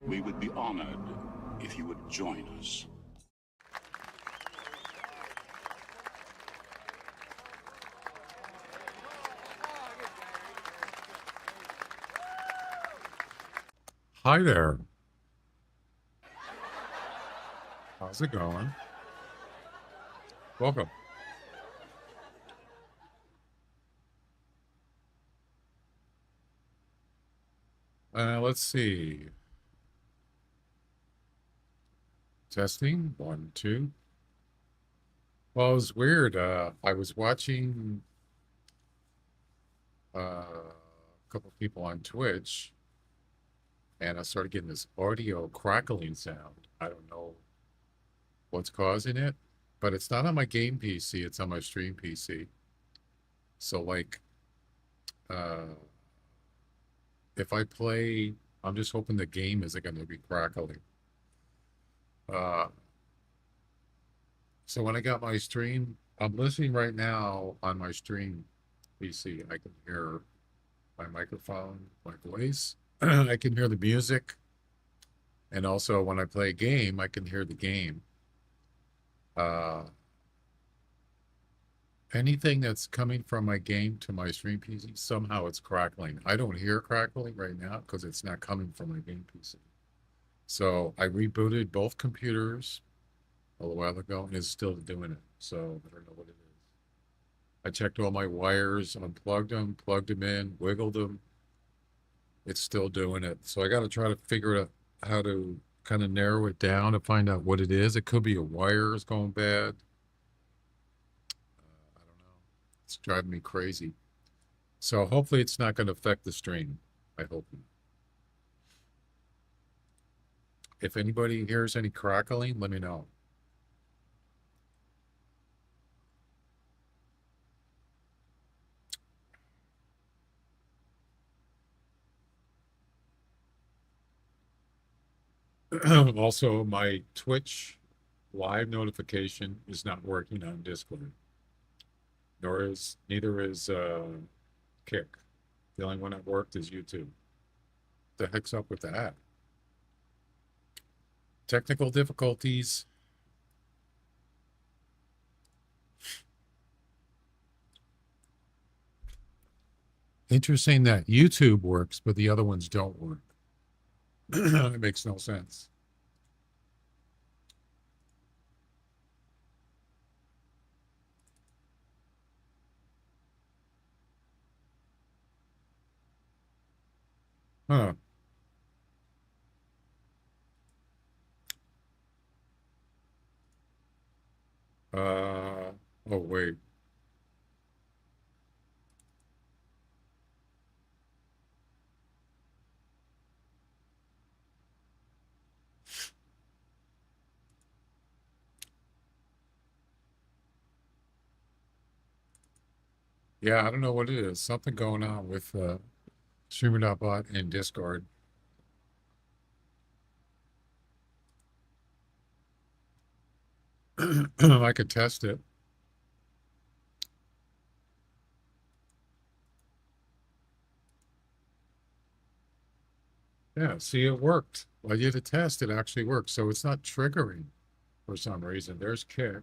We would be honored if you would join us. Hi there. How's it going? Welcome. Let's see. Testing. One, two. Well, it was weird. I was watching a couple people on Twitch and I started getting this audio crackling sound. I don't know what's causing it, but it's not on my game PC, it's on my stream PC. So, like, uh, if I play, I'm just hoping the game isn't going to be crackling. Uh, So when I got my stream, I'm listening right now on my stream PC. I can hear my microphone, my voice. I can hear the music. And also when I play a game, I can hear the game. Uh, Anything that's coming from my game to my stream PC, somehow it's crackling. I don't hear crackling right now because it's not coming from my game PC. So I rebooted both computers a little while ago and it's still doing it. So I don't know what it is. I checked all my wires, unplugged them, plugged them in, wiggled them. It's still doing it. So I got to try to figure out how to kind of narrow it down to find out what it is. It could be a wire is going bad. I don't know. It's driving me crazy. So hopefully it's not going to affect the stream. I hope not. If anybody hears any crackling, let me know. Also, my Twitch live notification is not working on Discord, neither is Kick. The only one that worked is YouTube. The heck's up with that? Technical difficulties. Interesting that YouTube works, but the other ones don't work. It makes no sense. Huh. Uh, oh, wait. Yeah, I don't know what it is. Something going on with Streamer.bot and Discord. I could test it. Yeah, see, it worked. I did a test. It actually worked. So it's not triggering for some reason. There's Kick.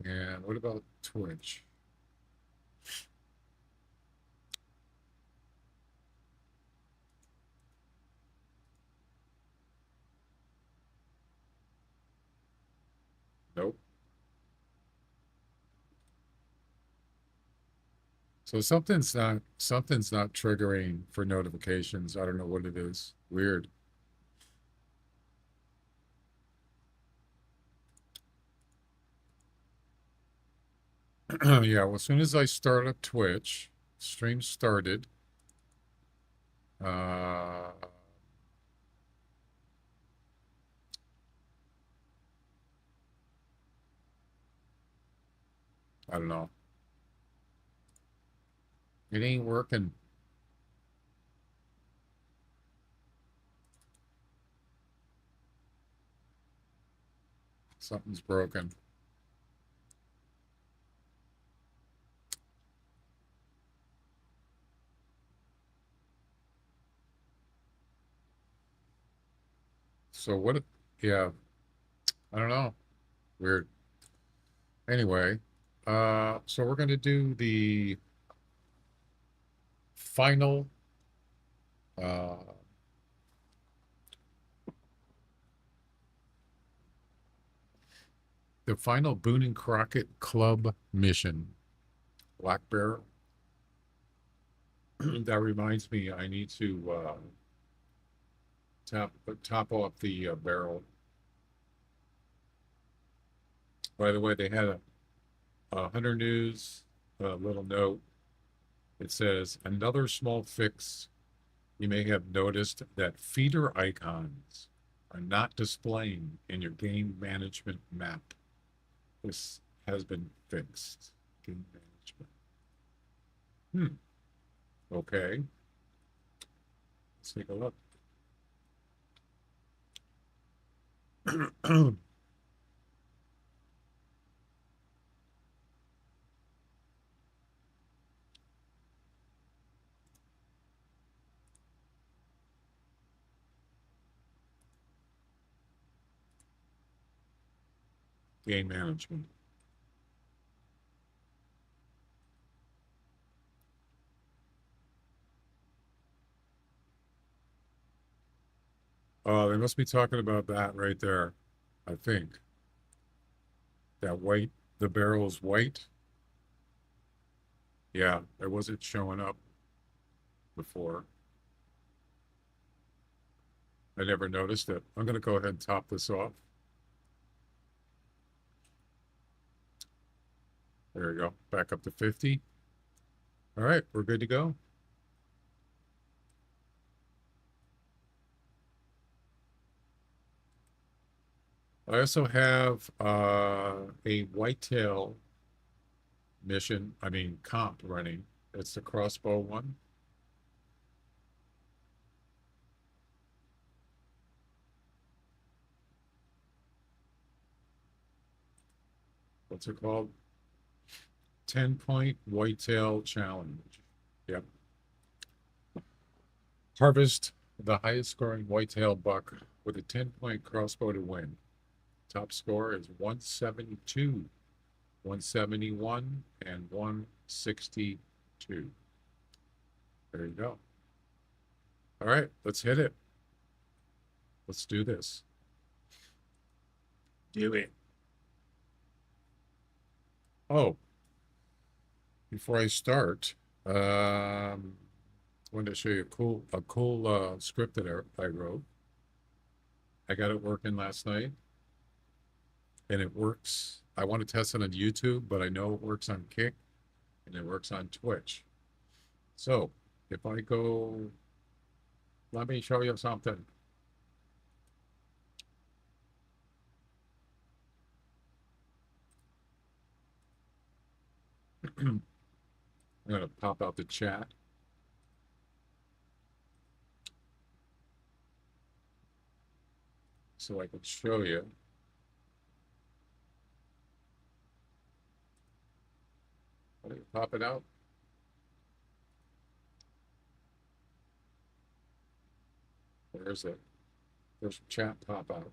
And what about Twitch? Nope. So something's not triggering for notifications. I don't know what it is. Weird. Yeah, well, as soon as I start up Twitch, stream started. Uh, I don't know. It ain't working. Something's broken. So what? Yeah, I don't know. Weird. Anyway, so we're gonna do final, uh, the final Boone and Crockett Club mission, Black Bear. That reminds me, I need to top off the barrel. By the way, they had a Hunter News little note. It says, another small fix. You may have noticed that feeder icons are not displaying in your game management map. This has been fixed. Game management. Okay. Let's take a look. Game management. Oh, they must be talking about that right there. I think that white, the barrel is white. Yeah, it wasn't showing up before. I never noticed it. I'm going to go ahead and top this off. There we go. Back up to 50. All right, we're good to go. I also have a whitetail mission, comp running. It's the crossbow one. What's it called? 10-point whitetail challenge. Yep. Harvest the highest scoring whitetail buck with a 10-point crossbow to win. Top score is 172, 171, and 162. There you go. All right, let's hit it. Let's do this. Do it. Oh, before I start, I wanted to show you a cool script that I wrote. I got it working last night, and it works. I want to test it on YouTube, but I know it works on Kick, and it works on Twitch. So if I go, let me show you something. I'm going to pop out the chat. So I can show you. Let me pop it out. There's it. There's chat pop out.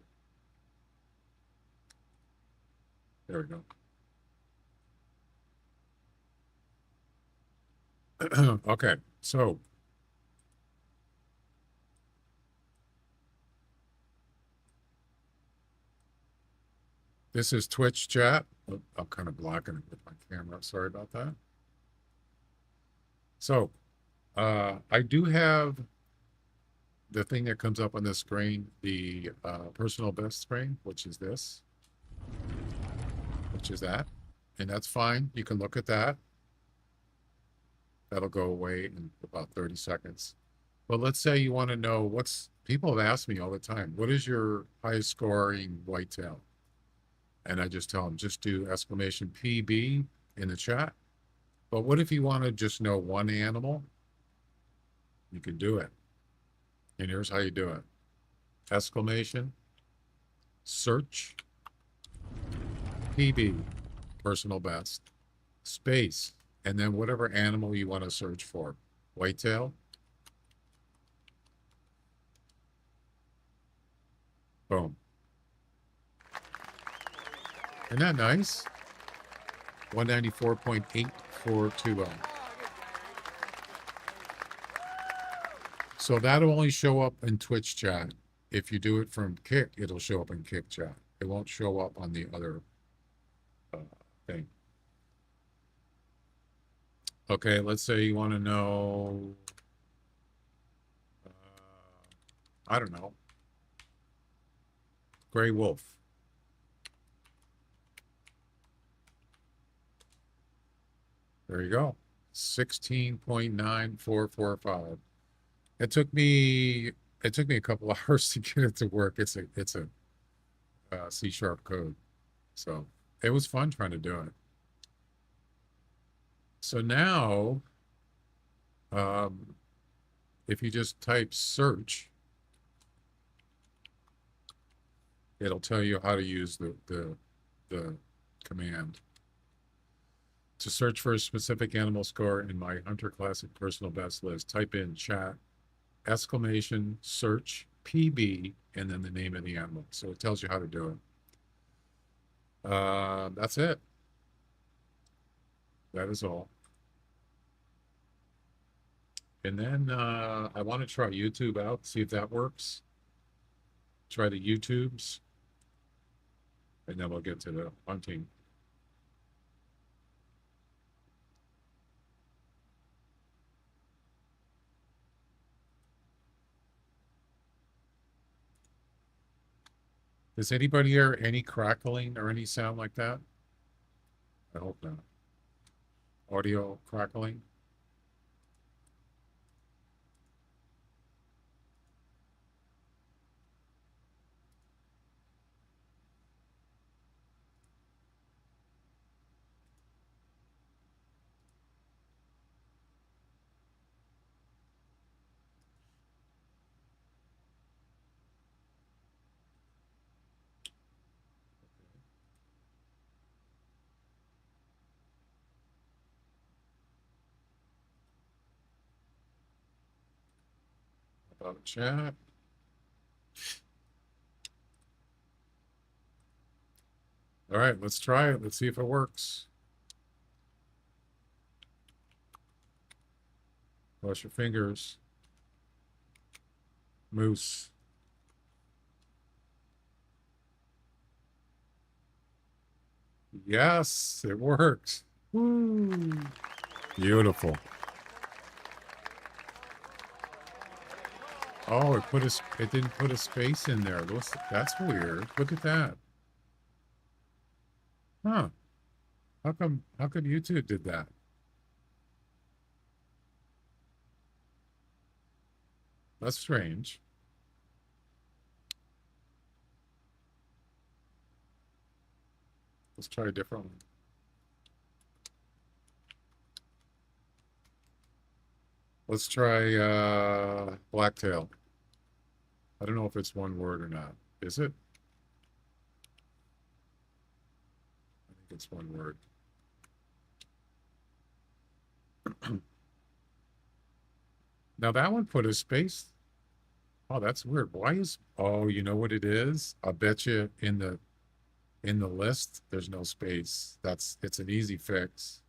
There we go. Okay, so this is Twitch chat. Oh, I'm kind of blocking it with my camera. Sorry about that. So I do have the thing that comes up on the screen, the personal best screen, which is this, which is that. And that's fine. You can look at that. That'll go away in about 30 seconds. But let's say you want to know people have asked me all the time, what is your highest scoring whitetail? And I just tell them, just do exclamation PB in the chat. But what if you want to just know one animal? You can do it. And here's how you do it. Exclamation, search, PB, personal best, space, and then whatever animal you want to search for. Whitetail. Boom. Isn't that nice? 194.8420. So that'll only show up in Twitch chat. If you do it from Kick, it'll show up in Kick chat. It won't show up on the other thing. Okay, let's say you want to know, I don't know, gray wolf. There you go. 16.9445. It took me a couple hours to get it to work. It's a C# code. So it was fun trying to do it. So now if you just type search, it'll tell you how to use the command. To search for a specific animal score in my Hunter Classic personal best list, type in chat, exclamation, search, PB, and then the name of the animal. So it tells you how to do it. That's it. That is all. And then I want to try YouTube out, see if that works. Try the YouTubes. And then we'll get to the hunting. Does anybody hear any crackling or any sound like that? I hope not. Audio crackling? About chat. All right, let's try it. Let's see if it works. Cross your fingers. Moose. Yes, it worked. Woo. Beautiful. Oh, it didn't put a space in there. That's weird. Look at that. Huh. How come YouTube did that? That's strange. Let's try a different one. Let's try Blacktail. I don't know if it's one word or not. Is it? I think it's one word. Now that one put a space. Oh, that's weird. Oh, you know what it is? I bet you in the list there's no space. It's an easy fix.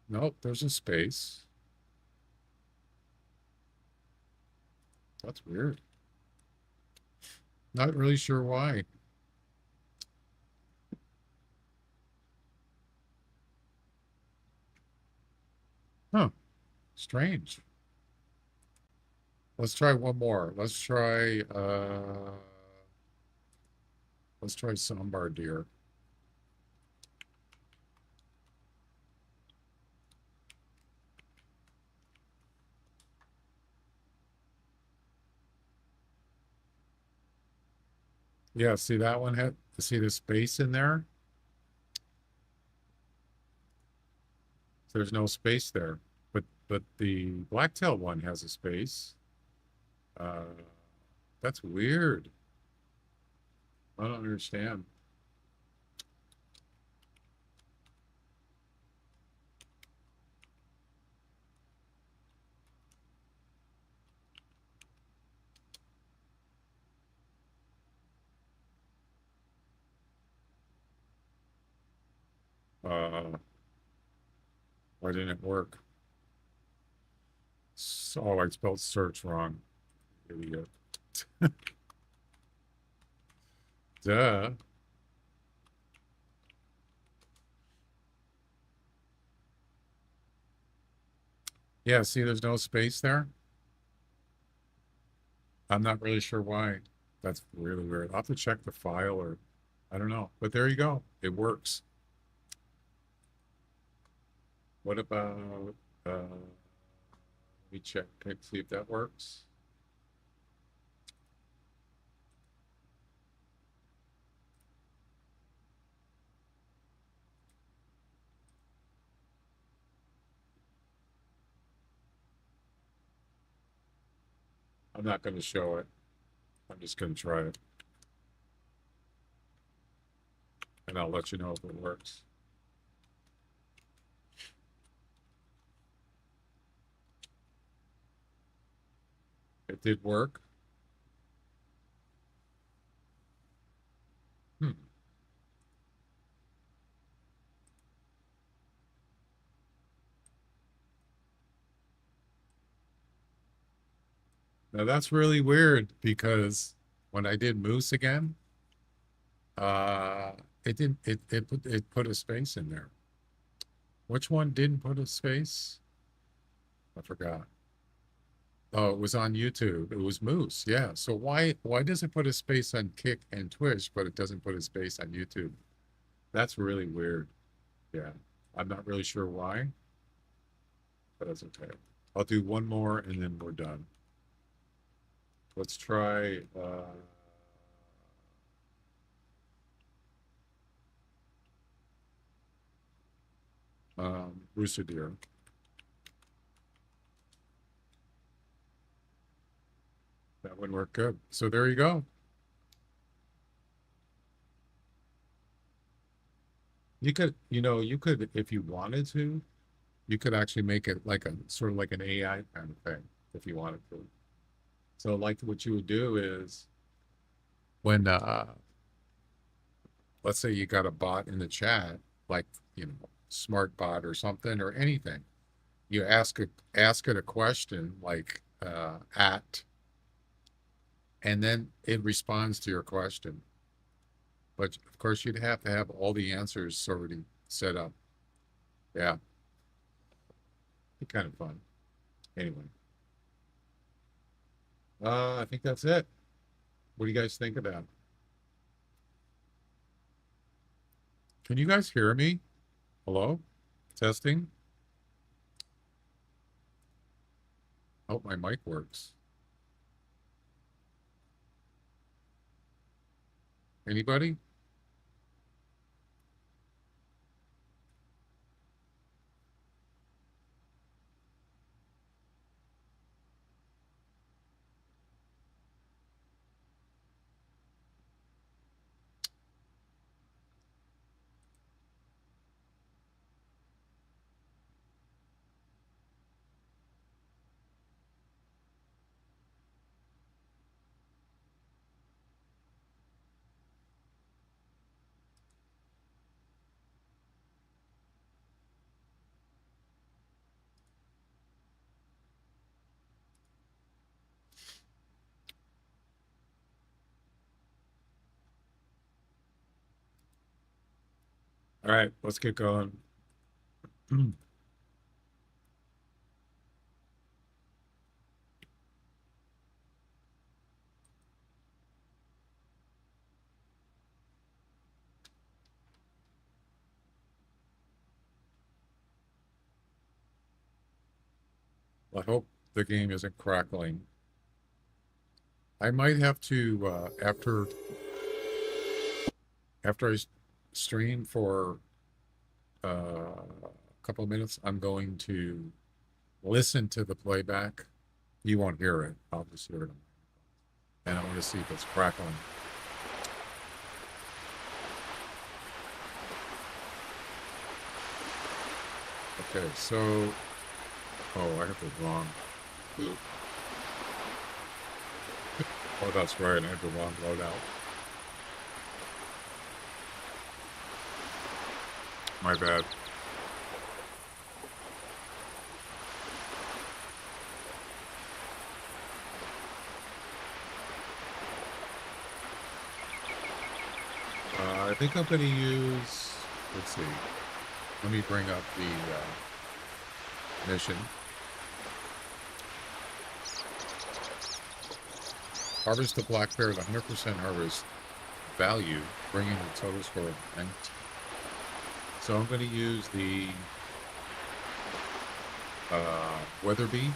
Nope, there's a space. That's weird. Not really sure why. Huh. Strange. Let's try one more. Let's try sambar deer. Yeah, see that one see the space in there? There's no space there. But the blacktail one has a space. That's weird. I don't understand. Uh, why didn't it work? Oh, I spelled search wrong. Idiot. Duh. Yeah, see, there's no space there. I'm not really sure why. That's really weird. I'll have to check the file or I don't know. But there you go. It works. What about let me check, see if that works. I'm not going to show it. I'm just going to try it. And I'll let you know if it works. It did work. Hmm. Now that's really weird because when I did moose again, uh, it didn't. It put a space in there. Which one didn't put a space? I forgot. Oh, it was on YouTube. It was moose. Yeah. So why does it put a space on Kick and Twitch, but it doesn't put a space on YouTube? That's really weird. Yeah. I'm not really sure why, but that's okay. I'll do one more and then we're done. Let's try rooster deer. That would work good. So there you go. You could, if you wanted to, you could actually make it like a sort of like an AI kind of thing if you wanted to. So like what you would do is when let's say you got a bot in the chat, like, smart bot or something or anything. You ask it a question like at, and then it responds to your question. But of course, you'd have to have all the answers already set up. Yeah, be kind of fun. Anyway, I think that's it. What do you guys think about? Can you guys hear me? Hello? Testing? Hope my mic works. Anybody? All right, let's get going. I hope the game isn't crackling. I might have to after I stream for a couple of minutes, I'm going to listen to the playback. You won't hear it. I'll just hear it. And I want to see if it's crackling. Okay, so, oh, I have the wrong. Oh, that's right. I have the wrong loadout. My bad. I think I'm going to use, let's see, let me bring up the mission. Harvest the black bear at 100% harvest value, bringing the total score of 19. So I'm going to use the Weatherby.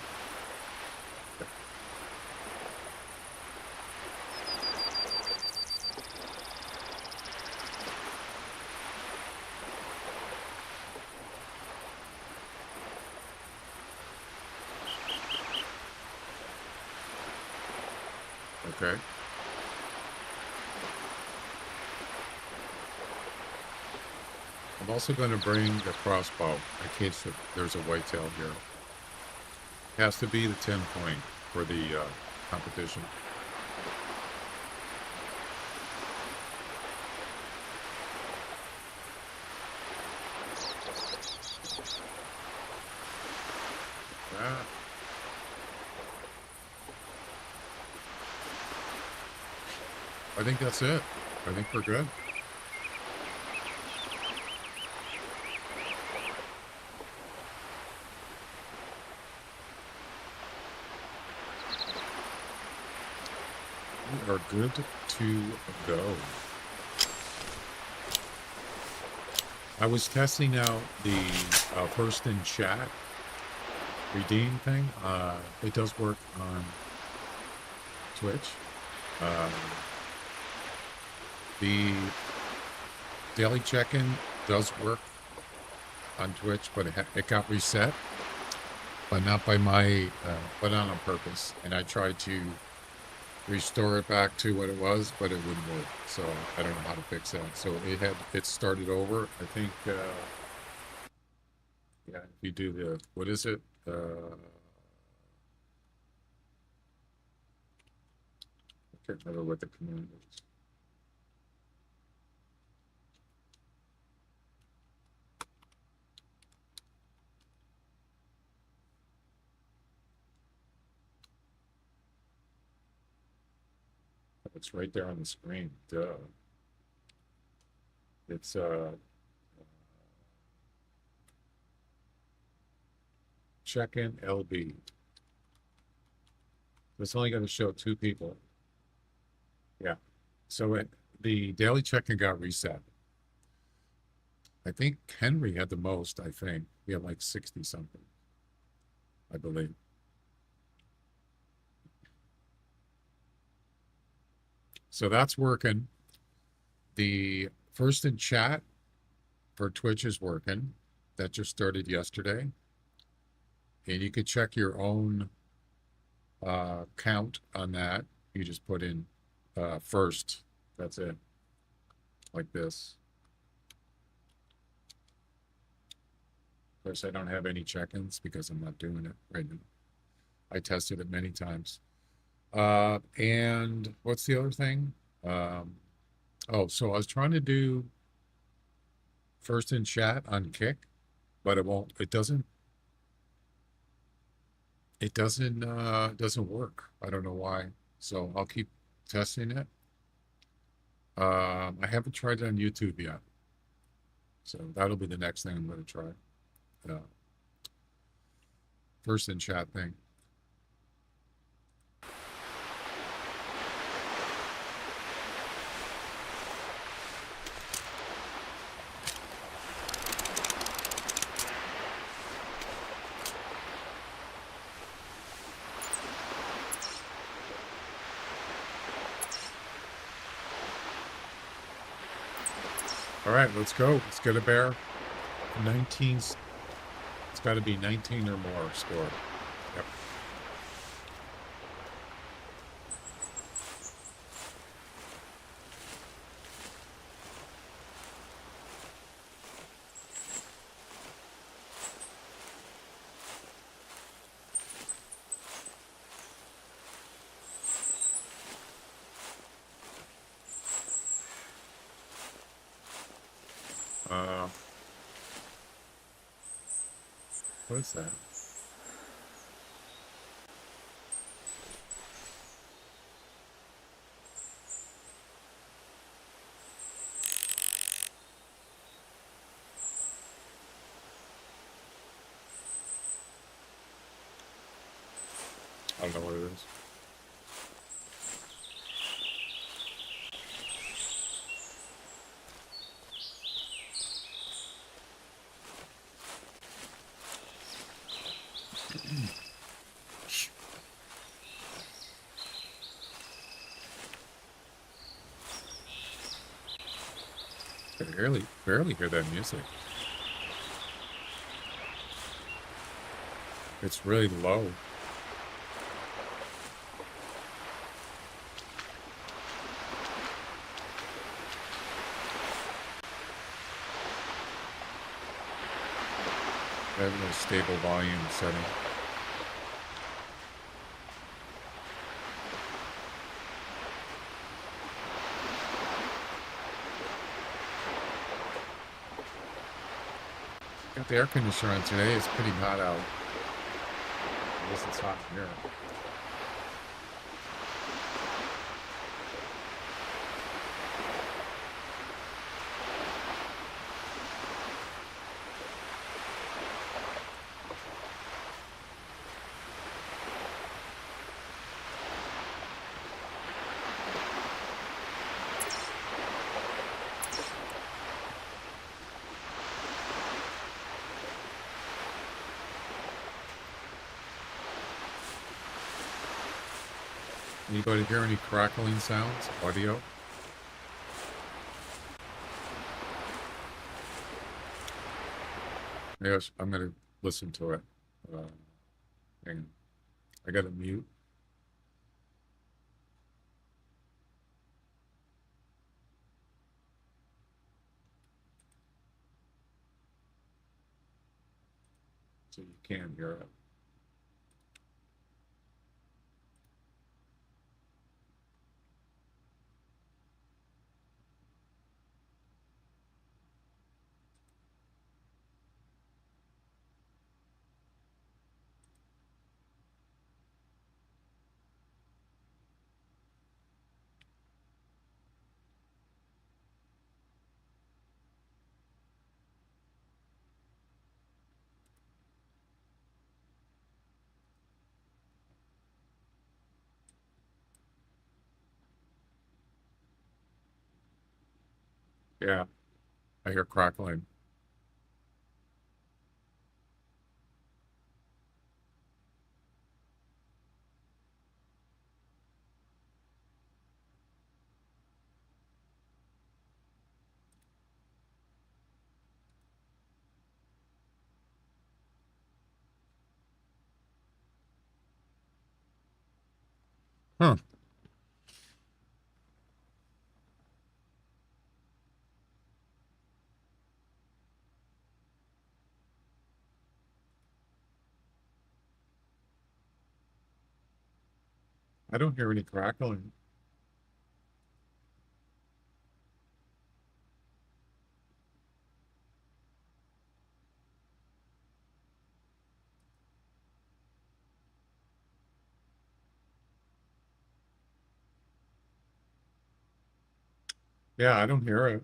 Okay. I'm also going to bring the crossbow in case there's a whitetail here. It has to be the 10-point for the competition. Ah. I think that's it. I think we're good. We are good to go. I was testing out the first in chat redeem thing. It does work on Twitch. The daily check-in does work on Twitch, but it got reset, but not by my, but not on purpose. And I tried to restore it back to what it was, but it wouldn't work. So I don't know how to fix that. So it started over. I think, yeah, if you do the, what is it? I can't remember what the command is. It's right there on the screen. Duh. It's check-in LB. It's only going to show 2 people. Yeah. So the daily check-in got reset. I think Henry had the most, I think. He had like 60 something, I believe. So that's working. The first in chat for Twitch is working. That just started yesterday. And you could check your own count on that. You just put in first. That's it. Like this. Of course, I don't have any check-ins because I'm not doing it right now. I tested it many times. And what's the other thing? Oh, so I was trying to do first in chat on Kick, but it doesn't work. I don't know why. So I'll keep testing it. I haven't tried it on YouTube yet. So that'll be the next thing I'm going to try. First in chat thing. All right, let's go. Let's get a bear. 19. It's got to be 19 or more score. Yep. What is that? I don't know what it is. I barely hear that music. It's really low. I have no stable volume setting. Got the air conditioner on today. It's pretty hot out. At least it's hot in here. Anybody hear any crackling sounds? Audio? Yes, I'm gonna listen to it. Uh, hang on. I gotta mute. So you can hear it. Yeah, I hear crackling. Huh. I don't hear any crackling. Yeah, I don't hear it.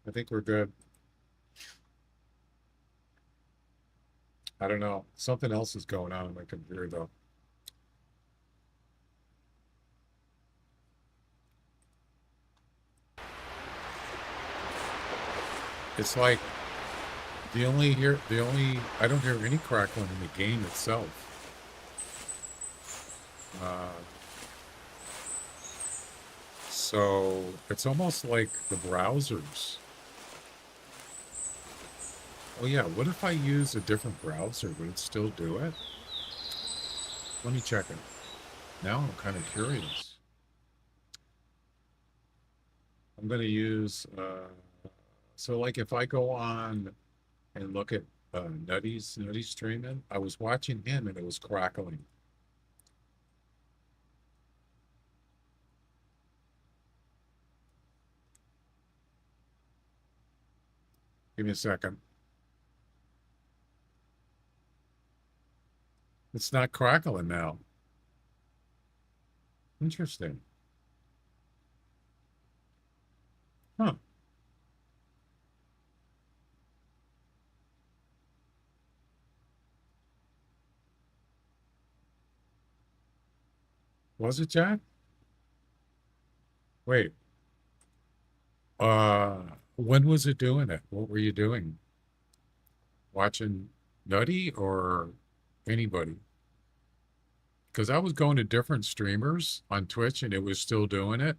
I think we're good. I don't know. Something else is going on in my computer though. It's like I don't hear any crackling in the game itself. Uh, so it's almost like the browsers. Oh yeah, what if I use a different browser? Would it still do it? Let me check it. Now I'm kind of curious. I'm going to use, so like if I go on and look at Nutty streaming, I was watching him and it was crackling. Give me a second. It's not crackling now. Interesting. Huh. Was it Jack? Wait. Uh, when was it doing it? What were you doing? Watching Nutty or anybody? Because I was going to different streamers on Twitch and it was still doing it.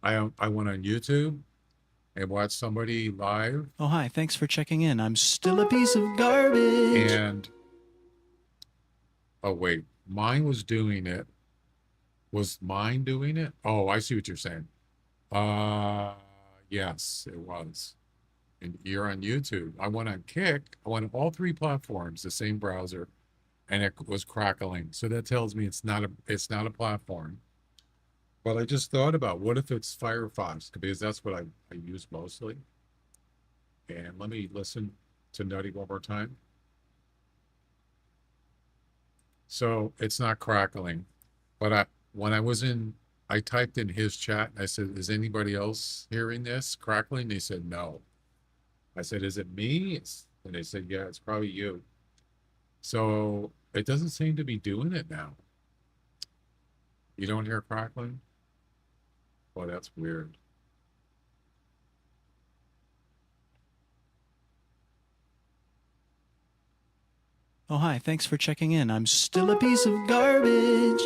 I went on YouTube and watched somebody live. Oh, hi. Thanks for checking in. I'm still a piece of garbage. And oh wait, mine was doing it. Was mine doing it? Oh, I see what you're saying. Uh, yes, it was. And you're on YouTube. I went on Kick. I went on all three platforms, the same browser, and it was crackling. So that tells me it's not a platform. But I just thought about what if it's Firefox because that's what I use mostly. And let me listen to Nutty one more time. So it's not crackling. But when I typed in his chat and I said, is anybody else hearing this crackling? They said no. I said, is it me? And they said, yeah, it's probably you. So it doesn't seem to be doing it now. You don't hear crackling? Well, that's weird. Oh, hi. Thanks for checking in. I'm still a piece of garbage.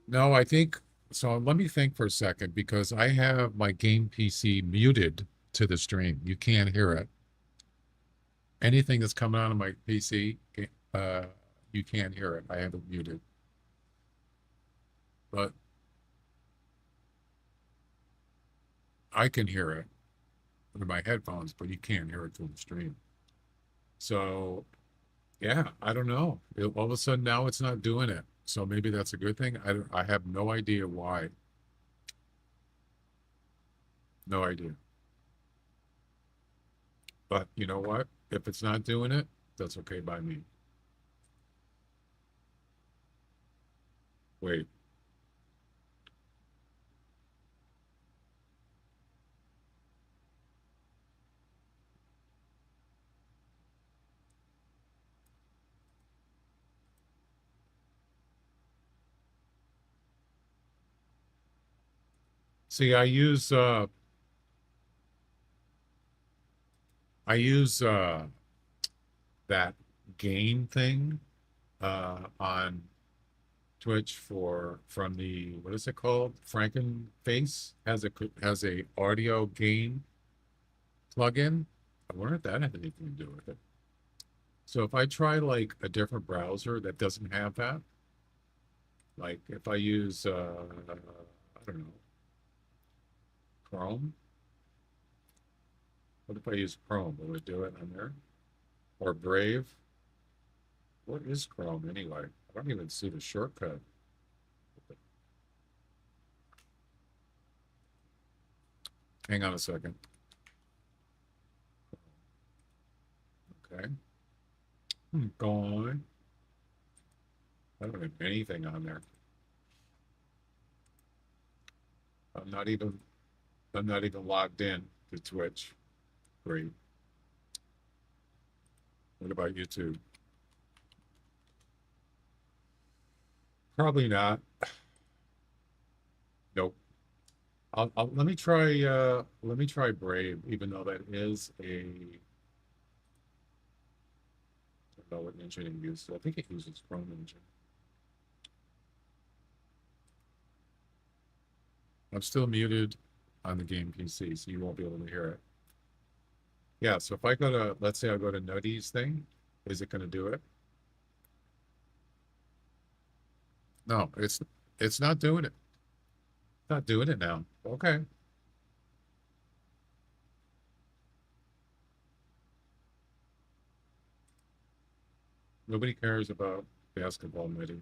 No, I think so. Let me think for a second because I have my game PC muted to the stream. You can't hear it. Anything that's coming out of my PC, uh, you can't hear it. I have it muted. But I can hear it through my headphones, but you can't hear it through the stream. So, yeah, I don't know. All of a sudden now it's not doing it. So maybe that's a good thing. I have no idea why. No idea. But you know what? If it's not doing it, that's okay by me. Wait. See, I use that game thing on Twitch from the what is it called? Frankenface has a audio gain plugin. I wonder if that has anything to do with it. So if I try like a different browser that doesn't have that, like if I use I don't know, Chrome. What if I use Chrome? Will it do it on there? Or Brave? What is Chrome anyway? I don't even see the shortcut. Hang on a second. Okay. Gone. I don't have anything on there. I'm not even logged in to Twitch. Great. What about YouTube? Probably not. Nope. Let me try Brave, even though that is I don't know what engine it uses. I think it uses Chrome engine. I'm still muted on the game PC, so you won't be able to hear it. Yeah, so if I go to, let's say I go to Nutty's thing, is it going to do it? No, it's not doing it. Not doing it now. Okay. Nobody cares about basketball, Nutty.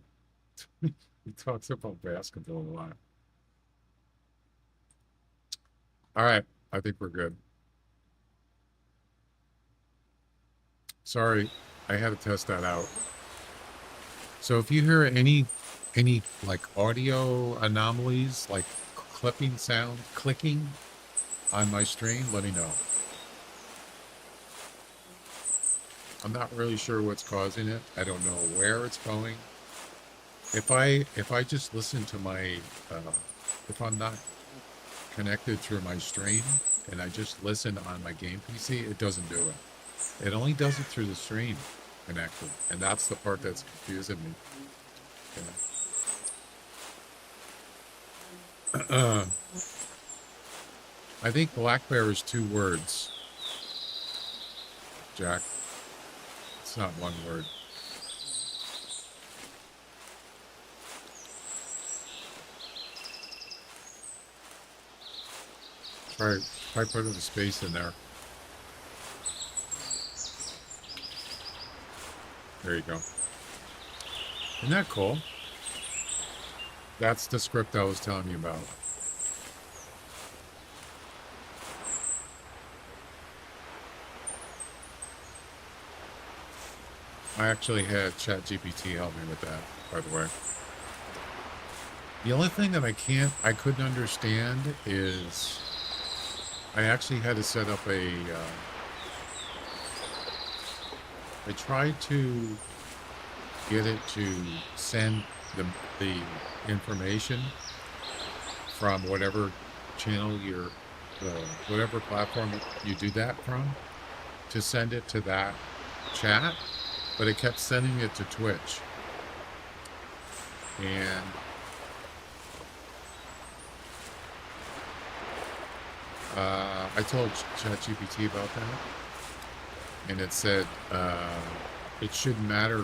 He talks about basketball a lot. All right, I think we're good. Sorry, I had to test that out. So if you hear any like audio anomalies, like clipping sound, clicking on my stream, let me know. I'm not really sure what's causing it. I don't know where it's going. If I just listen to my if I'm not connected through my stream and I just listen on my game PC, it doesn't do it. It only does it through the stream connected, and that's the part that's confusing me. Yeah. I think black bear is 2 words, Jack. It's not 1 word. Try putting a space in there. There you go. Isn't that cool? That's the script I was telling you about. I actually had ChatGPT help me with that, by the way. The only thing that I couldn't understand is I actually had to set up I tried to get it to send the information from whatever channel whatever platform you do that from, to send it to that chat, but it kept sending it to Twitch. And I told ChatGPT about that, and it said it shouldn't matter.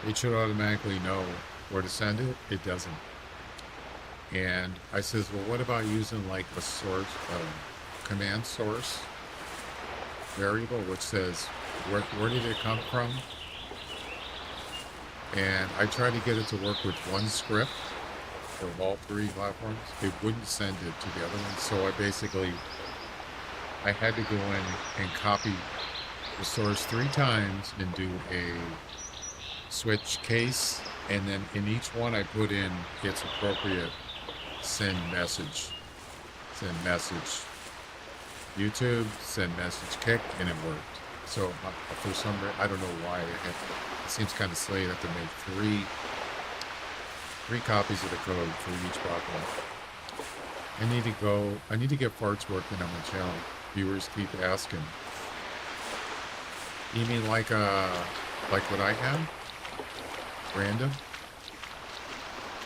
It should automatically know where to send it. It doesn't. And I says, well, what about using like a source, command source variable, which says where did it come from? And I tried to get it to work with one script for all 3 platforms. It wouldn't send it to the other one. So I had to go in and copy the source 3 times and do a switch case, and then in each one I put in its appropriate send message YouTube, send message kick, and it worked. So for some reason, I don't know why it seems kind of silly that to make three copies of the code for each platform. I need to get parts working on my channel. Viewers keep asking. You mean like what I have? Random?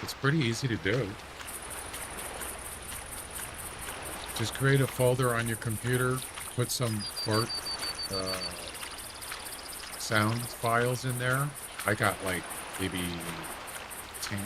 It's pretty easy to do. Just create a folder on your computer, put some part sound files in there. I got like maybe 10.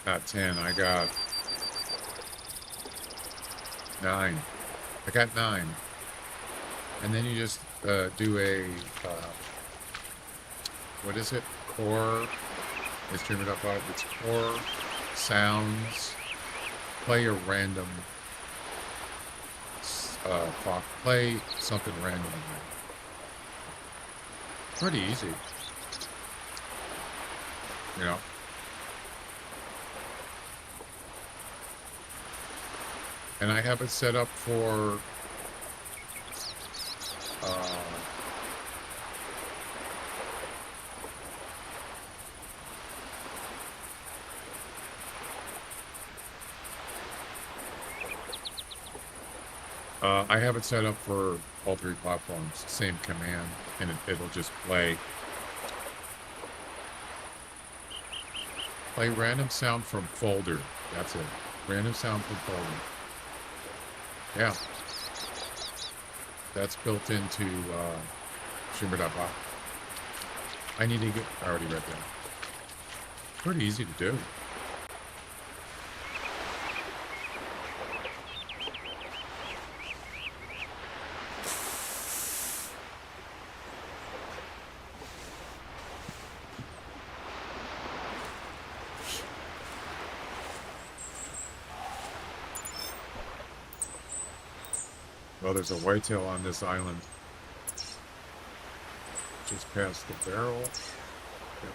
Not 10, I got 9. I got 9. And then you just do a, what is it? Core, let's trim it up out. It's core, sounds, play a random, play something random. Pretty easy. You know? And I have it set up for I have it set up for all 3 platforms, same command, and it'll just play random sound from folder. That's it. Random sound from folder. Yeah. That's built into streamer.bot. I already read that. Pretty easy to do. Well, there's a whitetail on this island. Just past the barrel. Yep.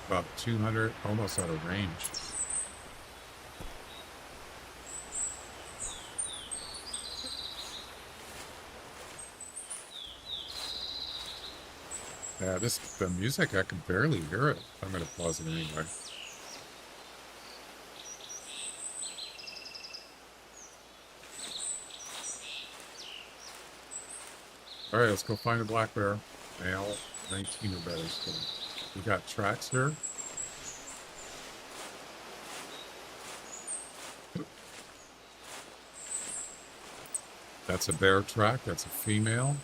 About 200, almost out of range. Yeah, the music, I can barely hear it. I'm going to pause it anyway. All right, let's go find a black bear. Male, 19 or better. So we got tracks here. That's a bear track. That's a female.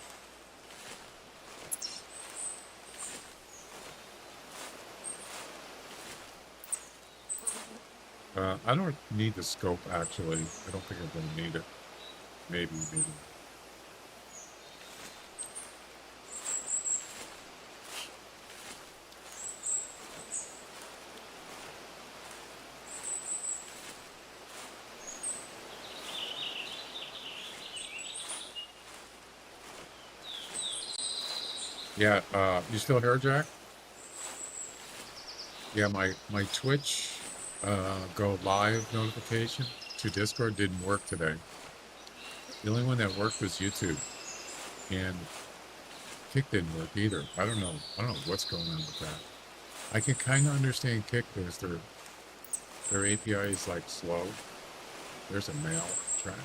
I don't need the scope, actually. I don't think I'm going to need it. Maybe. Yeah, you still here, Jack? Yeah, my Twitch go live notification to Discord didn't work today. The only one that worked was YouTube, and Kick didn't work either. I don't know what's going on with that. I can kind of understand Kick because their API is like slow. There's a male track,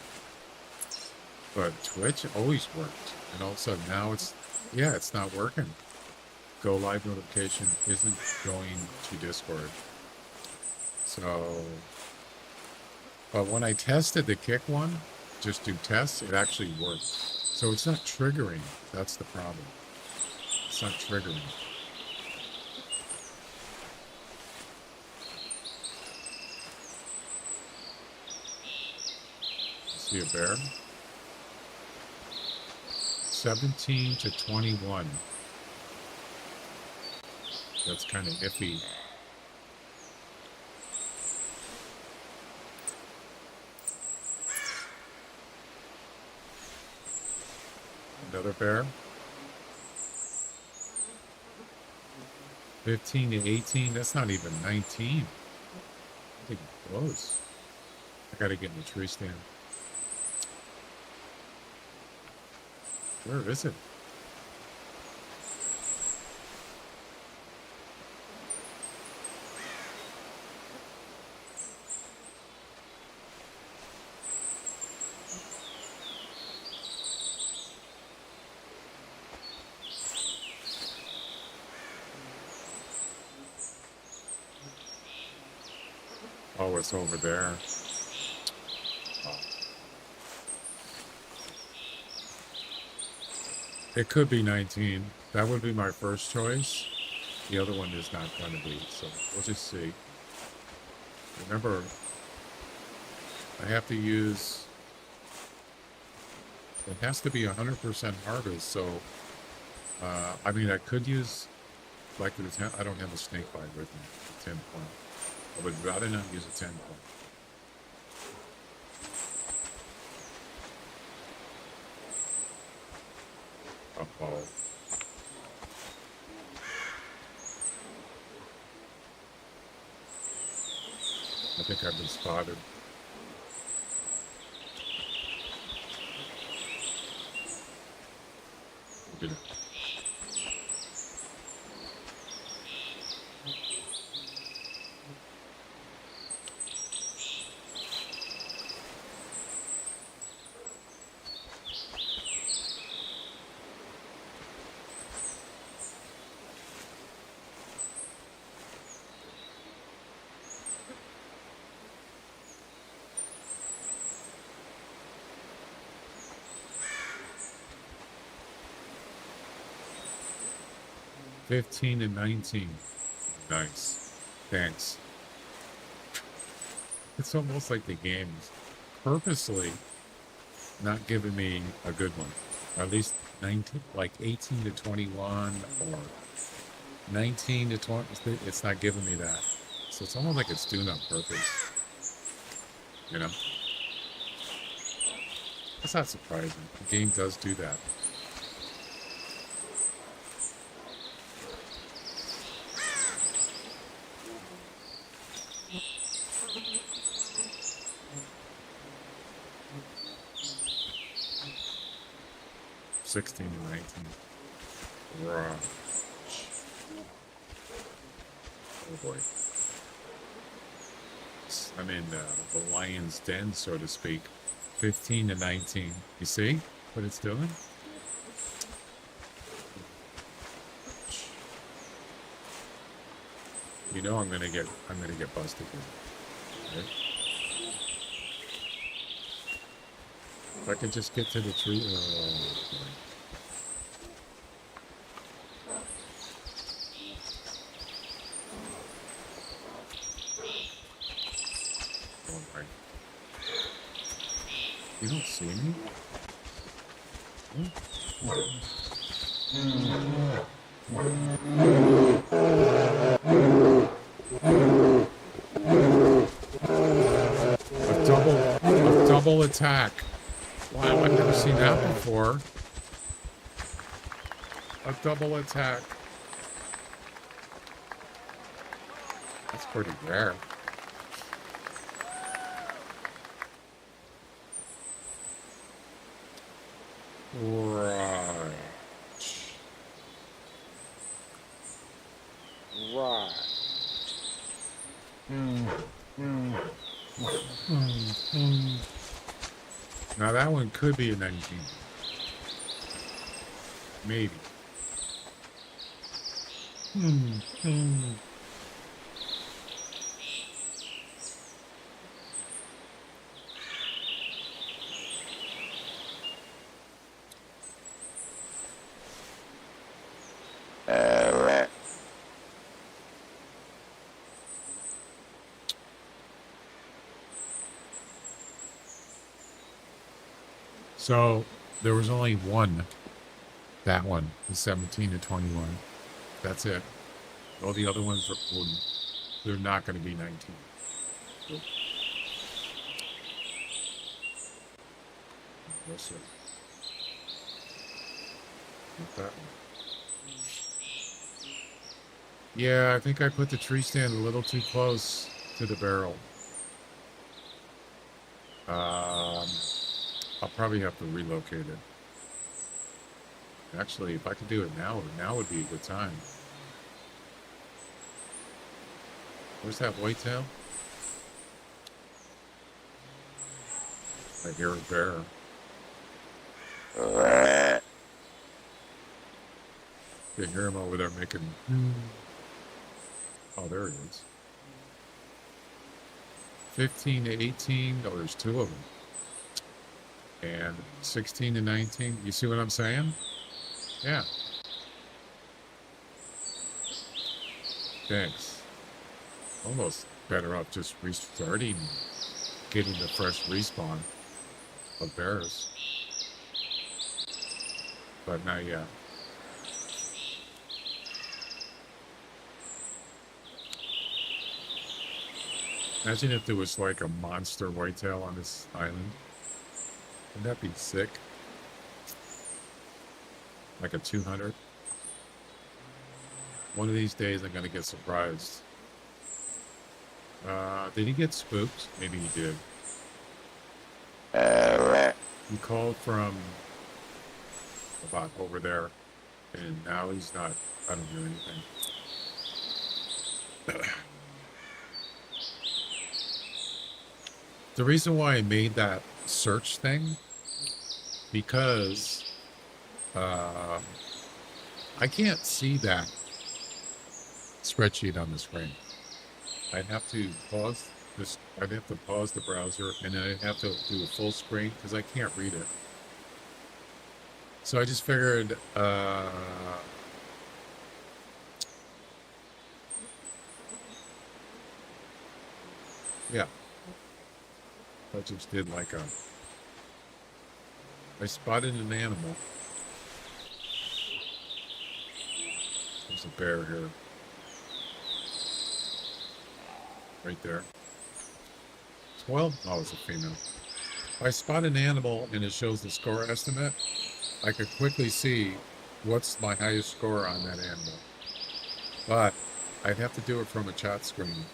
but Twitch always worked, and all of a sudden now it's not working. Go live notification isn't going to Discord. So, but when I tested the Kick one, just do tests, it actually worked. So it's not triggering. That's the problem. It's not triggering. See a bear? 17 to 21. That's kind of iffy. Another bear. 15 to 18. That's not even 19. I think close. I gotta get in the tree stand. Where is it? Oh, it's over there. Oh. It could be 19. That would be my first choice. The other one is not going to be, so we'll just see. Remember, I have to use... It has to be 100% harvest, so... I mean, I could use... Like the 10, I don't have a snake bite with me. 10-point. I would rather not use a 10-point. Uh-oh. I think I've been spotted. Look at it. $15 and $19. Nice. Thanks. It's almost like the game's purposely not giving me a good one. Or at least 19, like 18 to 21 or 19 to 20. It's not giving me that. So it's almost like it's doing it on purpose. You know? That's not surprising. The game does do that. '16 and 19. Right. Oh boy. I'm in the lion's den, so to speak. 15 to 19. You see what it's doing? You know I'm gonna get busted here. Right? If I could just get to the tree. Oh, boy. Oh, my. You don't see me? A double attack. Wow, I've never seen that before. A double attack. That's pretty rare. Right. Right. Now that one could be a 19. Maybe. So there was only one. That one, the 17 to 21. That's it. All the other ones they're not going to be 19. Nope. Yes, sir. Not that one. Yeah, I think I put the tree stand a little too close to the barrel. I'll probably have to relocate it. Actually, if I could do it now would be a good time. Where's that whitetail? I hear a bear. You hear him over there making... Oh, there he is. 15 to 18. Oh, there's two of them. And 16 to 19. You see what I'm saying? Yeah. Thanks. Almost better off just restarting, getting the fresh respawn of bears. But now, yeah. Imagine if there was like a monster whitetail on this island. Wouldn't that be sick? Like a 200. One of these days I'm gonna get surprised. Did he get spooked? Maybe he did. He called from about over there, and now he's not. I don't hear anything. The reason why I made that search thing, because I can't see that spreadsheet on the screen. I'd have to pause this. I'd have to pause the browser, and then I'd have to do a full screen because I can't read it. So I just figured, yeah, I just did like I spotted an animal. There's a bear here. Right there. Well, oh, it's a female. If I spot an animal and it shows the score estimate, I could quickly see what's my highest score on that animal. But I'd have to do it from a chat screen,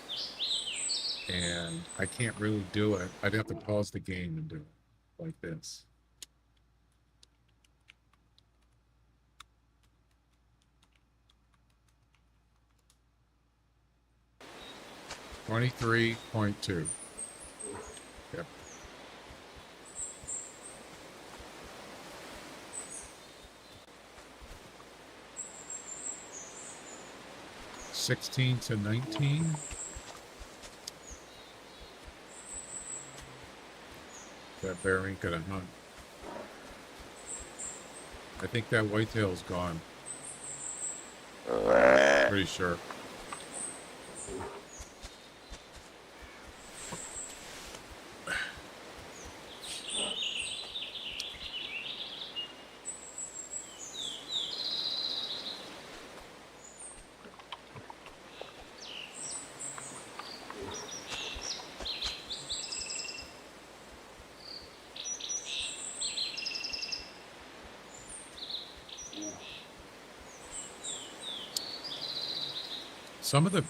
and I can't really do it. I'd have to pause the game and do it like this. $23.2. Yep. 16 to 19. That bear ain't gonna hunt. I think that whitetail's gone. Pretty sure.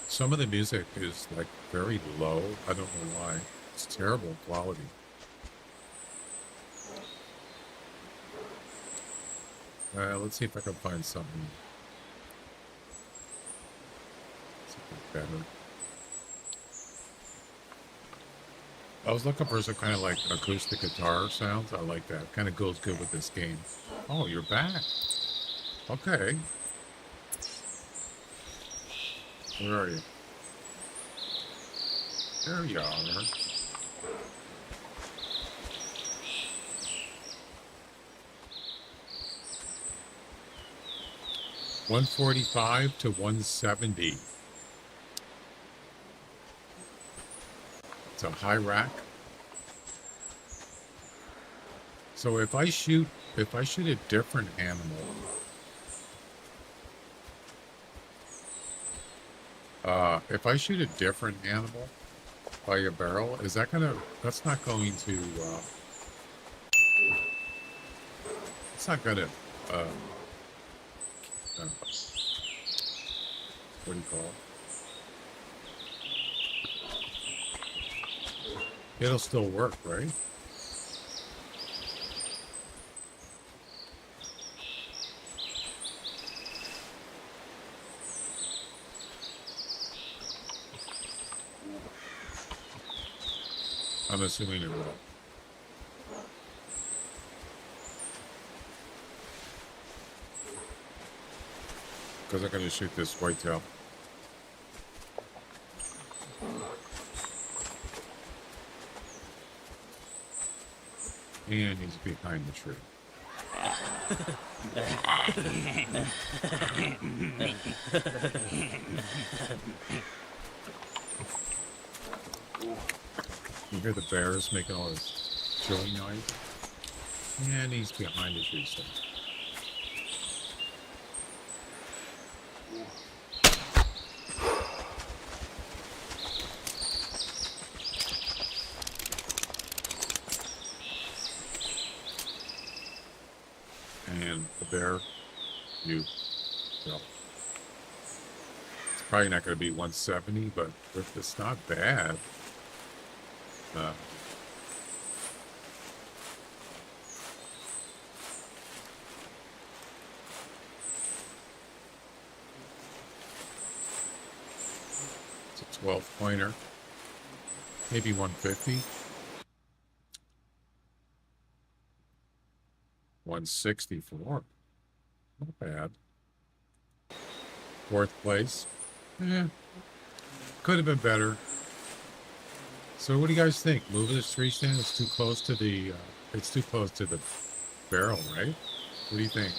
Some of the music is like very low. I don't know why. It's terrible quality. Let's see if I can find something better. I was looking for some kind of like acoustic guitar sounds. I like that. Kind of goes good with this game. Oh, you're back. Okay. Where are you? There you are. $145 to $170. It's a high rack. So if I shoot a different animal, if I shoot a different animal by a barrel, is that gonna? That's not going to. It's not gonna. What do you call it? It'll still work, right? I'm assuming it will. Because I'm going to shoot this whitetail. And he's behind the tree. You hear the bears making all this chilling noise? And he's behind the tree stand. And the bear, you know, it's probably not going to be 170, but it's not bad. It's a 12 pointer, maybe 150, 164, not bad. Fourth place, could have been better. So what do you guys think? Moving this tree stand is too close to the, it's too close to the barrel, right? What do you think?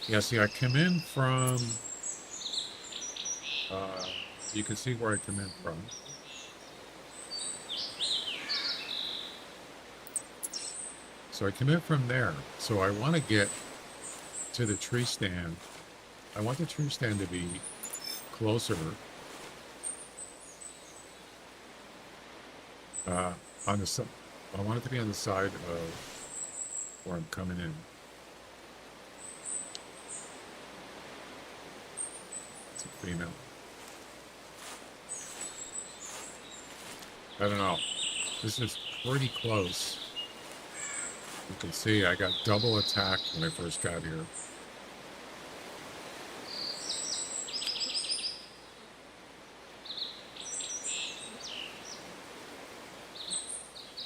Yeah, see, I come in from, you can see where I come in from. So I come in from there. So I want to get to the tree stand. I want the tree stand to be closer. On the side. I want it to be on the side of where I'm coming in. It's a female. I don't know. This is pretty close. You can see I got double attacked when I first got here.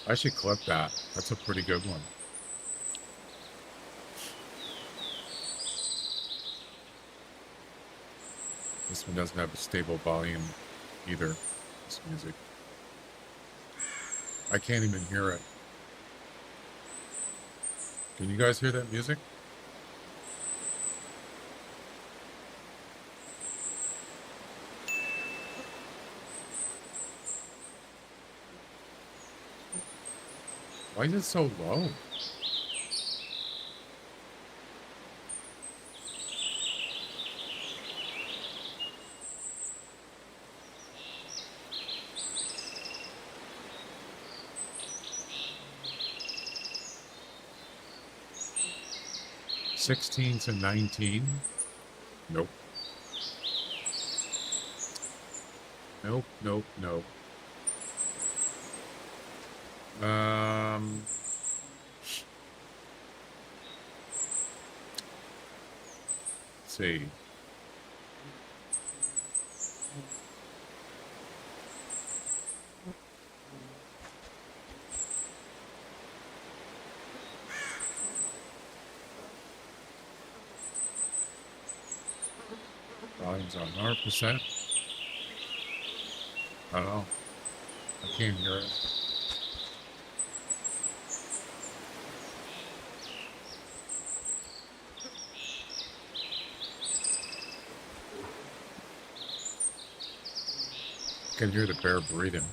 I should clip that. That's a pretty good one. This one doesn't have a stable volume either, this music. I can't even hear it. Can you guys hear that music? Why is it so low? $16 to $19. Nope. Nope, nope, nope. Let's see. Volume's on 100%. I don't know. I can't hear it. I can hear the bear breathing.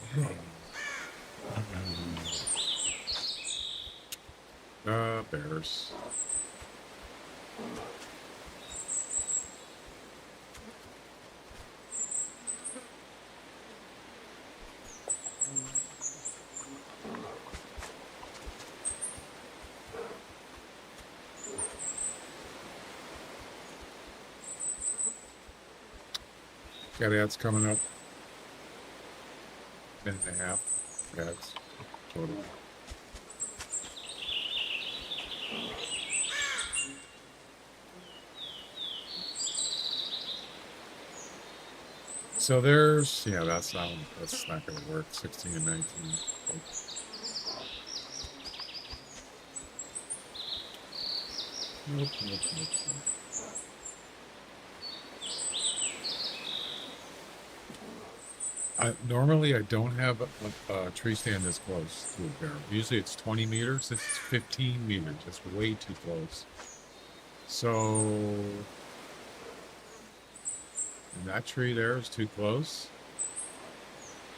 Bears. Got ads coming up. Minute and a half. Ads. Total. So there's, yeah, that's not going to work. 16 and 19. Nope, nope, nope, nope. Normally, I don't have a tree stand this close to a bear. Usually it's 20 meters. This is 15 meters. It's way too close. So, and that tree there is too close.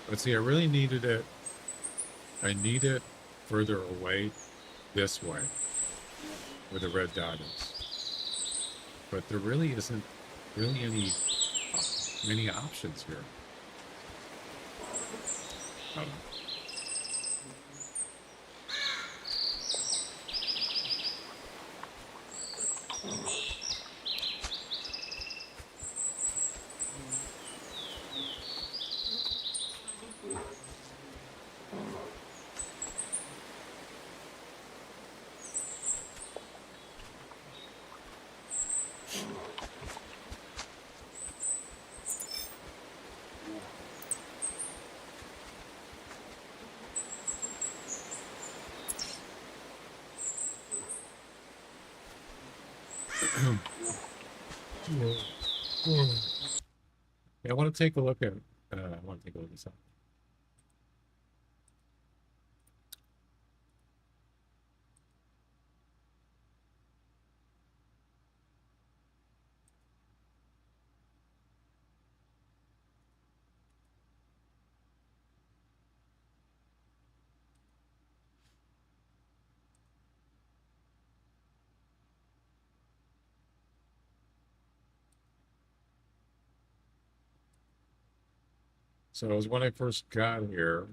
But see, I really needed it. I need it further away this way, where the red dot is. But there really isn't really many options here. Yeah, I want to take a look at. I want to take a look at something. So it was when I first got here.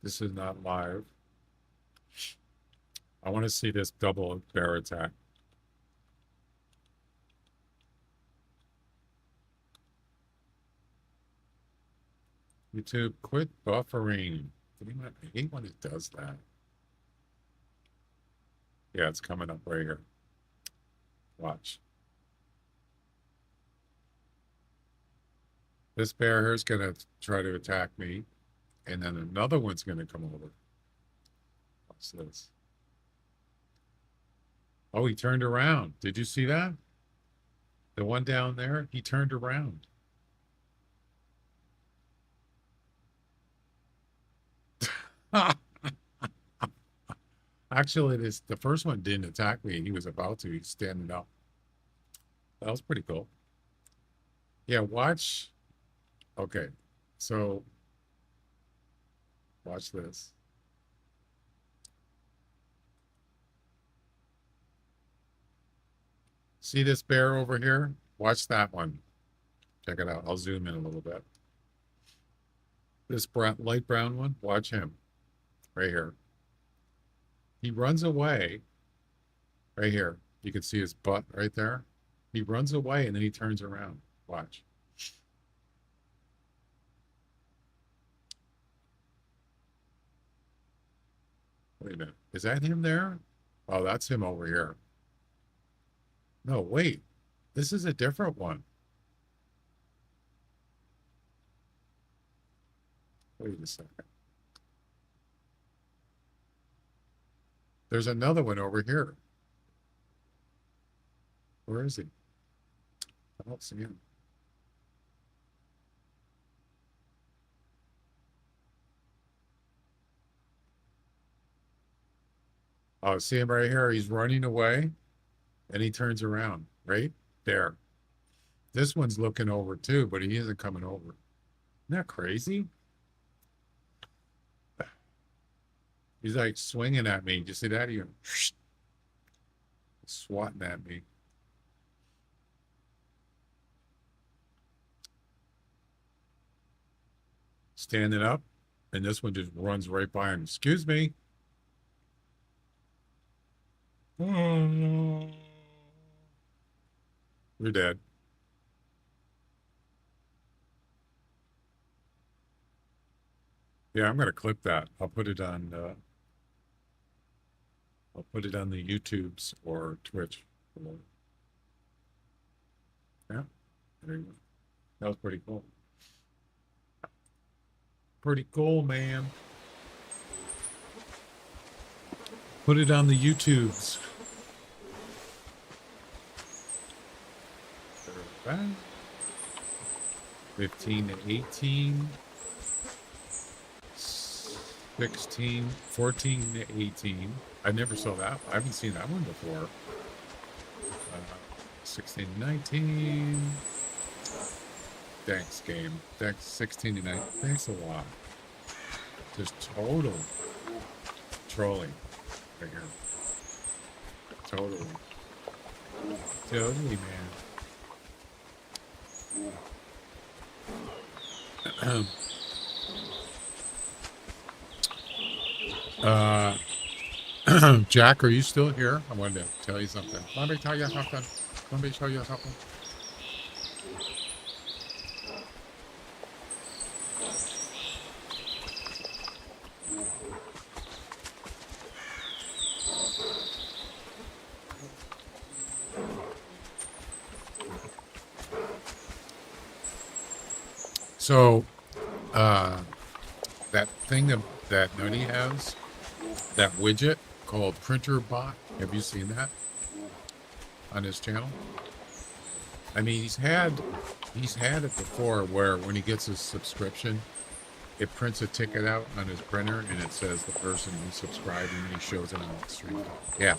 This is not live. I want to see this double bear attack. YouTube, quit buffering. I hate when it does that. Yeah, it's coming up right here. Watch. This bear here is going to try to attack me, and then another one's going to come over. Watch this. Oh, he turned around. Did you see that? The one down there, he turned around. Actually, the first one didn't attack me. He was about to. He's standing up. That was pretty cool. Yeah, watch. Okay, so watch this. See this bear over here? Watch that one. Check it out. I'll zoom in a little bit. This light brown one, watch him. Right here. He runs away. Right here. You can see his butt right there. He runs away and then he turns around. Watch. Wait a minute. Is that him there? Oh, that's him over here. No, wait. This is a different one. Wait a second. There's another one over here. Where is he? I don't see him. Oh, see him right here? He's running away and he turns around right there. This one's looking over too, but he isn't coming over. Isn't that crazy? He's like swinging at me. Did you see that? He swatting at me. Standing up, and this one just runs right by him. Excuse me. You're dead. Yeah, I'm gonna clip that. I'll put it on the YouTubes or Twitch. Yeah, there you go. That was pretty cool. Pretty cool, man. Put it on the YouTubes. 15 to 18. 16, 14 to 18. I never saw that. I haven't seen that one before. 16 to 19. Thanks, game. Thanks, 16 to 19. Thanks a lot. Just total trolling right here. Totally. Totally, man. Jack, are you still here? I wanted to tell you something. Let me tell you something. Let me show you something. So, that thing that Nutty has, that widget called Printer Bot. Have you seen that on his channel? I mean, he's had it before where when he gets his subscription, it prints a ticket out on his printer and it says the person who subscribed and he shows it on the stream. Yeah.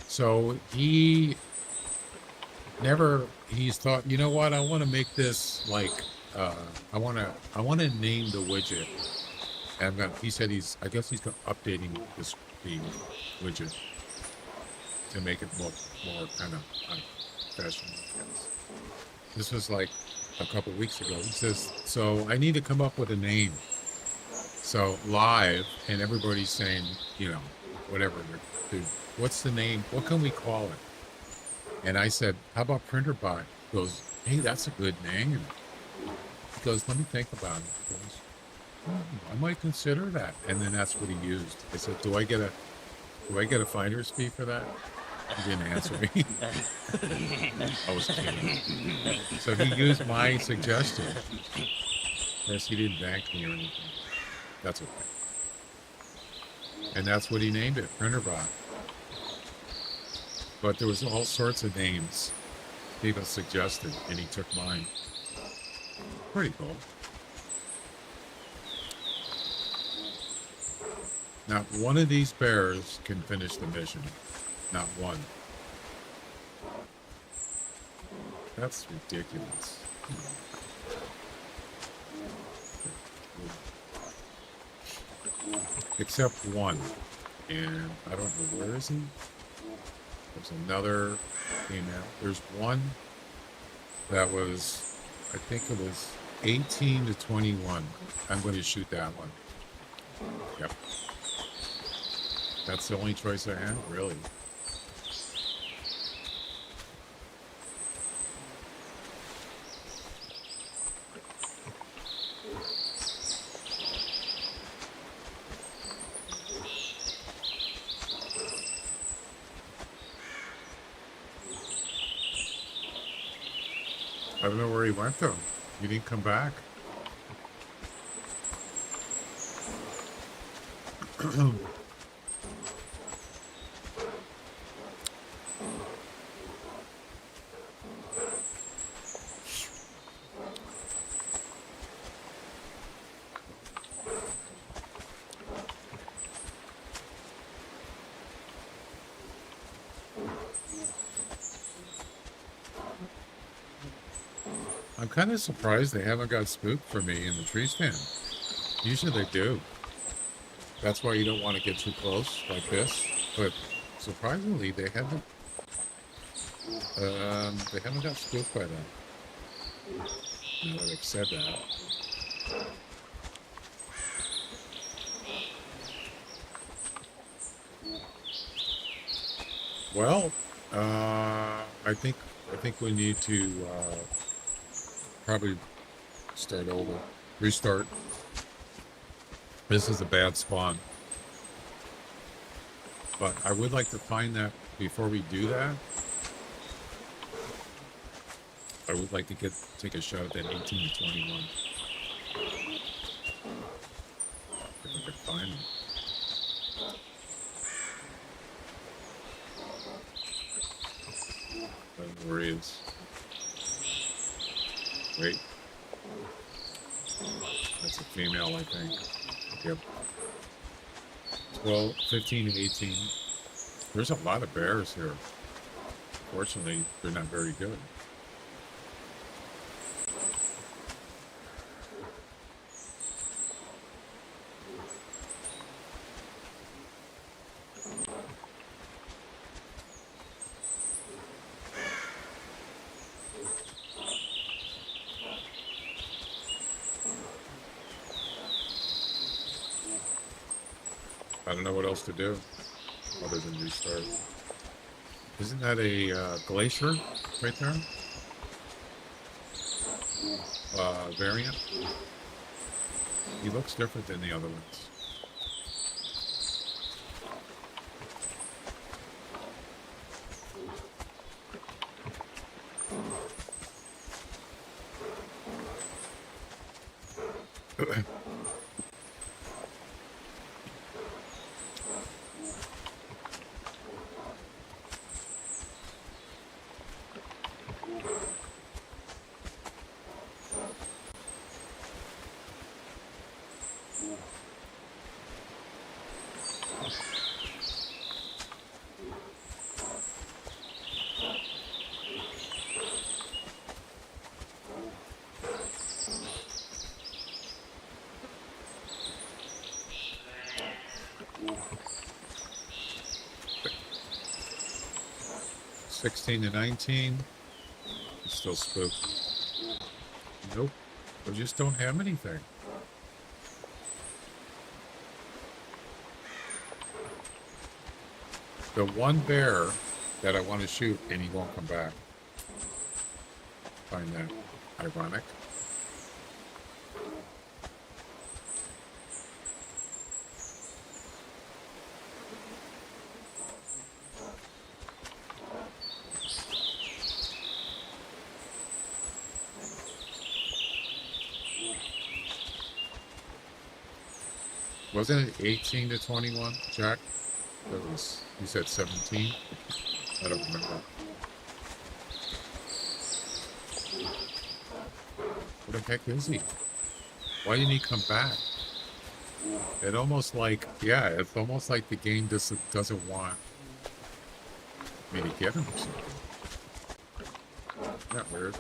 So he's thought, you know what, I want to make this like I wanna name the widget. And he said I guess he's updating the widget to make it look more kind of professional, I guess. This was like a couple weeks ago. He says, so I need to come up with a name. So live, and everybody's saying, whatever, dude, what's the name? What can we call it? And I said, how about PrinterBot? He goes, hey, that's a good name. He goes, let me think about it. He goes, I might consider that. And then that's what he used. I said, do I get a finder's fee for that? He didn't answer me. I was kidding. So he used my suggestion. Yes, he didn't thank me or anything. That's okay. And that's what he named it, PrinterBot. But there was all sorts of names people suggested, and he took mine. Pretty cool. Not one of these bears can finish the mission. Not one. That's ridiculous. Except one. And I don't know, where is he? There's another female. There's one that was, I think it was 18 to 21. I'm going to shoot that one. Yep. That's the only choice I have, really. I don't know where he went, though. He didn't come back. I'm kind of surprised they haven't got spooked for me in the tree stand. Usually they do. That's why you don't want to get too close like this. But surprisingly, they haven't. They haven't got spooked by that. Now that I've said that. Well, I think we need to probably start over, restart. This is a bad spawn, but I would like to find that before we do that. I would like to take a shot at that 18 to 21. If I could find it. I don't know where he is. Wait. That's a female, I think. Yep. 12, 15, and 18. There's a lot of bears here. Fortunately, they're not very good. I don't know what else to do other than restart. Isn't that a glacier right there? Variant? He looks different than the other ones. 16 to 19. It's still spooked. Nope. We just don't have anything. The one bear that I want to shoot and he won't come back. Find that ironic. Wasn't it 18 to 21, Jack? That was, you said 17? I don't remember. Where the heck is he? Why didn't he come back? It almost like, yeah, it's almost like the game doesn't want me to get him or something. Isn't that weird?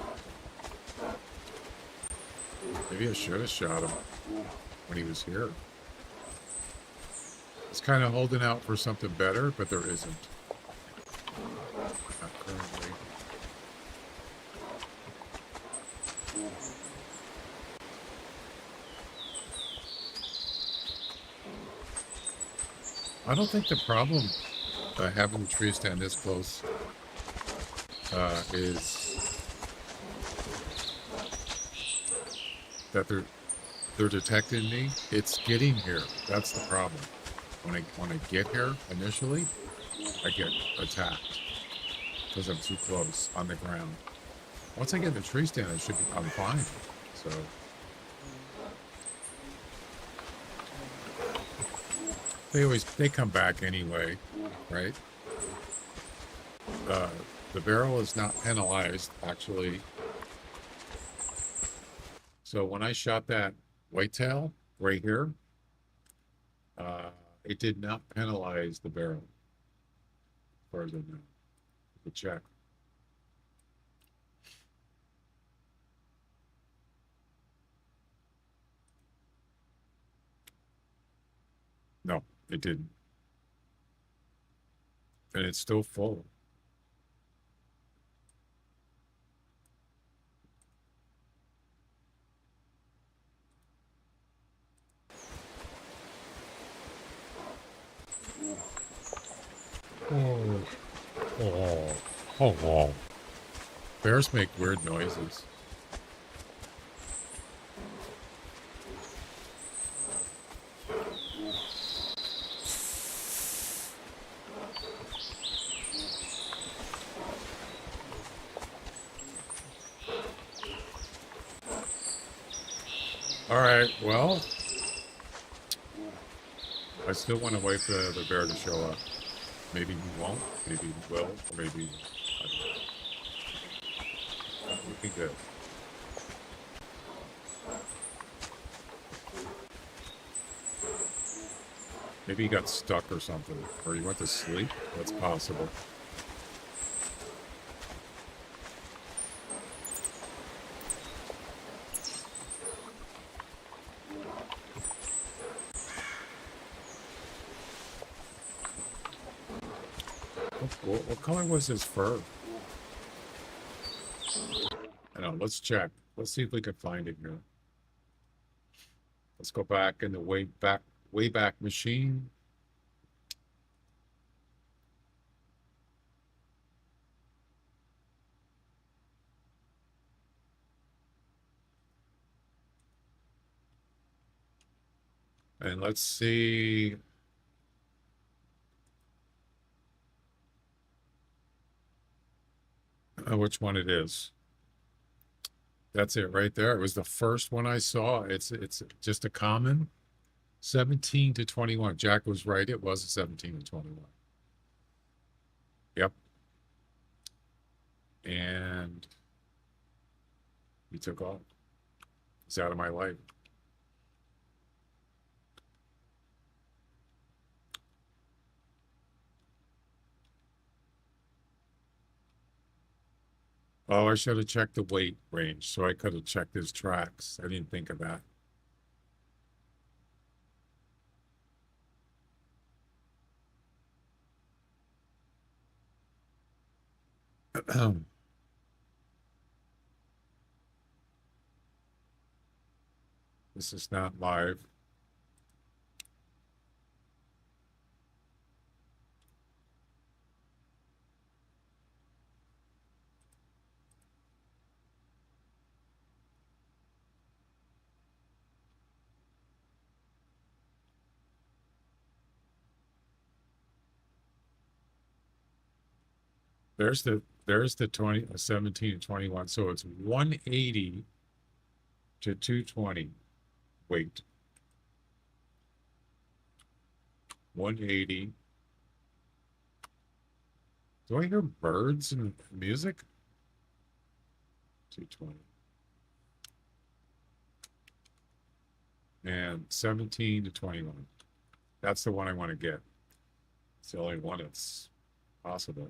Maybe I should have shot him when he was here. It's kind of holding out for something better, but there isn't. Not currently. I don't think the problem having the tree stand this close is that they're detecting me. It's getting here. That's the problem. When I get here initially, I get attacked because I'm too close on the ground. Once I get the tree stand, I'm fine. So they come back anyway, right? The barrel is not penalized actually. So when I shot that whitetail right here, it did not penalize the barrel, as far as I know. The check. No, it didn't. And it's still full. Oh. Bears make weird noises. All right, well, I still want to wait for the bear to show up. Maybe he won't, maybe he will, or maybe I don't know. Not looking good. Maybe he got stuck or something, or he went to sleep. That's possible. What color was his fur? I don't know. Let's check. Let's see if we can find it here. Let's go back in the way back machine. And let's see. Which one it is. That's it right there. It was the first one I saw. It's just a common 17 to 21. Jack was right. It was a 17 to 21. Yep. And he took off. He's out of my life. Oh, I should have checked the weight range, so I could have checked his tracks. I didn't think of that. This is not live. There's the 17 and 21. So it's 180 to 220. Wait. 180. Do I hear birds and music? 220. And 17 to 21. That's the one I want to get. It's the only one that's possible.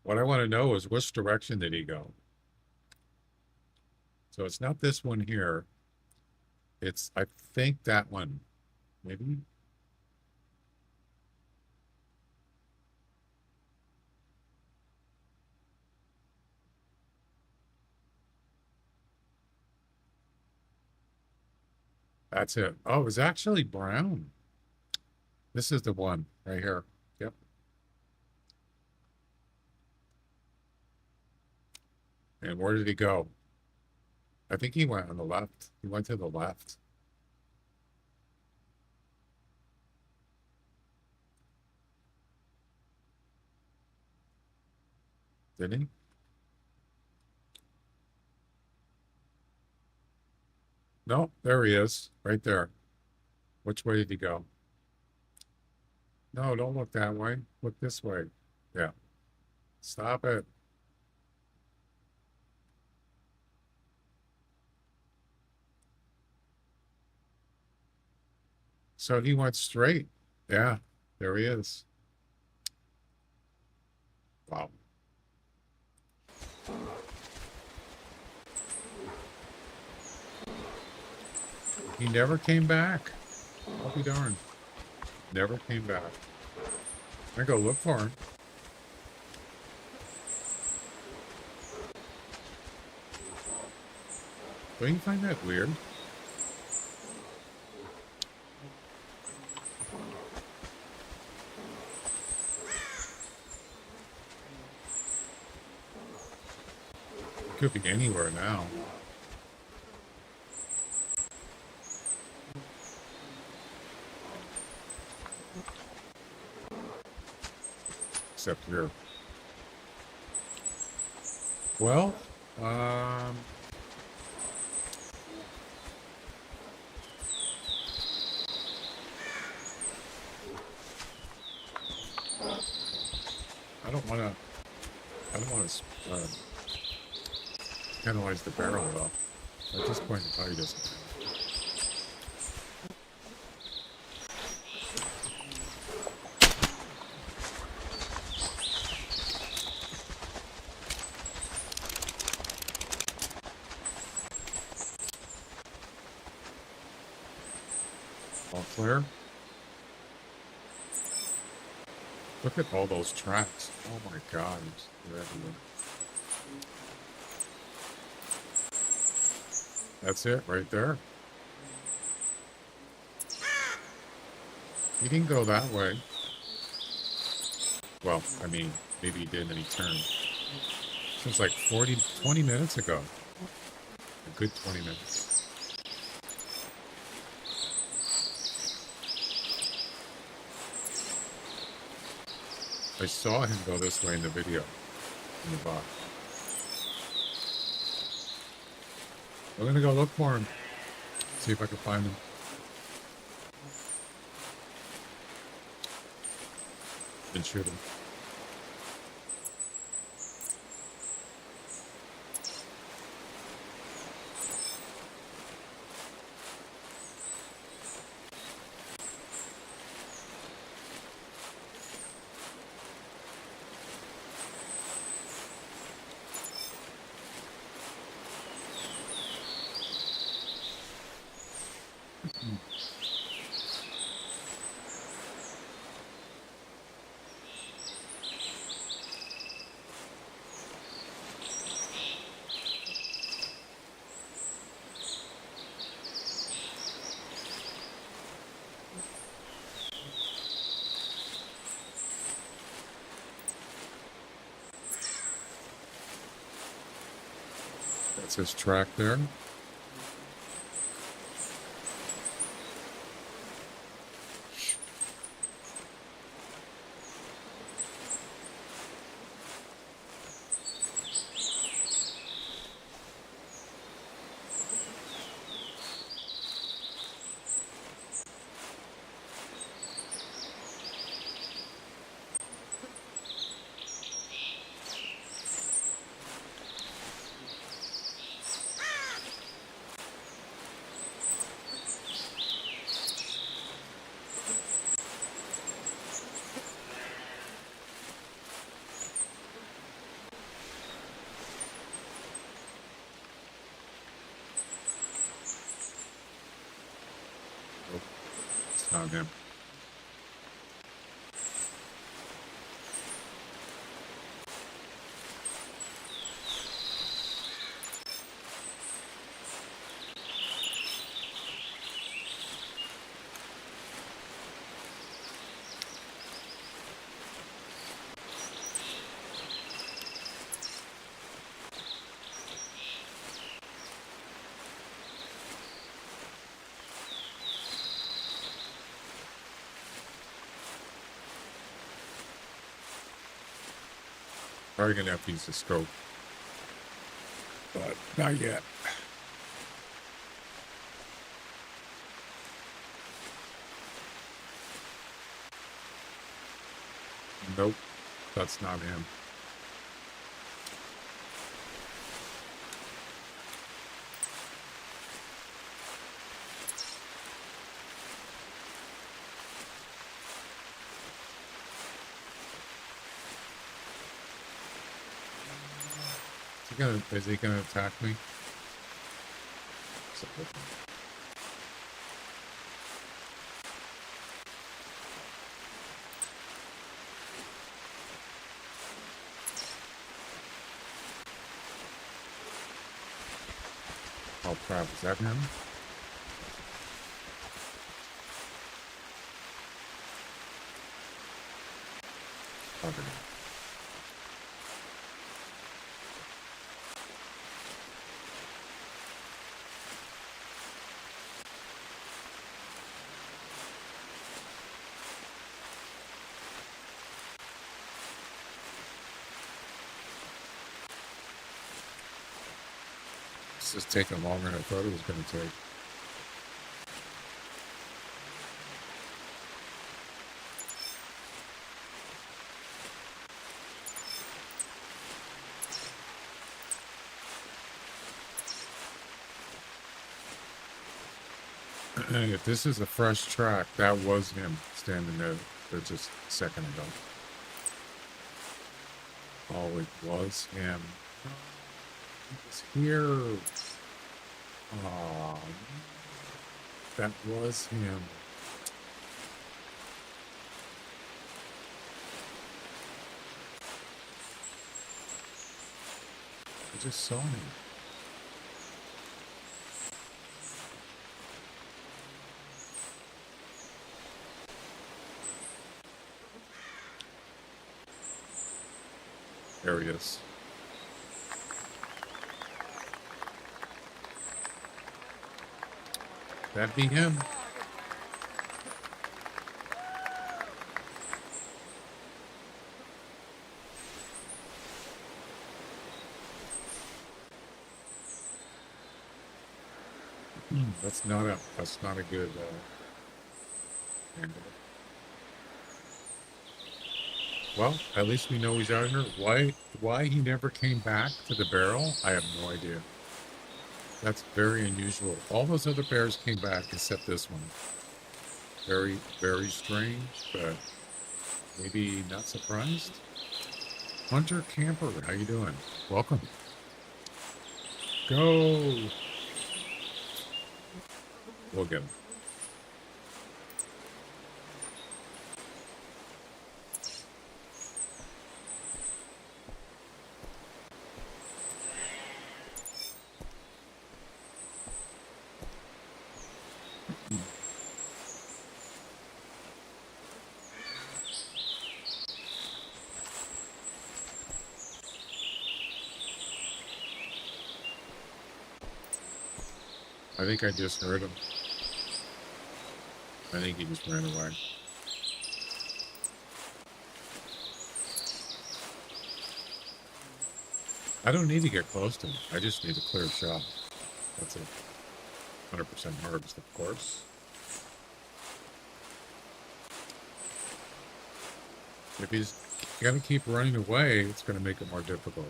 What I want to know is which direction did he go? So it's not this one here. It's, I think, that one. Maybe. That's it. Oh, it was actually brown. This is the one right here. Yep. And where did he go? I think he went on the left. He went to the left. Didn't he? No, there he is, right there. Which way did he go? No, don't look that way. Look this way. Yeah. Stop it. So he went straight. Yeah, there he is. Wow. He never came back. I'll be darned. Never came back. I go look for him. Don't you find that weird? Could be anywhere now. Except here. Well, I don't want to penalize the barrel though. At this point, it probably doesn't. All clear. Look at all those tracks. Oh my God, they're everywhere. That's it right there. He didn't go that way. Well, I mean, maybe he did and he turned. Seems like 20 minutes ago. A good 20 minutes. I saw him go this way in the video, in the box. I'm gonna go look for him. See if I can find him. And shoot him. That's his track there. Nope, it's not him. Probably gonna have to use the scope, but not yet. Nope, that's not him. Is he gonna attack me? Oh crap, is that him? Okay. This is taking longer than I thought it was going to take. If this is a fresh track, that was him standing there just a second ago. Oh, it was him. He was here. Oh, that was him. I just saw him. There he is. That'd be him. That's not a good angle. Well, at least we know he's out here. Why he never came back to the barrel, I have no idea. That's very unusual. All those other bears came back except this one. Very, very strange, but maybe not surprised. Hunter Camper, how you doing? Welcome. Go. We'll get him. think I just heard him. I think he just ran away. I don't need to get close to him. I just need a clear shot. That's it. 100% harvest, of course. If he's gonna keep running away, it's gonna make it more difficult.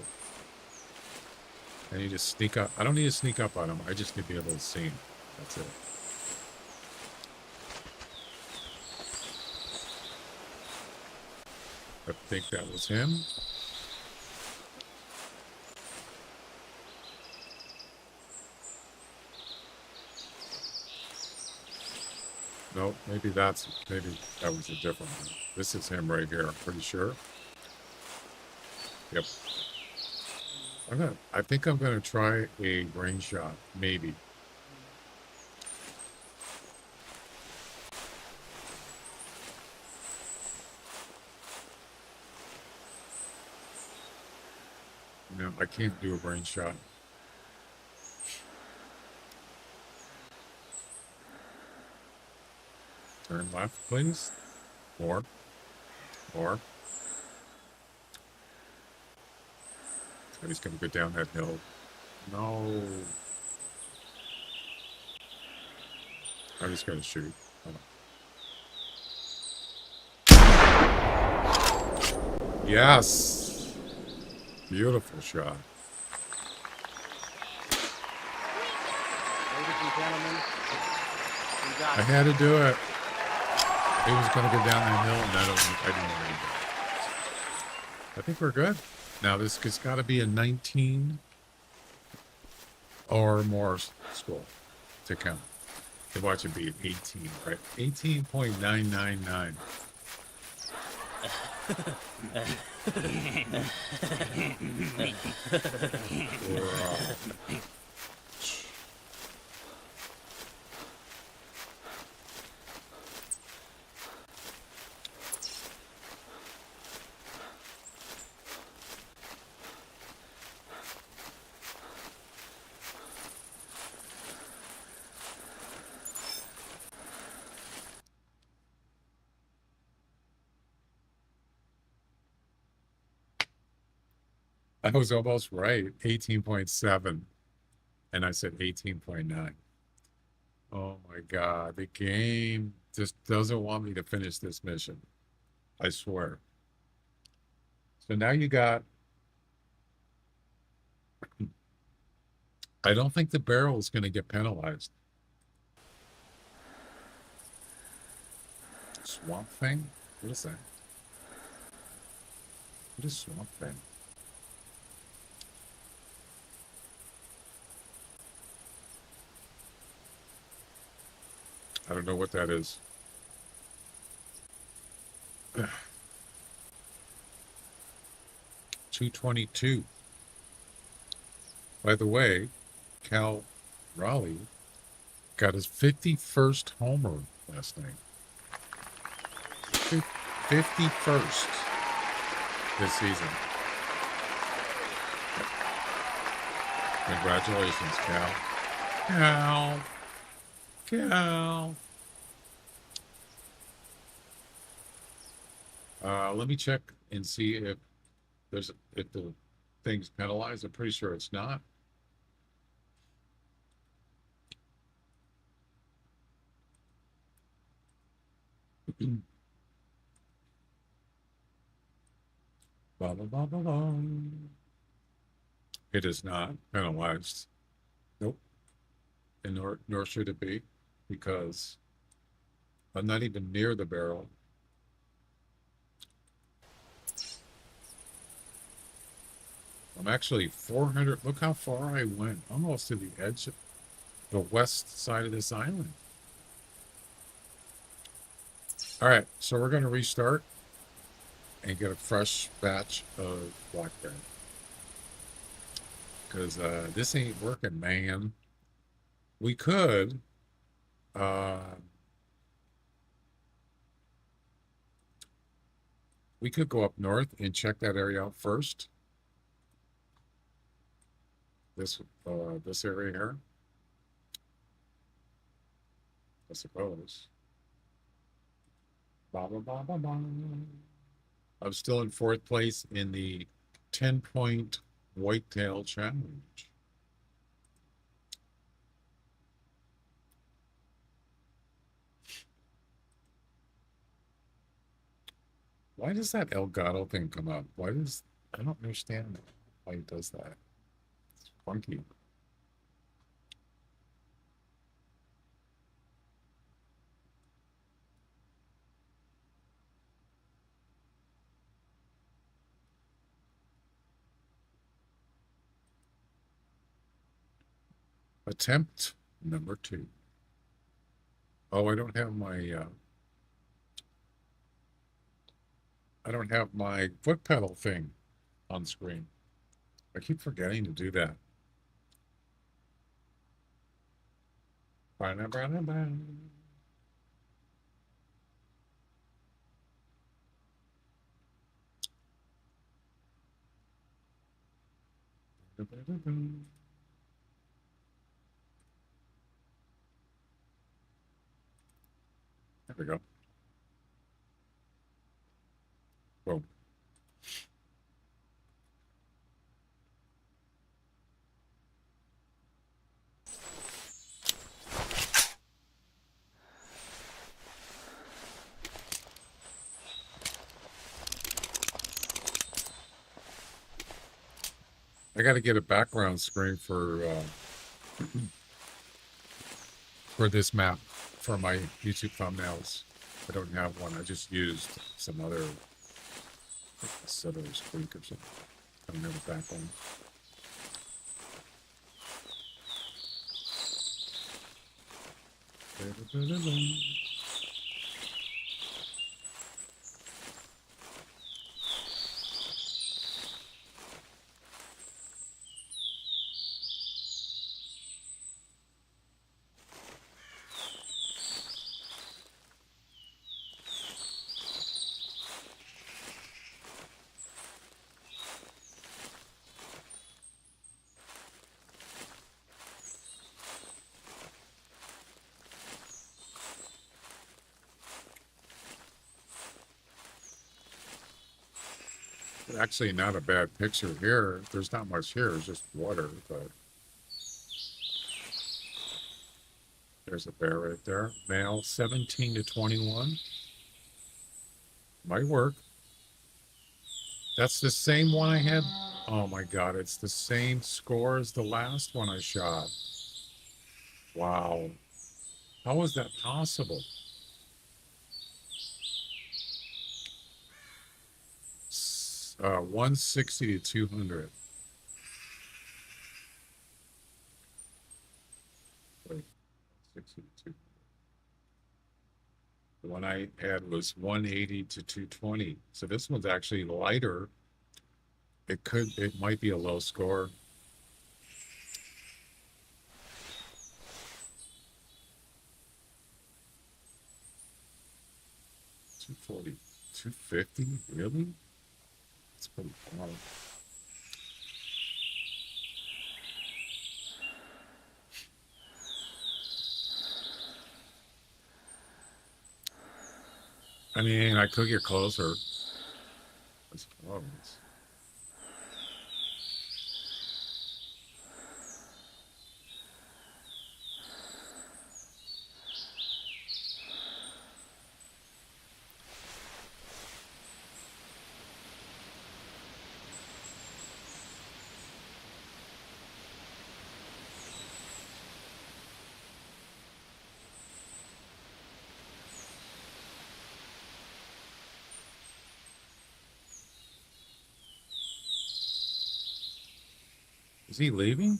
I need to sneak up. I don't need to sneak up on him. I just need to be able to see him. That's it. I think that was him. No, maybe that was a different one. This is him right here, I'm pretty sure. Yep. I think I'm gonna try a range shot, maybe. No, I can't do a range shot. Turn left, please. More. More. So he's gonna go down that hill. No. I'm just gonna shoot. Yes. Beautiful shot. Ladies and gentlemen, we got I had to do it. He was going to go down that hill, and I didn't want to do that. I think we're good. Now, this has got to be a 19 or more score to count. To watch it be 18, right? 18.999. I was almost right. 18.7. And I said 18.9. Oh my God. The game just doesn't want me to finish this mission. I swear. So now you got. I don't think the barrel is going to get penalized. Swamp Thing? What is that? What is Swamp Thing? I don't know what that is. 222. By the way, Cal Raleigh got his 51st homer last night. 51st this season. Congratulations, Cal. Cal. Let me check and see if the thing's penalized. I'm pretty sure it's not. Blah, blah, blah, blah, blah. It is not penalized. Nope. And nor should it be, because I'm not even near the barrel. I'm actually 400. Look how far I went. Almost to the edge of the west side of this island. All right, so we're going to restart and get a fresh batch of blackberry. Because this ain't working, man. We could go up north and check that area out first. This area here. suppose. Ba, ba, ba, ba, ba. I'm still in 4th place in the 10-point Whitetail challenge. Why does that Elgato thing come up? I don't understand why it does that. It's funky. Attempt number 2. Oh, I don't have my foot pedal thing on screen. I keep forgetting to do that. There we go. Boom. I got to get a background screen for this map for my YouTube thumbnails. I don't have one. I just used some other Settlers Creek or something. I don't have a background. Actually, not a bad picture here. There's not much here. It's just water, but there's a bear right there. Male, 17 to 21. Might work. That's the same one I had. Oh my God, it's the same score as the last one I shot. Wow. How is that possible? 160 to 200. Wait, 60 to 200. The one I had was 180 to 220. So this one's actually lighter. It might be a low score. $240, $250, really? That's pretty hard. I mean, I could get closer, I suppose. Is he leaving?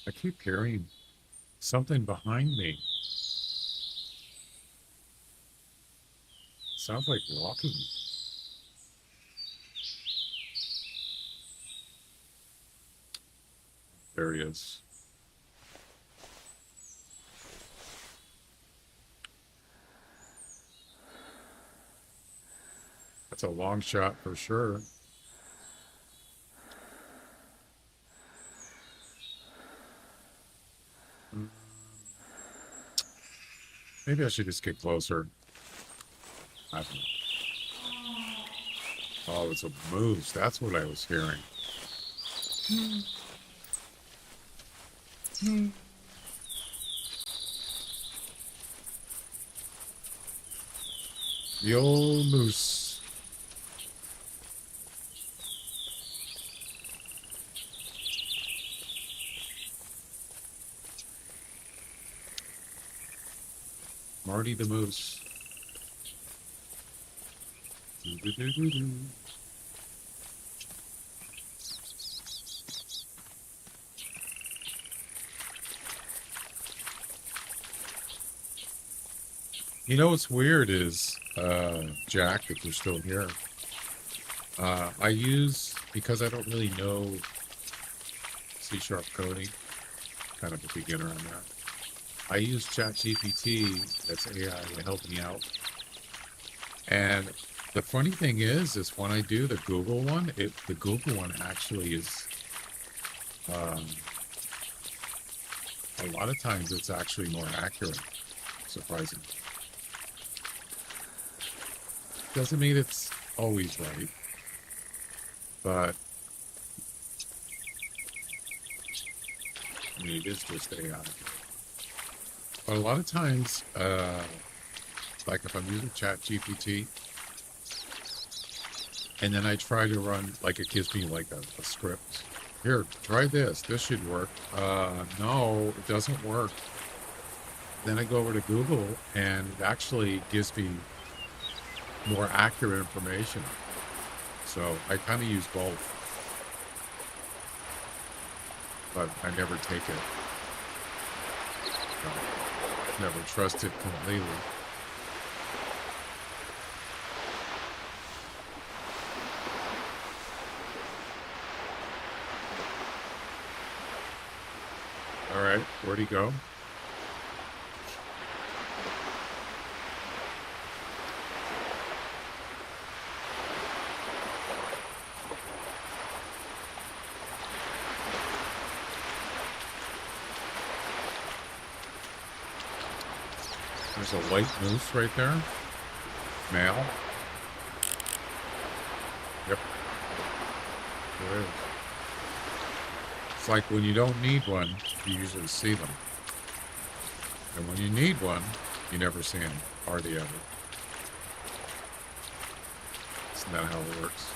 I keep hearing something behind me. Sounds like walking. There he is. That's a long shot for sure. Maybe I should just get closer. I don't know. Oh, it's a moose. That's what I was hearing. The old moose. Marty the moose. Doo-doo-doo-doo-doo. You know what's weird is, Jack, if you're still here, I use, because I don't really know C# coding, kind of a beginner on that, I use ChatGPT, that's AI, to help me out. And the funny thing is when I do the Google one, the Google one actually is, a lot of times it's actually more accurate, surprisingly. Doesn't mean it's always right, but I mean, it is just AI. But a lot of times, like if I'm using ChatGPT, and then I try to run, like it gives me like a script. Here, try this. This should work. No, it doesn't work. Then I go over to Google, and it actually gives me more accurate information. So I kind of use both, but I never take it. No, never trust it completely. All right, where'd he go? There's a white moose right there. Male. Yep. There is. It's like when you don't need one, you usually see them. And when you need one, you never see them, hardly ever. Isn't that how it works?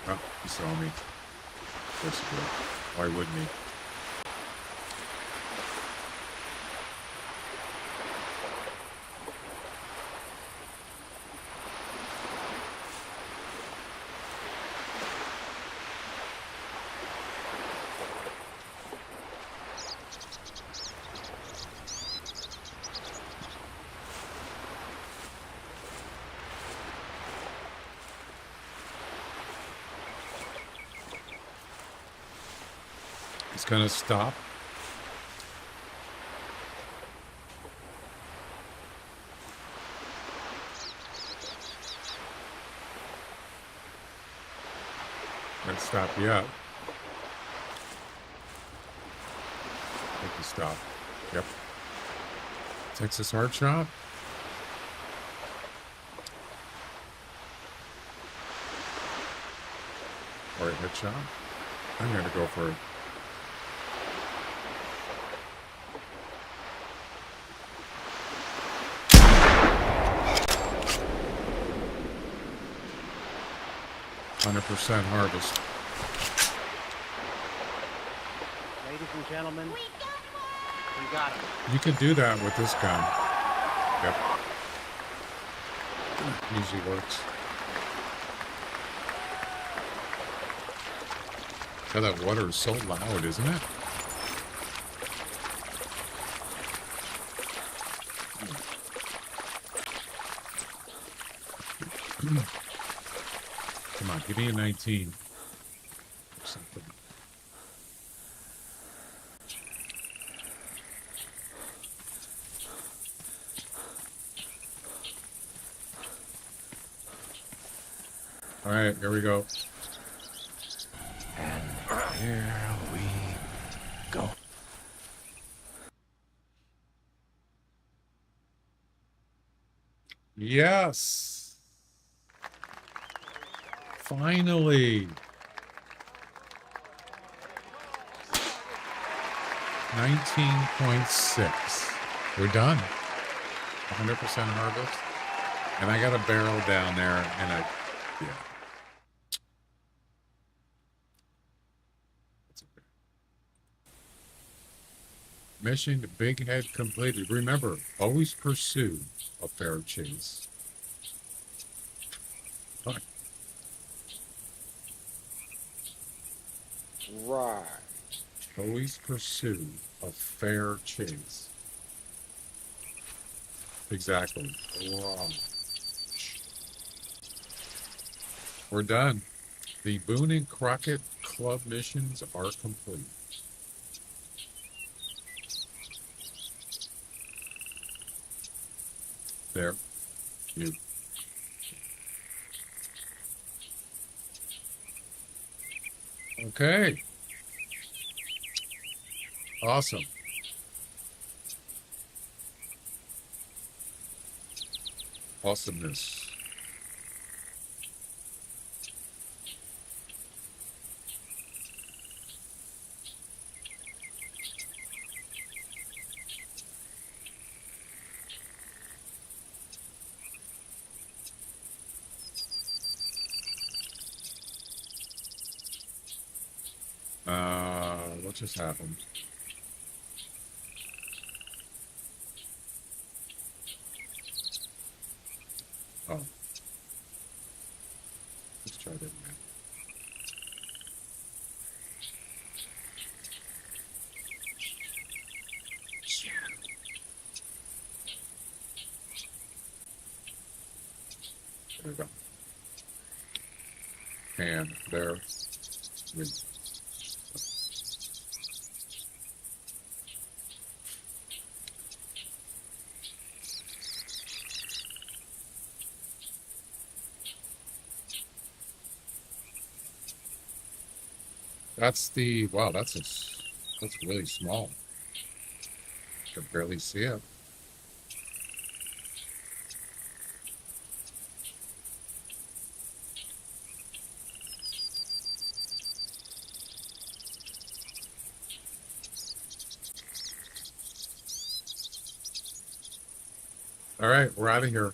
Oh, he saw me. Of course he did. Why wouldn't he? He's gonna stop. Let's stop yet. I think he stopped. Yep. Texas Hard Shot. Or a headshot. I'm gonna go for it. %, harvest. Ladies and gentlemen, we got him. You can do that with this gun. Yep. Usually works. God, that water is so loud, isn't it? Come on, give me a 19 or something. All right, here we go. And here we go. Yes. Finally. 19.6. We're done. 100% harvest. And I got a barrel down there and yeah. That's okay. Mission to Big Head completed. Remember, always pursue a fair chase. Fine. Right. Always pursue a fair chase. Exactly. Wow. We're done. The Boone and Crockett Club missions are complete. There. You. Okay. Awesome. Awesomeness. What just happened? Oh. Let's try that again. There we go. And there. That's the, wow, that's really small. I can barely see it. All right, we're out of here.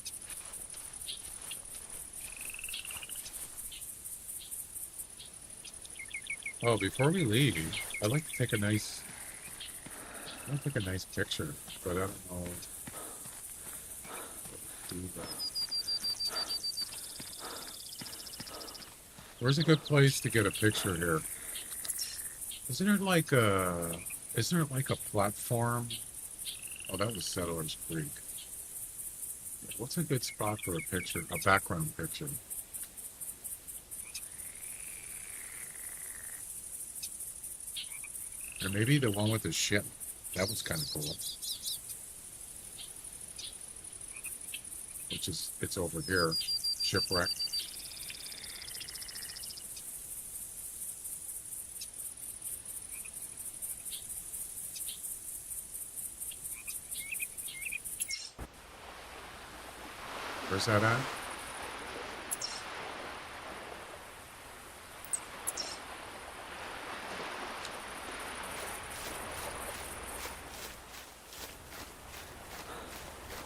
Oh, before we leave, I'd like to take a nice, picture, but I don't know. Do that. Where's a good place to get a picture here? Isn't there like a platform? Oh, that was Settlers Creek. What's a good spot for a picture, a background picture? Or maybe the one with the ship. That was kind of cool. It's over here. Shipwreck. Where's that at?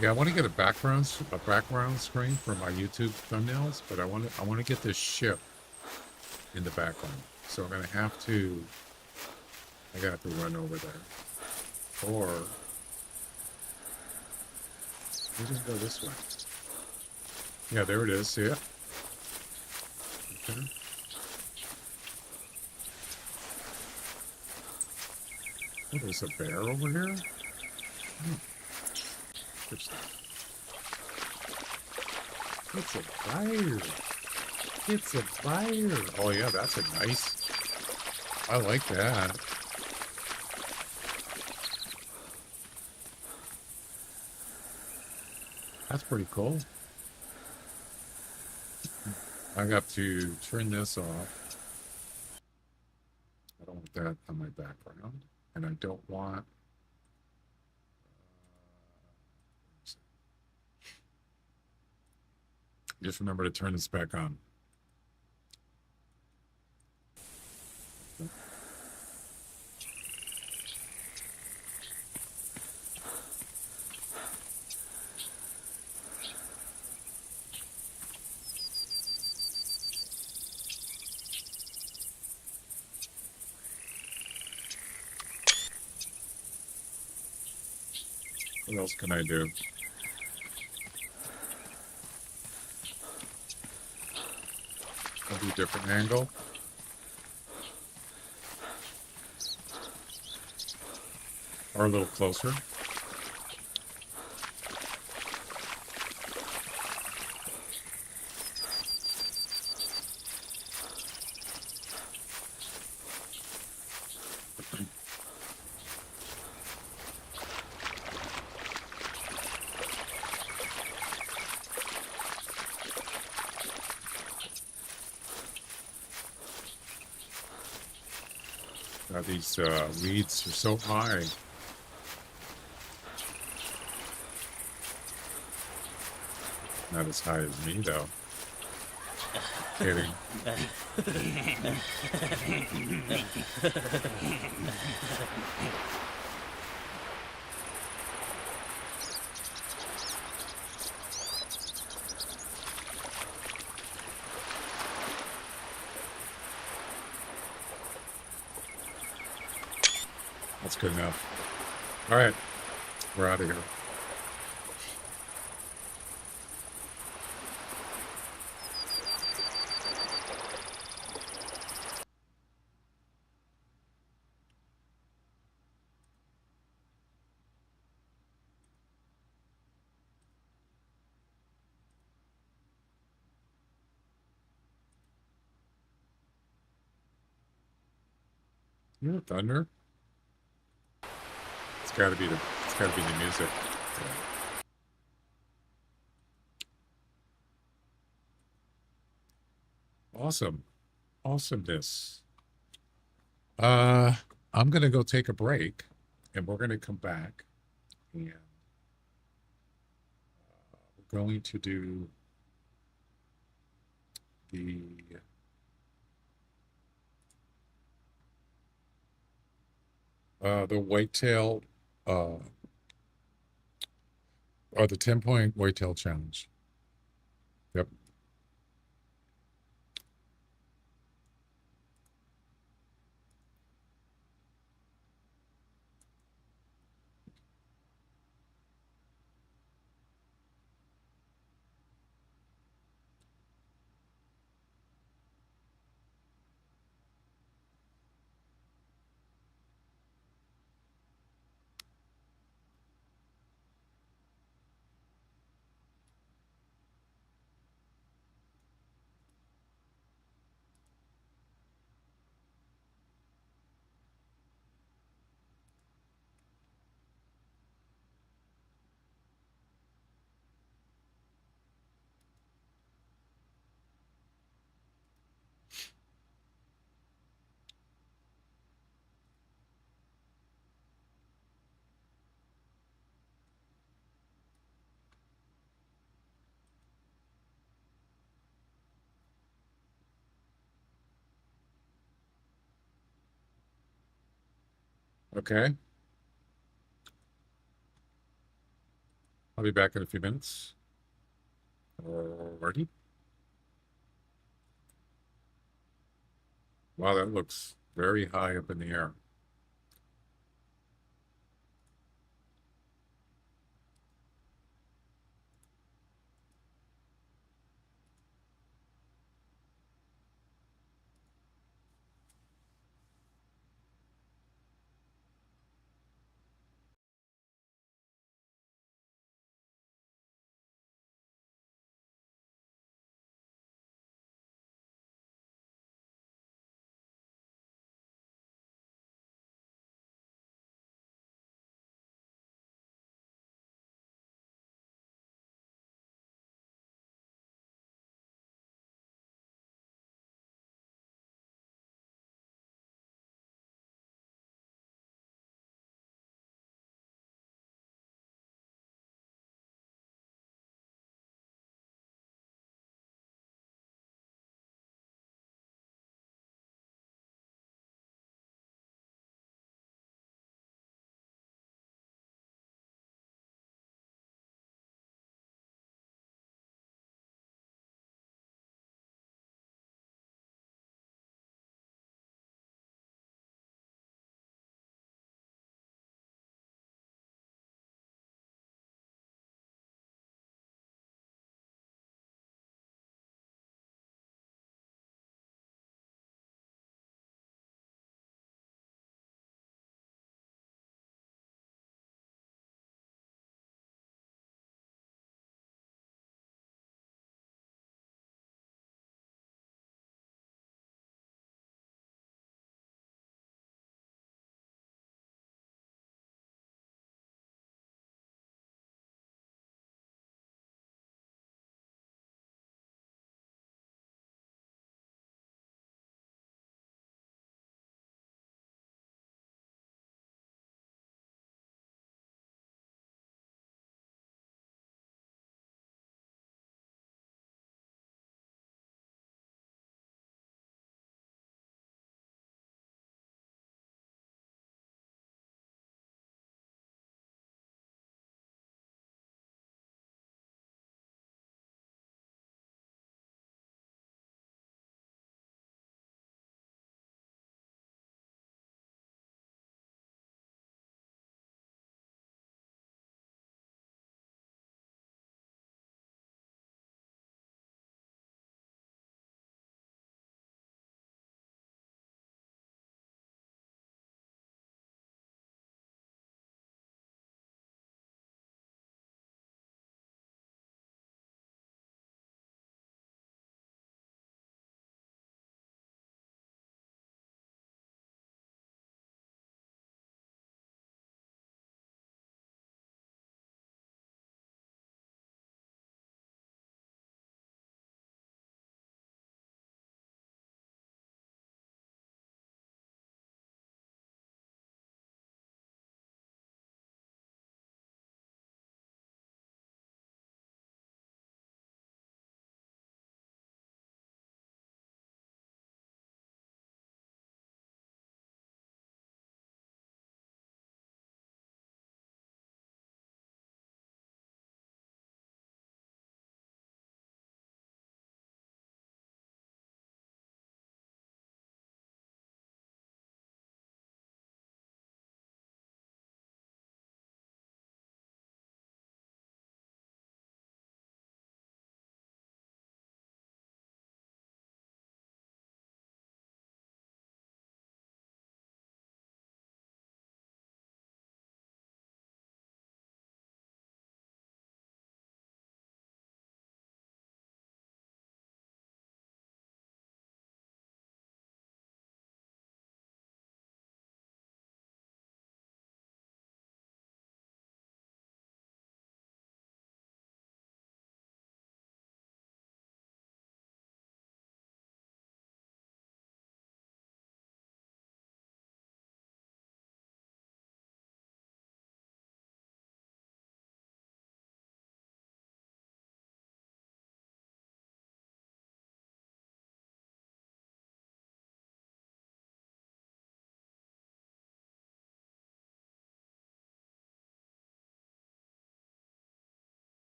Yeah, I want to get a background screen for my YouTube thumbnails, but I want to get this ship in the background. So I'm gonna have to run over there, or we just go this way. Yeah, there it is. See it? Okay. Oh, there's a bear over here. Good stuff. It's a fire. It's a fire. Oh yeah, that's a nice. I like that. That's pretty cool. I have to turn this off. I don't want that on my background. And I don't want... just remember to turn this back on. What else can I do? I'll do a different angle. Or a little closer. These weeds are so high. Not as high as me, though. Kidding. That's good enough. All right, we're out of here. You know, thunder. It's got to be the music. Awesome. Awesomeness. I'm gonna go take a break, and we're gonna come back, and we're going to do the whitetail or the 10-point whitetail challenge. Yep. Okay. I'll be back in a few minutes. Alrighty. Wow, that looks very high up in the air.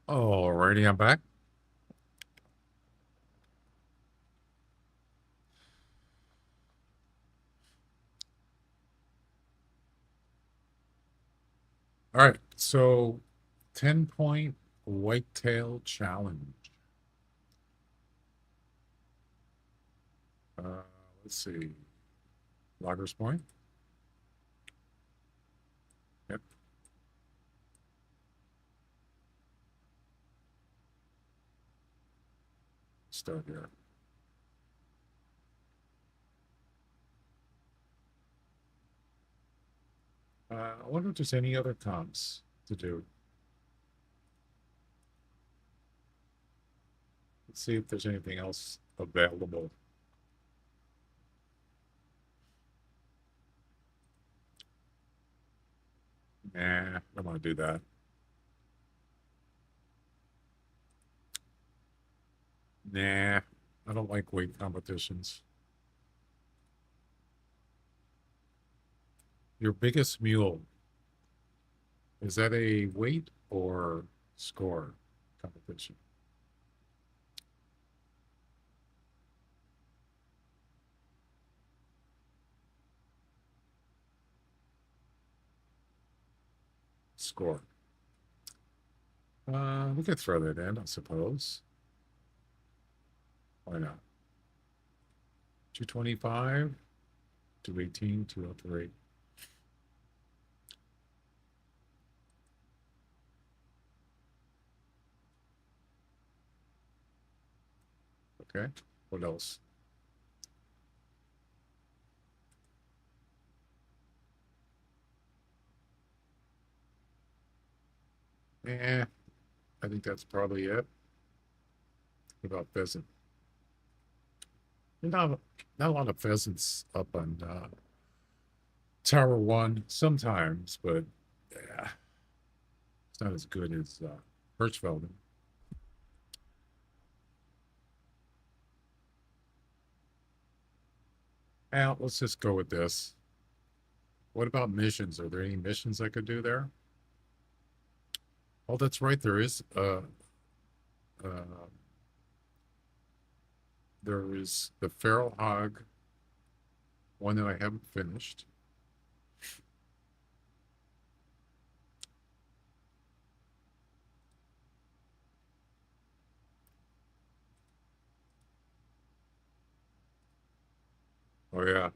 Alrighty, I'm back. All right, so 10-point whitetail challenge. Let's see. Loggers Point. Yep. Start here. I wonder if there's any other comps to do. Let's see if there's anything else available. Nah, I don't want to do that. Nah, I don't like weight competitions. Your biggest mule, is that a weight or score competition? Score. We could throw that in, I suppose. Why not? 225, 218, 203. Okay, what else? Eh, I think that's probably it. What about pheasant? Not a lot of pheasants up on Tower 1 sometimes, but yeah, it's not as good as Hirschfelden. Now, let's just go with this. What about missions? Are there any missions I could do there? Oh, that's right. There is the feral hog one that I haven't finished. Oh yeah,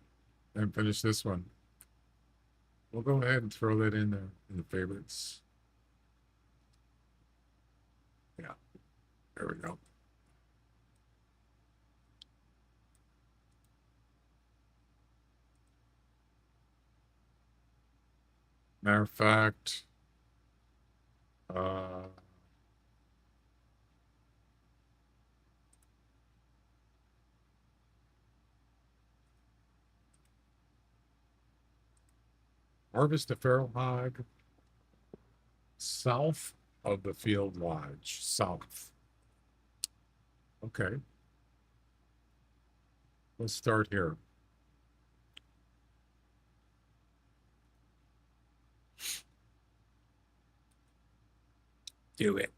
I haven't finished this one. We'll go ahead and throw that in there in the favorites. Yeah, there we go. Matter of fact, uh, harvest a feral hog south of the field lodge. South. Okay. Let's start here. Do it.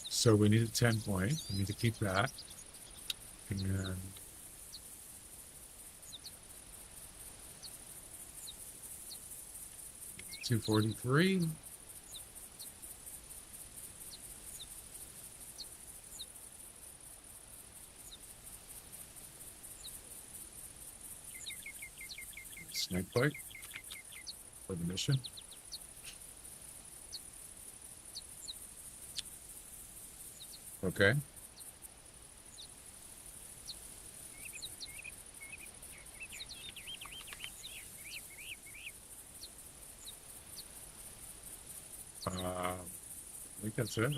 So we need a 10-point. We need to keep that. And 243. Snake bite for the mission. Okay. I think that's it.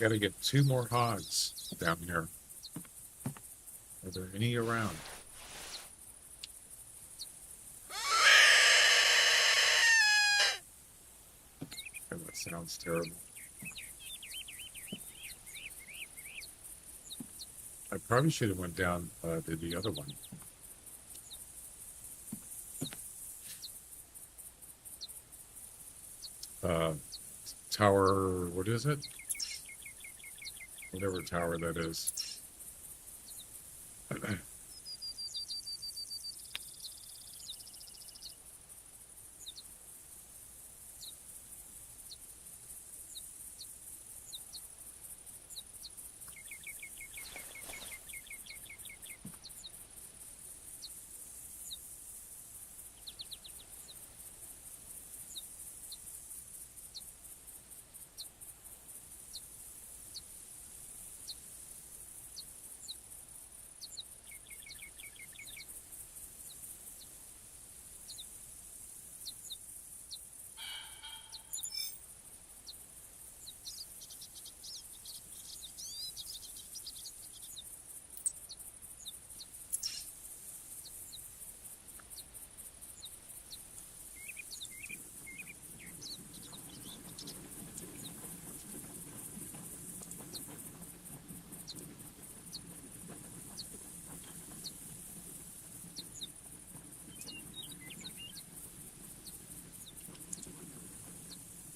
Got to get 2 more hogs down here. Are there any around? Oh, that sounds terrible. I probably should have went down to the other one. Uh, tower, what is it? Whatever tower that is.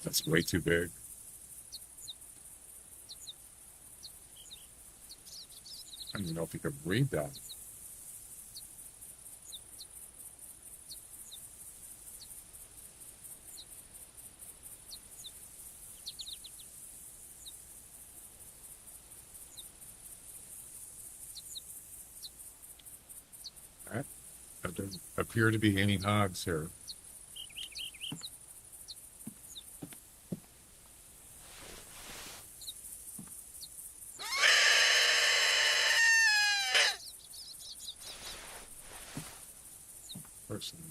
That's way too big. I don't even know if you could read that. All right. There doesn't appear to be any hogs here. Personally.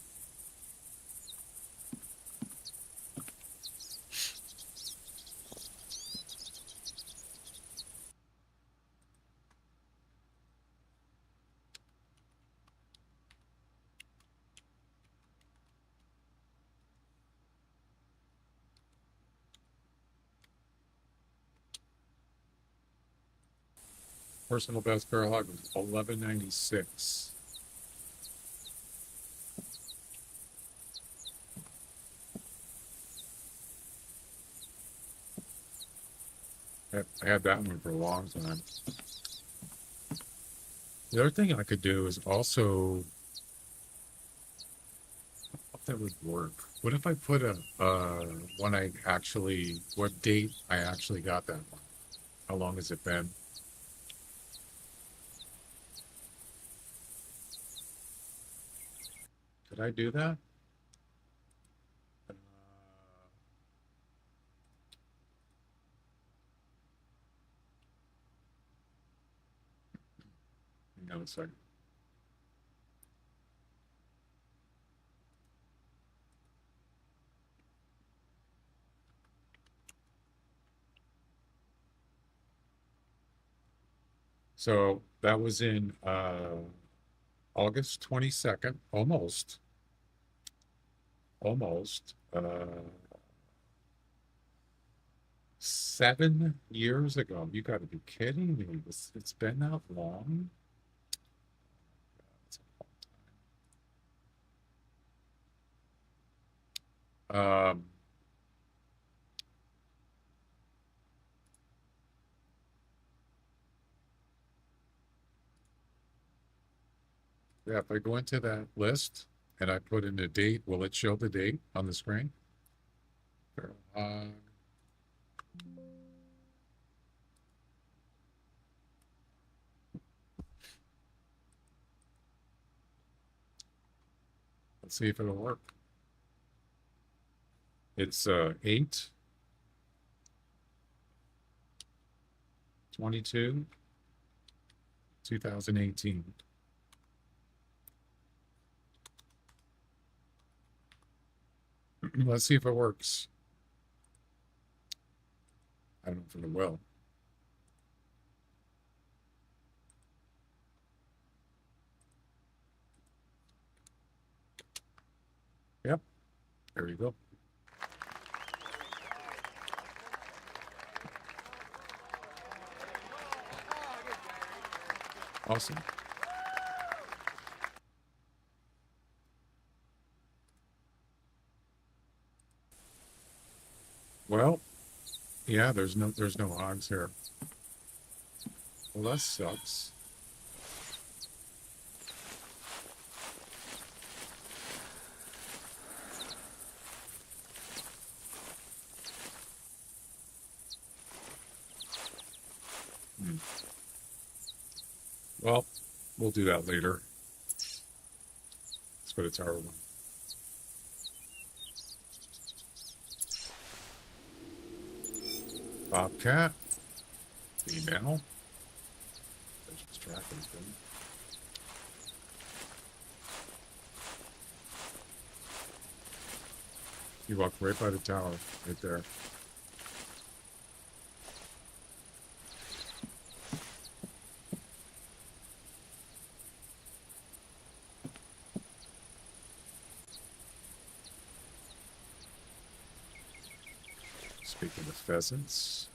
Personal best barrel hog was 1196. I had that one for a long time. The other thing I could do is also, if that would work. What if I put a when I actually, what date I actually got that one? How long has it been? Did I do that? Hang on a second. So that was in August 22nd, almost. 7 years ago. You got to be kidding me. It's been that long? Um, yeah, if I go into that list and I put in a date, will it show the date on the screen? Uh, let's see if it'll work. It's 8/22/2018. Let's see if it works. I don't know if it will. Yep, there you go. Awesome. Well, yeah, there's no hogs here. Well, that sucks. Hmm. Well, we'll do that later. Let's go to Tower 1. Bobcat. Female. There's tracking thing. You walk right by the tower, right there. Speaking of pheasants.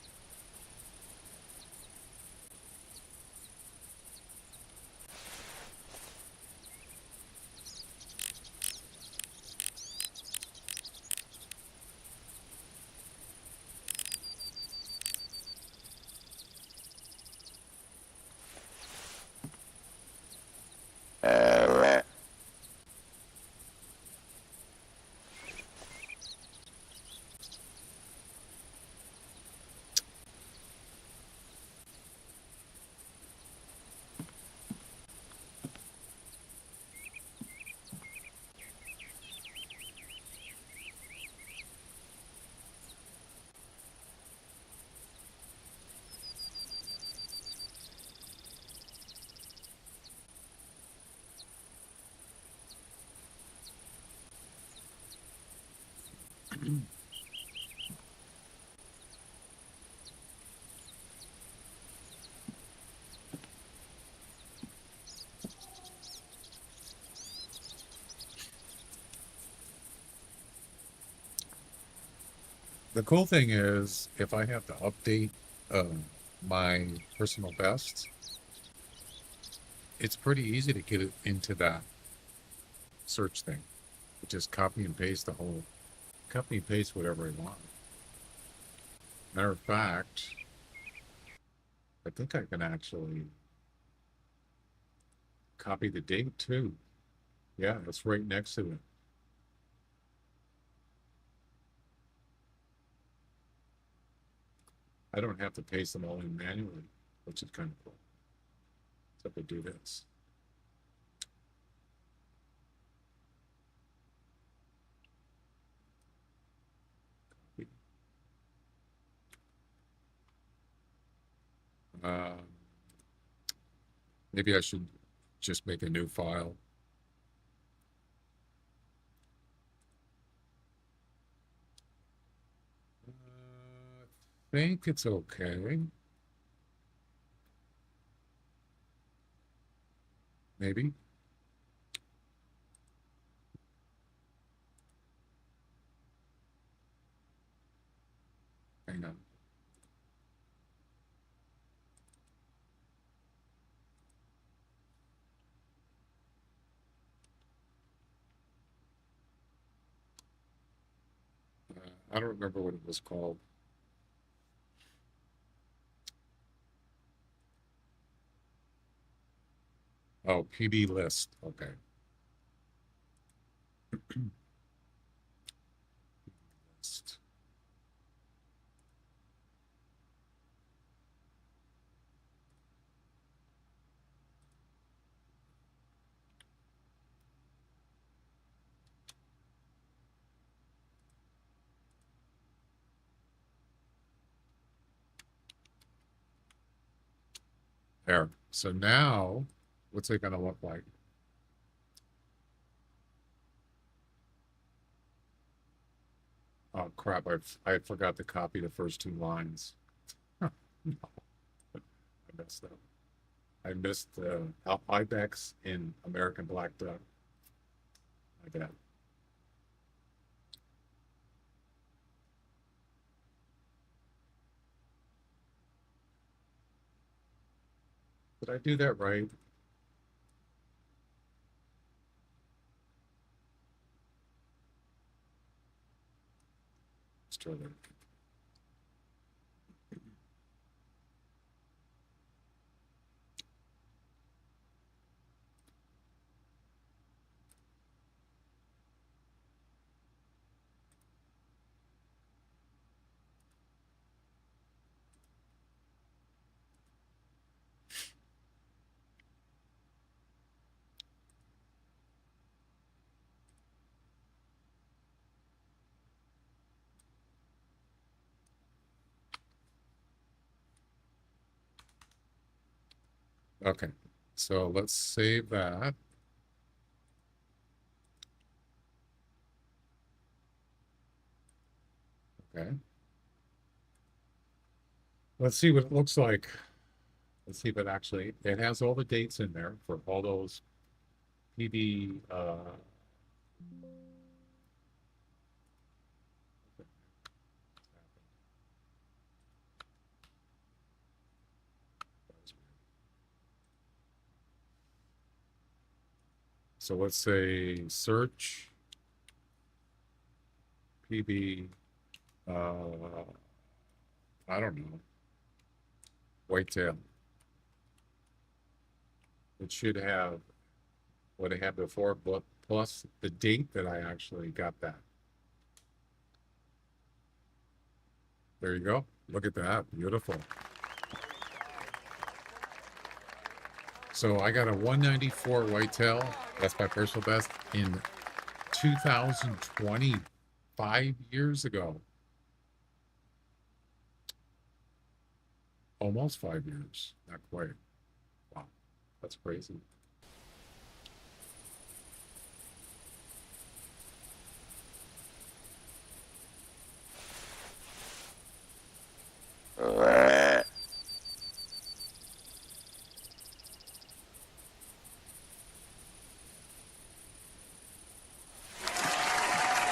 The cool thing is, if I have to update my personal best, it's pretty easy to get it into that search thing. Just copy and paste copy and paste whatever I want. Matter of fact, I think I can actually copy the date too. Yeah, it's right next to it. I don't have to paste them all in manually, which is kind of cool. So if I do this. Uh, maybe I should just make a new file. I think it's okay. Maybe. Hang on. I don't remember what it was called. Oh, PB list. Okay. List. There. So now, what's it going to look like? Oh crap! I forgot to copy the first two lines. No, I messed up. I missed Ibex in American Black Duck. My bad. Did I do that right? Let's try that. Okay, so let's save that. Okay. Let's see what it looks like. Let's see if it has all the dates in there for all those PB. So let's say search PB, I don't know, whitetail. It should have what I had before, but plus the date that I actually got that. There you go. Look at that. Beautiful. So I got a 194 whitetail. That's my personal best in 2020, 5 years ago. Almost 5 years. Not quite. Wow. That's crazy.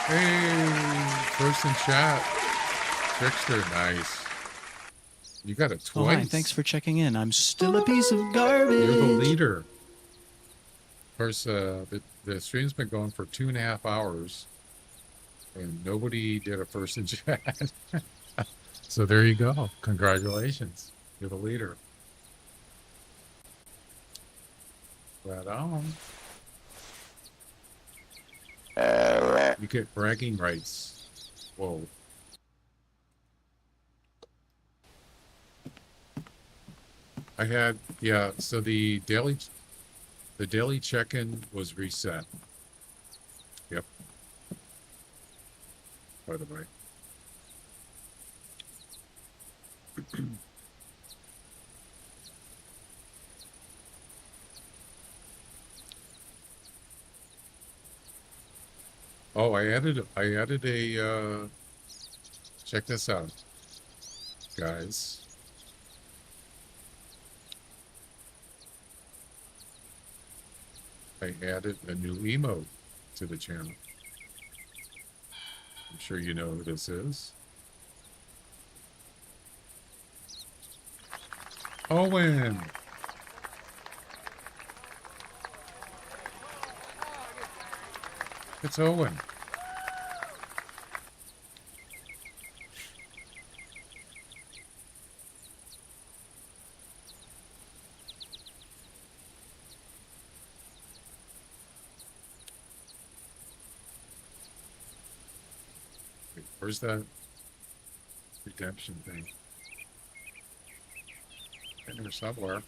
Hey, first in chat. Trickster, nice. You got it Oh, hi, twice. thanks for checking in. I'm still a piece of garbage. You're the leader. Of course, the stream's been going for 2.5 hours, and nobody did a first in chat. So there you go. Congratulations. You're the leader. Right on. You get bragging rights. Whoa. I had, yeah, so the daily check-in was reset. Yep. By the way. Oh, I added a check this out, guys. I added a new emote to the channel. I'm sure you know who this is. Owen. It's Owen. Where's that redemption thing? In there somewhere.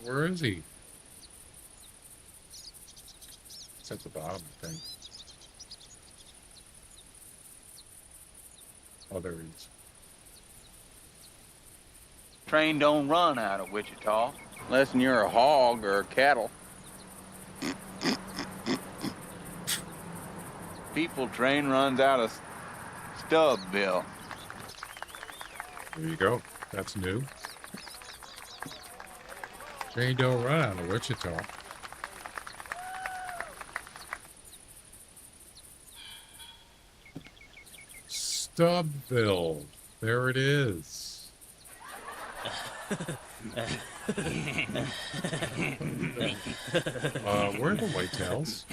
Where is he? It's at the bottom, I think. Oh, there he is. Train don't run out of Wichita, unless you're a hog or a cattle. People train runs out of Stubbville. There you go. That's new. Train don't run out of Wichita. Stubbville. There it is. Where are the whitetails?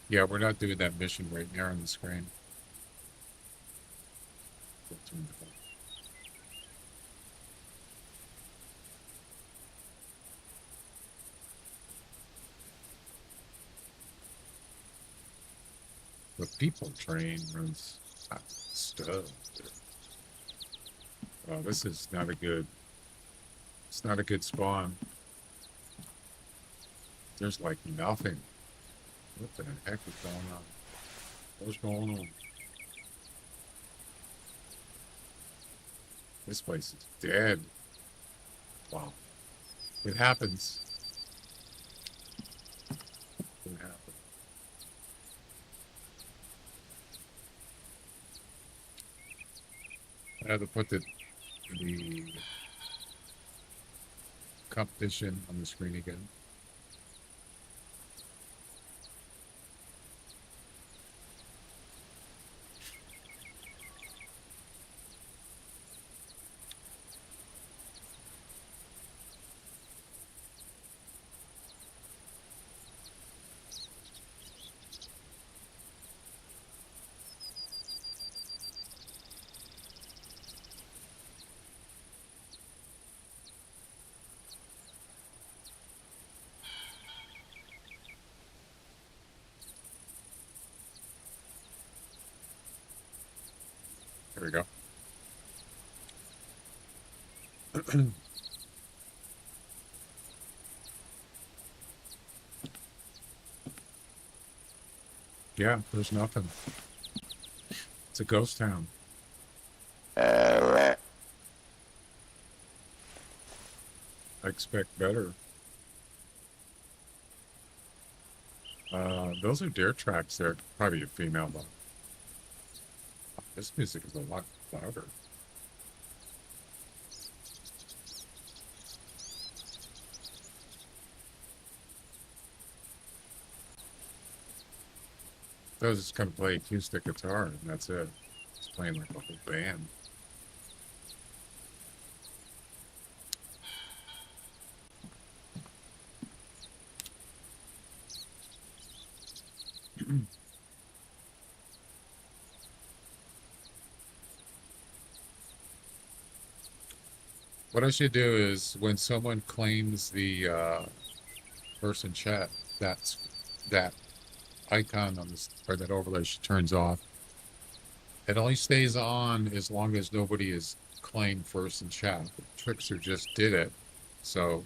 Yeah, we're not doing that mission right now on the screen. The people train runs stuff. Oh, this is not a good. It's not a good spawn. There's like nothing. What the heck is going on? What's going on? This place is dead. Wow. It happens. It happens. I had to put the competition on the screen again. There we go. Yeah, there's nothing. It's a ghost town. I expect better. Those are deer tracks there. Probably a female though. This music is a lot louder. I was just gonna play acoustic guitar and that's it. It's playing like a whole band. What I should do is when someone claims the person chat, that icon on this or that overlay turns off. It only stays on as long as nobody is claimed first in chat. Trickster just did it, so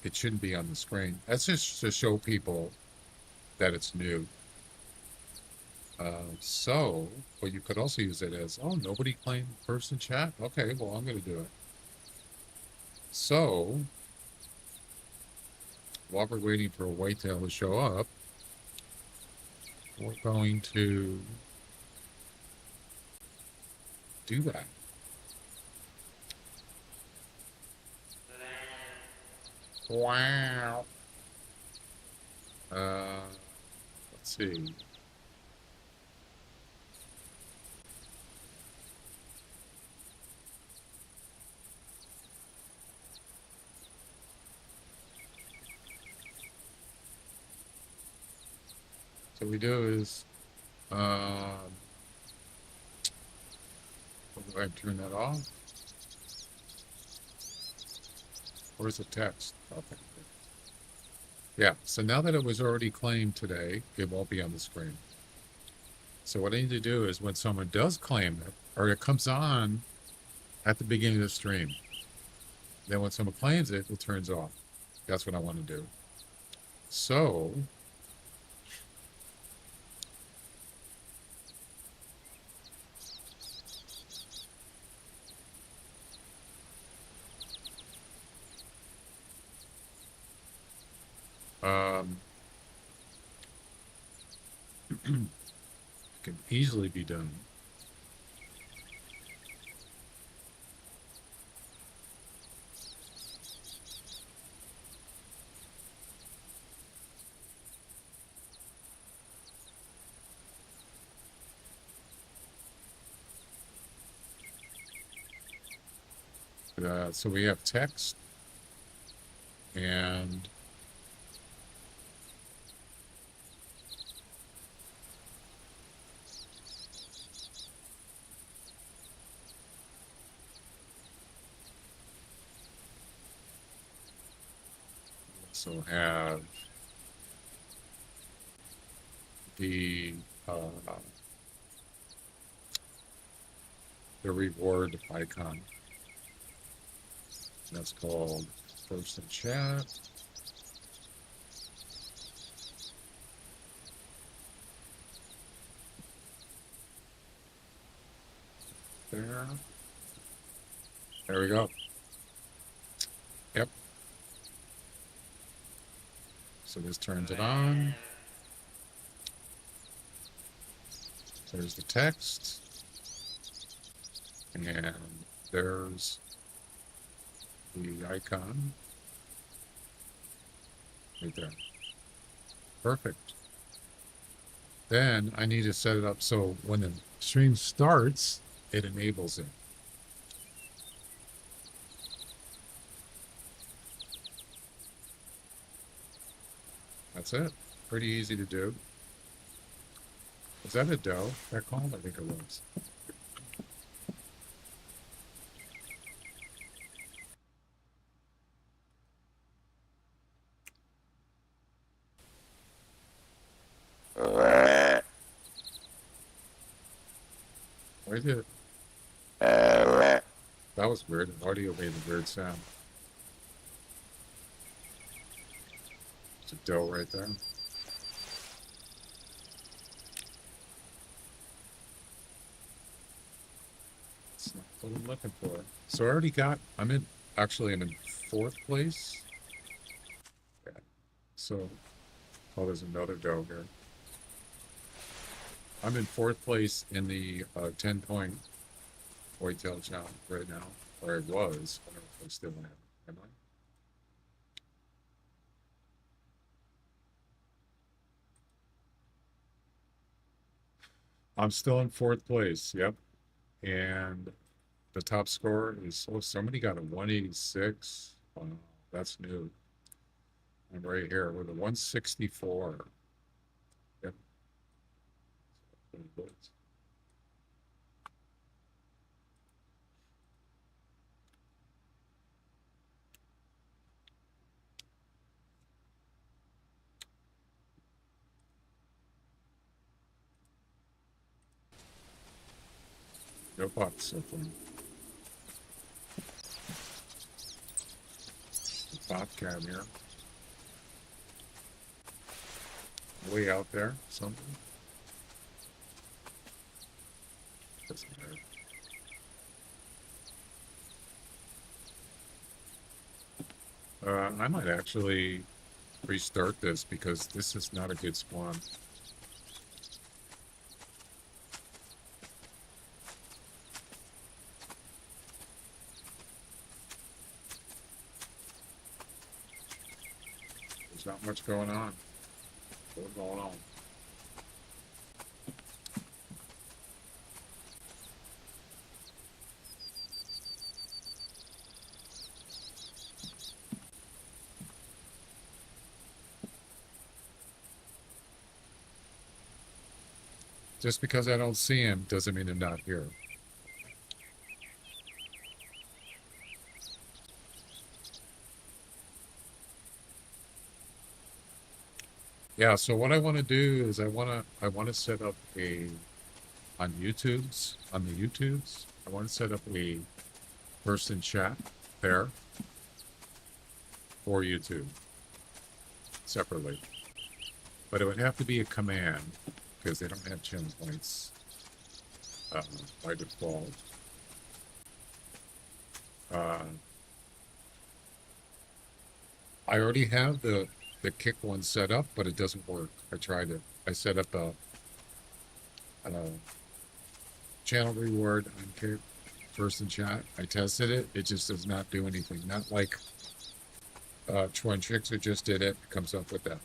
it shouldn't be on the screen. That's just to show people that it's new. But you could also use it as, oh, nobody claimed first in chat? Okay, well, I'm going to do it. So, while we're waiting for a whitetail to show up, we're going to do that. Wow. Let's see. So what we do is, we'll go ahead and turn that off. Where's the text? Okay. Yeah, so now that it was already claimed today, it won't be on the screen. So what I need to do is when someone does claim it, or it comes on at the beginning of the stream, then when someone claims it, it turns off. That's what I want to do. So, it can easily be done. So we have text and also have the reward icon. That's called Person Chat. There. There we go. Yep. So this turns it on. There's the text. And there's the icon right there. Perfect. Then I need to set it up so when the stream starts, it enables it. That's it. Pretty easy to do. Was that a doe that called? I think it was. I did. That was weird. The audio made a weird sound. It's a doe right there. That's not what I'm looking for. So I already got, I'm in 4th place. Yeah. So, oh, there's another doe here. I'm in 4th place in the TenPoint Whitetail challenge right now, or it was. I don't know if I still am I? I'm still in 4th place, yep. And the top score is, oh, somebody got a 186. Wow, that's new. I'm right here with a 164. Yep. No pots so far. Pot cam here. Way out there, something. Doesn't matter. I might actually restart this because this is not a good spawn. There's not much going on. What's going on? Just because I don't see him doesn't mean I'm not here. Yeah, so what I want to do is I want to set up on the YouTubes, I want to set up a person chat there for YouTube separately. But it would have to be a command because they don't have channel points by default. I already have the kick one set up, but it doesn't work. I tried it. I set up a channel reward on kick person chat. I tested it. It just does not do anything. Not like Troy Trickster just did it. It comes up with that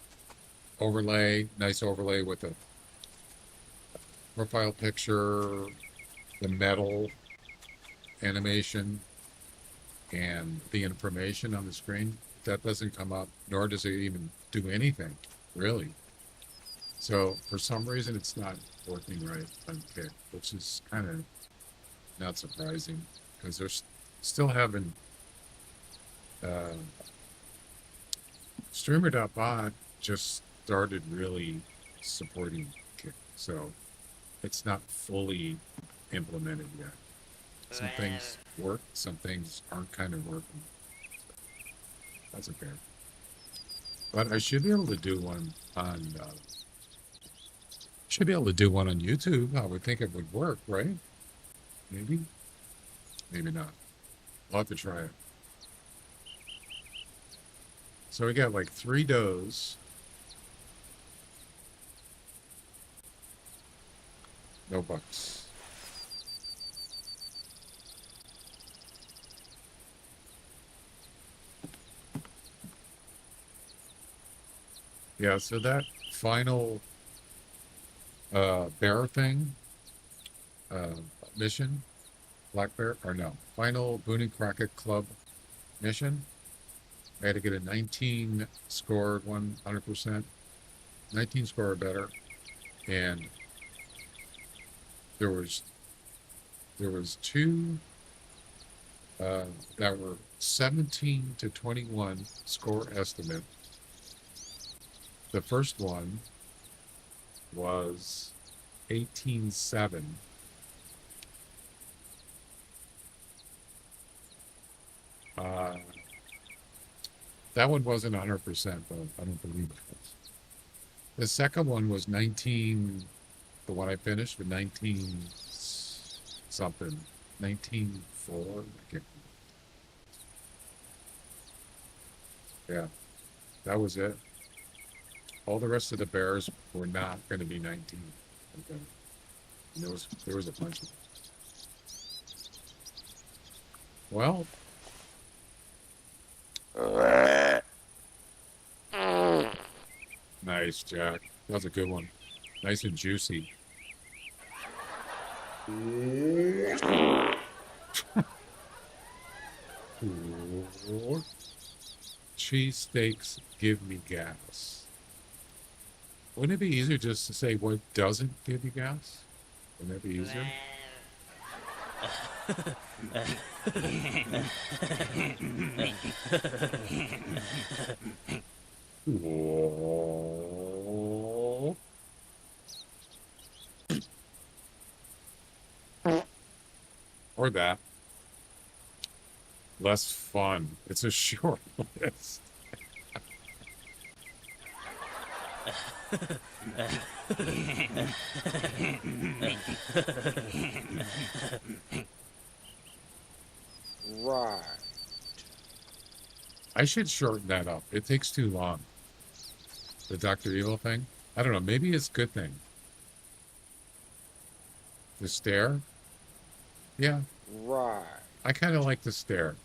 overlay, nice overlay with a profile picture, the metal animation, and the information on the screen. That doesn't come up, nor does it even do anything, really. So for some reason, it's not working right on Kick, which is kind of not surprising because they're still having Streamer.bot just started really supporting Kick, so it's not fully implemented yet. Some things work, some things aren't kind of working. That's okay. But I should be able to do one on YouTube. I would think it would work, right? Maybe? Maybe not. I'll have to try it. So we got like 3 does. No bucks. Yeah, so that final bear thing, mission, black bear, or no, final Boone and Crockett Club mission, I had to get a 19 score, 100%, 19 score or better, and there was 2 that were 17 to 21 score estimate. The first one was 18.7. That one wasn't 100%, but I don't believe it was. The second one was 19, the one I finished with 19 something, 19.4. Yeah, that was it. All the rest of the bears were not going to be 19. Okay. And there was a bunch of them. Well, nice, Jack. That was a good one. Nice and juicy. Cheesesteaks give me gas. Wouldn't it be easier just to say what doesn't give you gas? Wouldn't that be easier? Or that. Less fun. It's a short list. Right. I should shorten that up. It takes too long. The Dr. Evil thing. I don't know. Maybe it's a good thing. The stare? Yeah. Right. I kind of like the stare.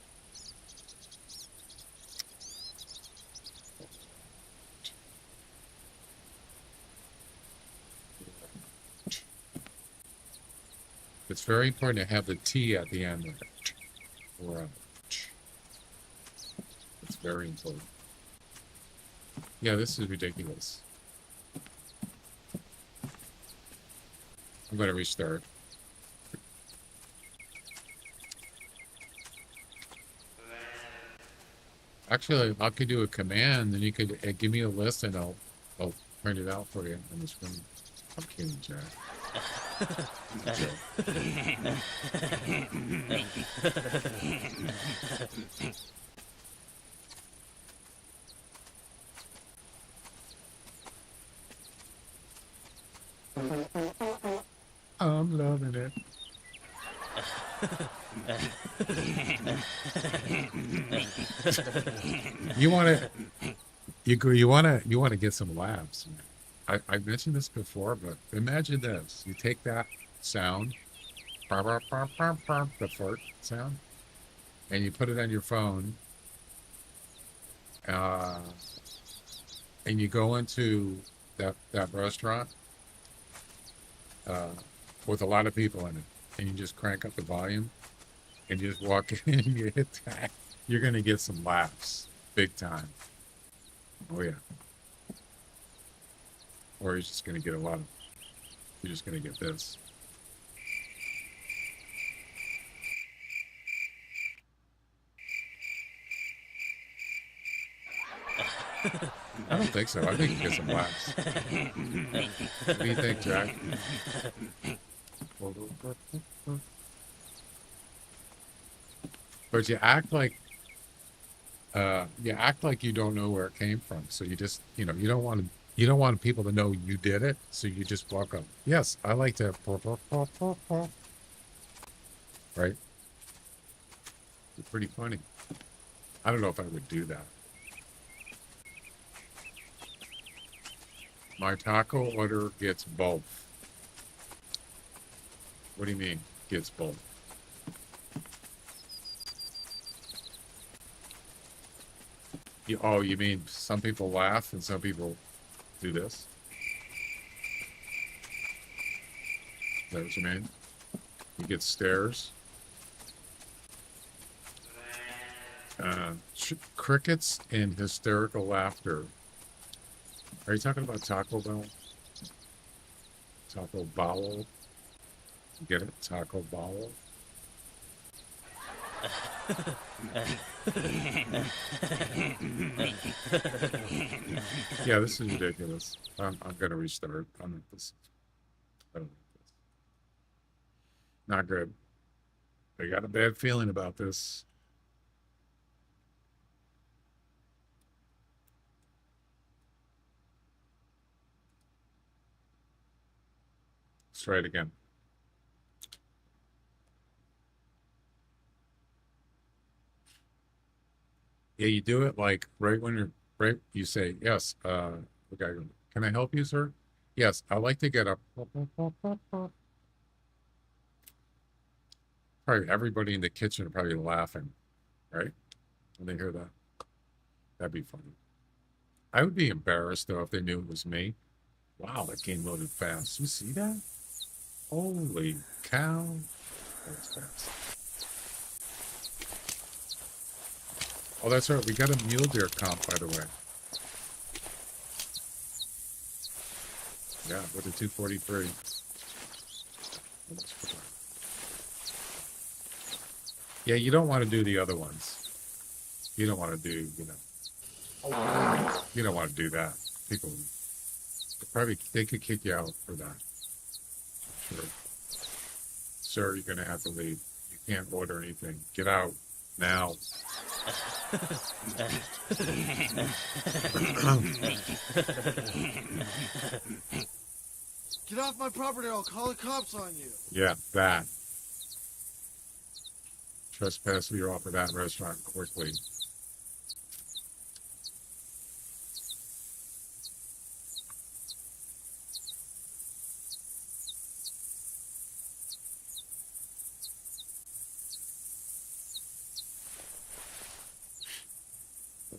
It's very important to have the T at the end there. It's very important. Yeah, this is ridiculous. I'm going to restart. Actually, I could do a command, and you could give me a list, and I'll print it out for you on the screen. I'm kidding, Jack. I'm loving it. You want to you want to get some laughs. I mentioned this before, but imagine this: you take that sound, the fart sound, and you put it on your phone, uh, and you go into that restaurant uh, with a lot of people in it, and you just crank up the volume, and you just walk in and you hit that. You're gonna get some laughs, big time. Oh yeah. Or you're just gonna get a lot of. You're just gonna get this. I don't think so. I think you get some laughs. What do you think, Jack? But you act like you don't know where it came from. So you just, you don't want people to know you did it. So you just walk up. Yes, I like to. Right? It's pretty funny. I don't know if I would do that. My taco order gets both. What do you mean, gets both? You mean some people laugh and some people do this? Is that what you mean? You get stares? Crickets and hysterical laughter. Are you talking about Taco Bell? Taco Bowel? You get it? Taco Bowel? Yeah, this is ridiculous. I'm gonna restart. This. I don't like this. Not good. I got a bad feeling about this. Let's try it again. Yeah, you do it like right when you're right. You say, "Yes, the guy, can I help you, sir?" Yes, I like to get up. Probably everybody in the kitchen are probably laughing, right? When they hear that. That'd be funny. I would be embarrassed though if they knew it was me. Wow, that game loaded fast. You see that? Holy cow. That was fast. Oh, that's right. We got a mule deer comp, by the way. Yeah, with the 243. Yeah, you don't want to do the other ones. You don't want to do, you don't want to do that. People they could kick you out for that. Sure. Sir, you're going to have to leave. You can't order anything. Get out now. Get off my property or I'll call the cops on you. Yeah, that. Trespass you off of that restaurant quickly.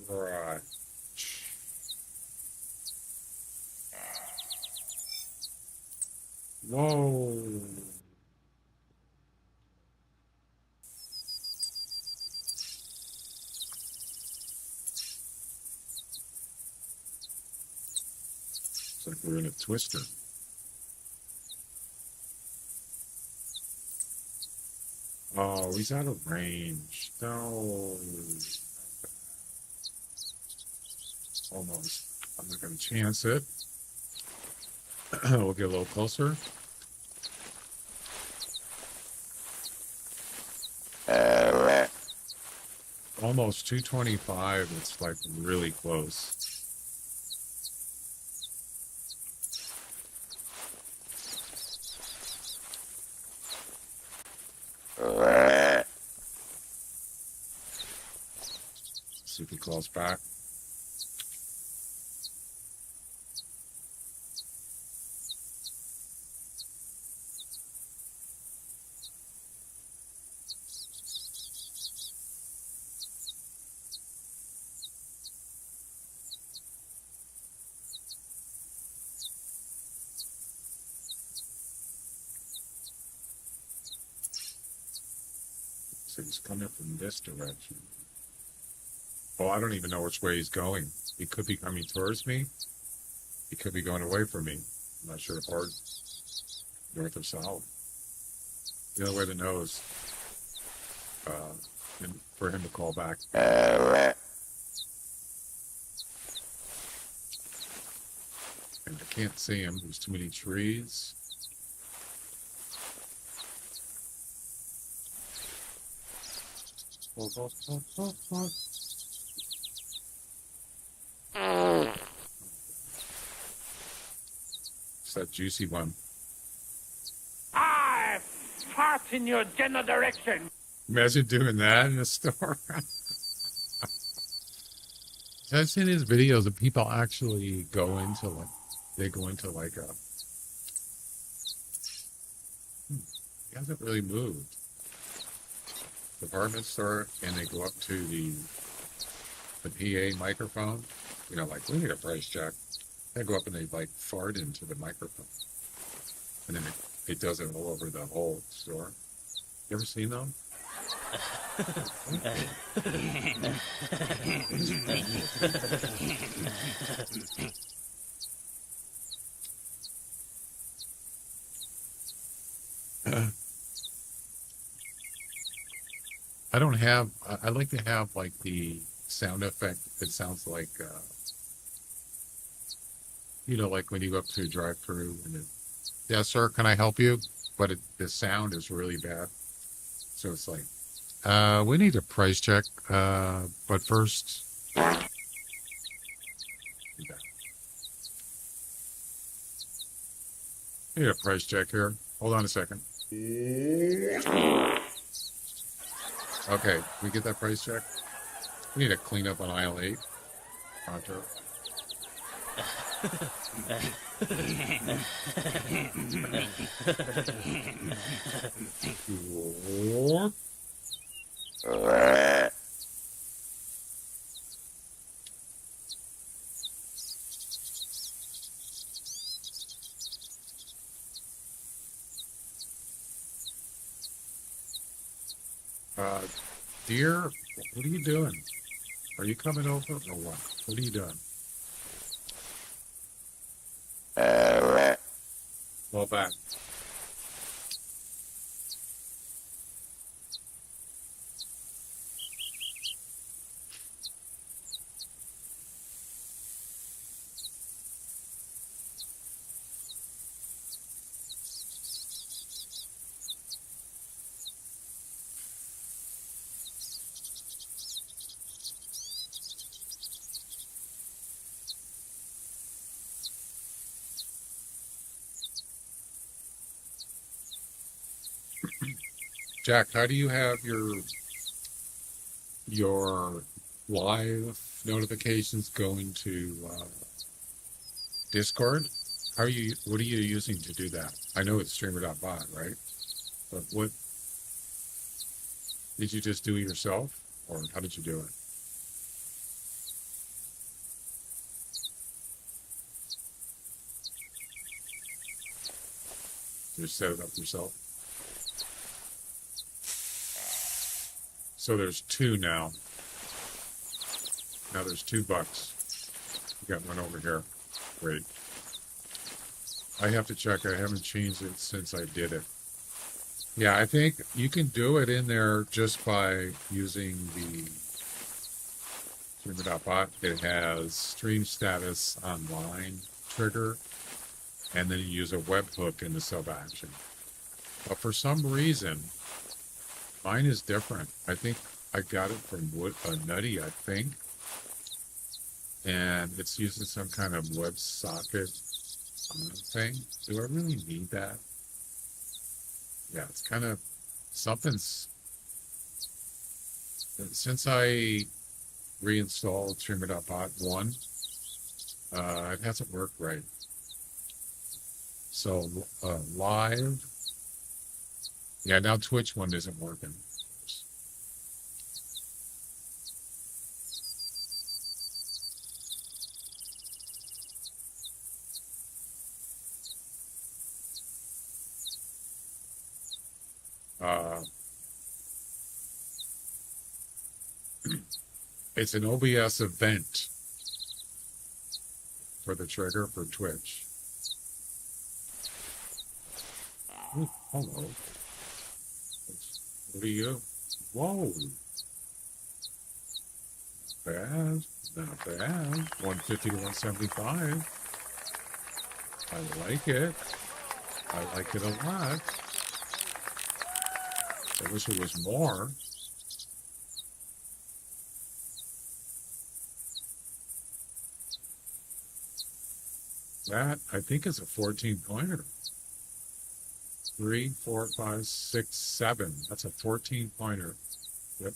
Right. Whoa. It's like we're in a twister. Oh, he's out of range. No. Almost. I'm not going to chance it. We'll get a little closer. Almost 225. It's like really close. See if he calls back. So he's coming from this direction. Oh, I don't even know which way he's going. He could be coming towards me. He could be going away from me. I'm not sure if hard north or south. The only way to know is for him to call back. And I can't see him. There's too many trees. It's that juicy one. I fart in your general direction. Imagine doing that in a store. I've seen his videos of people actually go into like, they go into like a, he hasn't really moved. Department store, and they go up to the PA microphone, you know, like, we need a price check. They go up and they like fart into the microphone, and then it does it all over the whole store. You ever seen them? I don't have, I like to have like the sound effect. It sounds like, you know, like when you go up to a drive-through and it, yes, sir, can I help you? But the sound is really bad. So it's like, we need a price check, but first, need a price check here. Hold on a second. Okay, we get that price check. We need to clean up on aisle 8. Pronto. Dear, what are you doing? Are you coming over or what? What are you doing? Well, back. Jack, how do you have your live notifications going to Discord? What are you using to do that? I know it's streamer.bot, right? But what did you just do it yourself, or how did you do it? Just set it up yourself. So there's 2 now. Now there's $2. You got one over here. Great. I have to check. I haven't changed it since I did it. Yeah, I think you can do it in there just by using the streamer.bot. It has stream status online trigger, and then you use a webhook in the sub action. But for some reason, mine is different. I think I got it from Nutty, I think. And it's using some kind of WebSocket thing. Do I really need that? Yeah, it's kind of something's. Since I reinstalled Streamer.bot 1, it hasn't worked right. So live. Yeah, now Twitch one isn't working. It's an OBS event for the trigger for Twitch. Ooh, hello. What are you? Whoa. Bad. Not bad. 150 to 175. I like it. I like it a lot. I wish it was more. That, I think, is a 14-pointer. 3, 4, 5, 6, 7. That's a 14-pointer. Yep.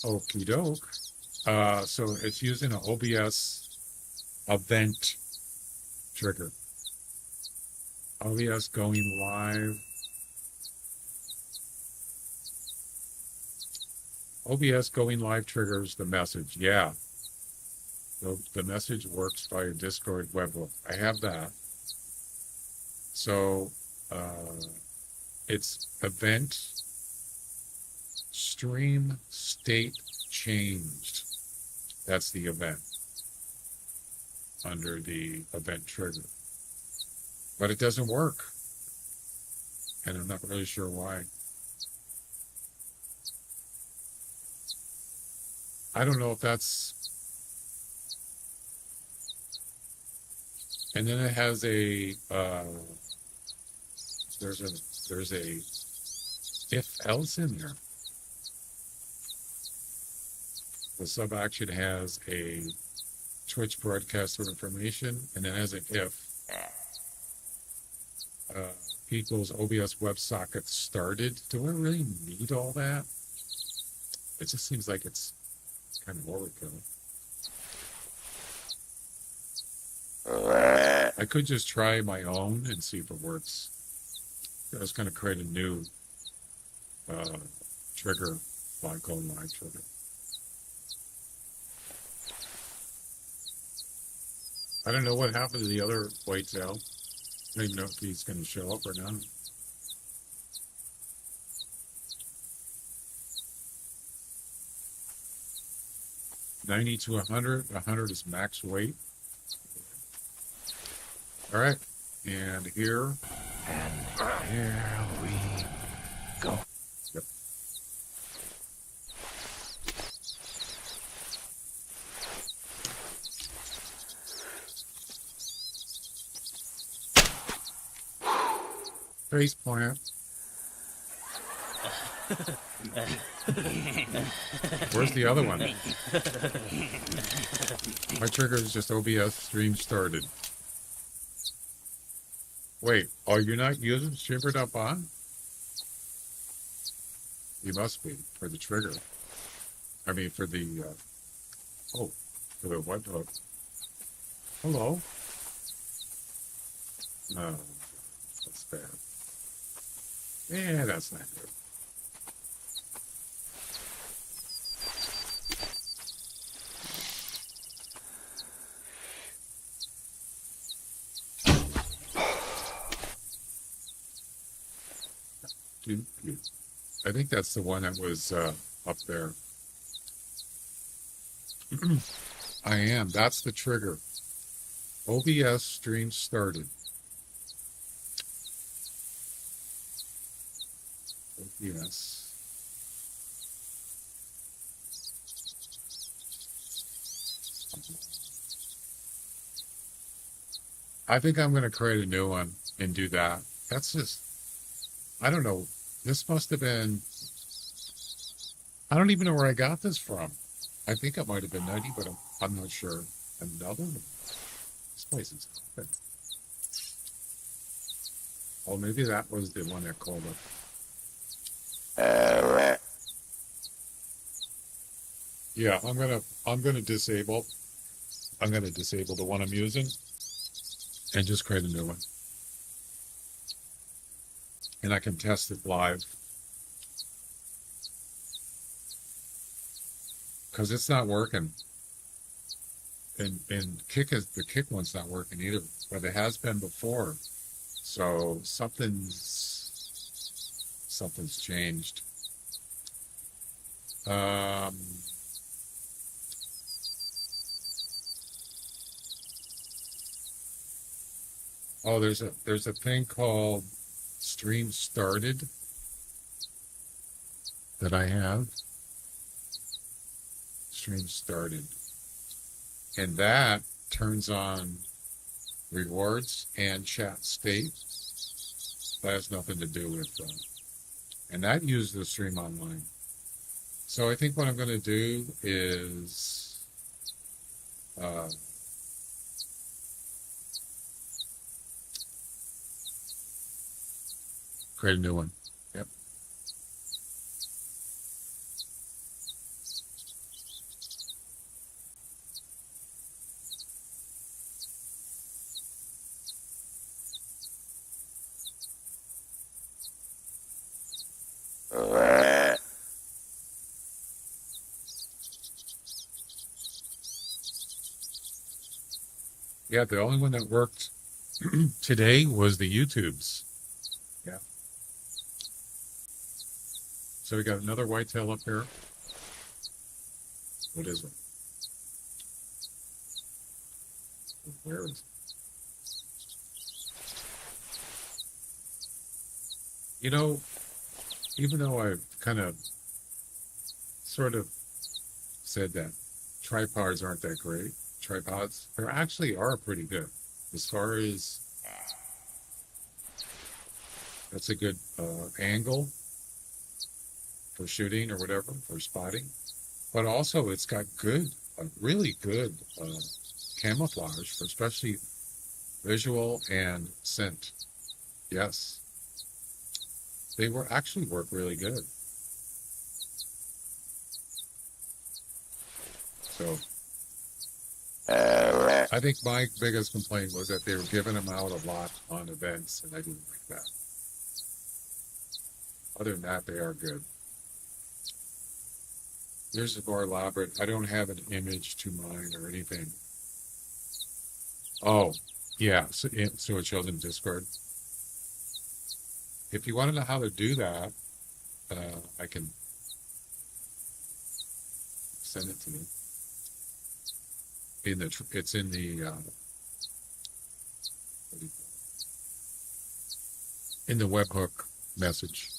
Okie doke. So it's using an OBS event trigger. OBS going live. OBS going live triggers the message. Yeah. The message works via Discord webhook. I have that. So it's event stream state changed. That's the event under the event trigger. But it doesn't work. And I'm not really sure why. I don't know if that's. And then it has a there's a if else in there. The sub action has a Twitch broadcaster information, and then has an if equals OBS WebSocket started. Do I really need all that? It just seems like it's kind of overkill. I could just try my own and see if it works. I was going to create a new trigger, called live trigger. I don't know what happened to the other Whitetail. I don't even know if he's going to show up or not. $90 to $100. $100 is max weight. All right, and here. And here we go. Yep. Face plant. Where's the other one? My trigger is just OBS stream started. Wait, oh, you're not using streamer.bot? You must be, for the trigger. I mean, for the, for the webhook. Hello? No, that's bad. Yeah, that's not good. I think that's the one that was up there. I am. That's the trigger. OBS stream started. Yes. I think I'm going to create a new one and do that. That's just, I don't know. This must have been, I don't even know where I got this from. I think it might have been 90, but I'm not sure. Another one. This place is open. Oh, maybe that was the one that called it. Yeah, I'm gonna disable the one I'm using and just create a new one. And I can test it live. Because it's not working. And the kick one's not working either, but it has been before. So something's changed. Oh, there's a thing called Stream Started that I have. Stream Started. And that turns on rewards and chat state. That has nothing to do with and that uses the stream online. So I think what I'm going to do is create a new one. Yep. Yeah, the only one that worked today was the YouTubes. Yeah. So we got another whitetail up here. What is it? Where is it? You know, even though I've kind of sort of said that tripods aren't that great, tripods, they actually are pretty good. As far as that's a good angle for shooting or whatever, for spotting. But also it's got really good camouflage for especially visual and scent. Yes. They actually work really good. So I think my biggest complaint was that they were giving them out a lot on events, and I didn't like that. Other than that, they are good. Here's a more elaborate. I don't have an image to mine or anything. Oh, yeah. So it shows in Discord. If you want to know how to do that, I can send it to you. It's in the webhook message.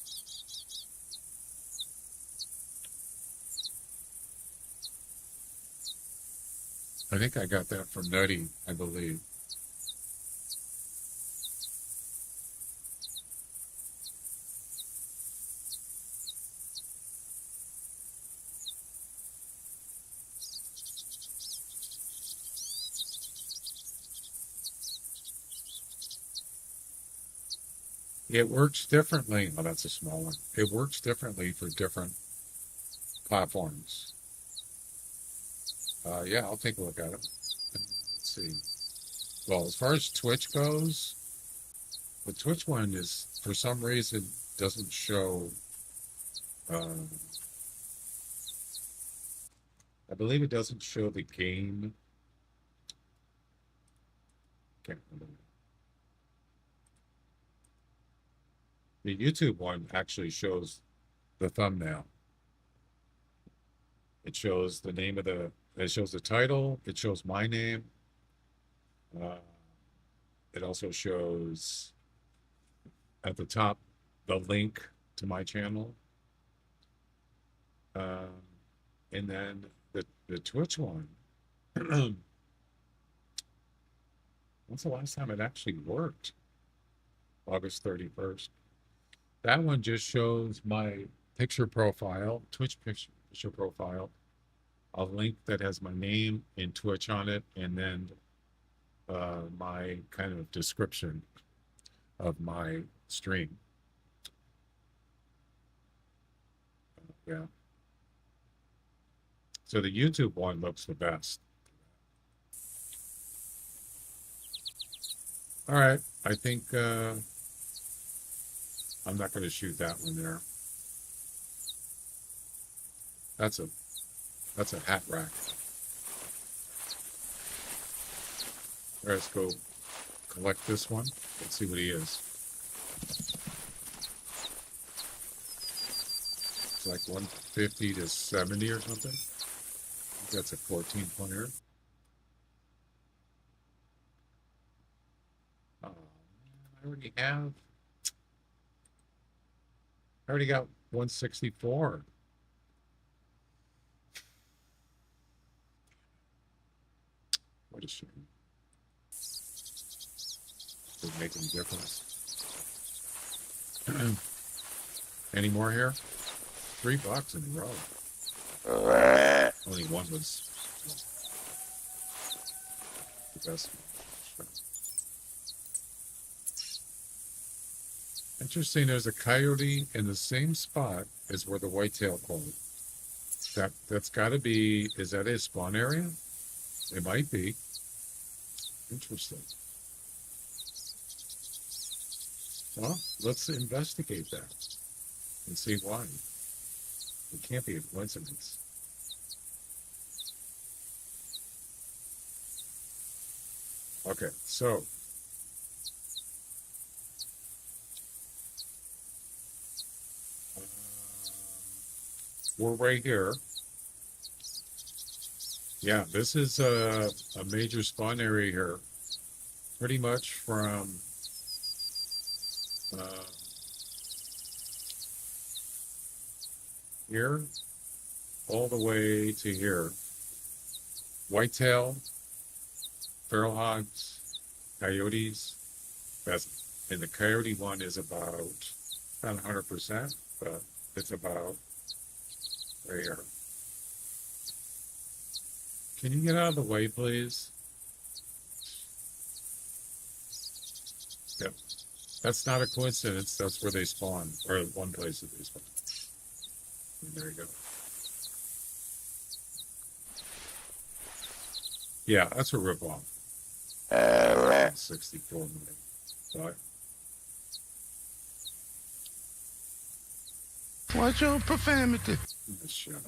I think I got that from Nutty, I believe. It works differently. Oh, that's a small one. It works differently for different platforms. Yeah, I'll take a look at it. Let's see. Well, as far as Twitch goes, the Twitch one is, for some reason, doesn't show. I believe it doesn't show the game. Can't remember. The YouTube one actually shows the thumbnail. It shows the name of it shows the title, it shows my name. It also shows at the top the link to my channel. And then the Twitch one. When's the last time it actually worked? August 31st. That one just shows my picture profile, Twitch picture profile, a link that has my name and Twitch on it, and then my kind of description of my stream. Yeah. So the YouTube one looks the best. All right, I think I'm not going to shoot that one there. That's a hat rack. All right, let's go collect this one. Let's see what he is. It's like 150 to 70 or something. I think that's a 14 pointer. I already got 164. What a shame. Doesn't make any difference. Any more here? $3 in a row. Only one was the best. Interesting, there's a coyote in the same spot as where the whitetail called. That's got to be, is that his spawn area? It might be. Interesting. Well, let's investigate that and see why. It can't be a coincidence. Okay, so we're right here. Yeah, this is a major spawn area here. Pretty much from here all the way to here. Whitetail, feral hogs, coyotes, pheasant. And the coyote one is about, not 100%, but it's about right here. Can you get out of the way, please? Yep. That's not a coincidence. That's where they spawn, or one place that they spawn. And there you go. Yeah, that's a ripoff. 64 million. But Watch your profanity. just shut up.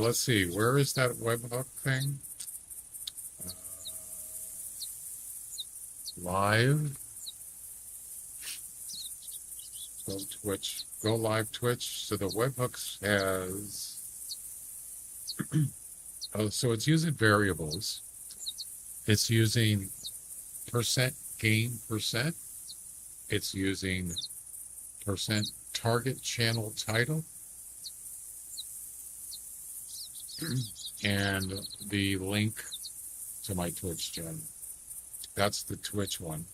Let's see. Where is that webhook thing? Live. Go Twitch. Go live Twitch. So the webhooks has. Oh, so it's using variables. It's using percent gain percent. It's using percent target channel title. And the link to my Twitch channel. That's the Twitch one.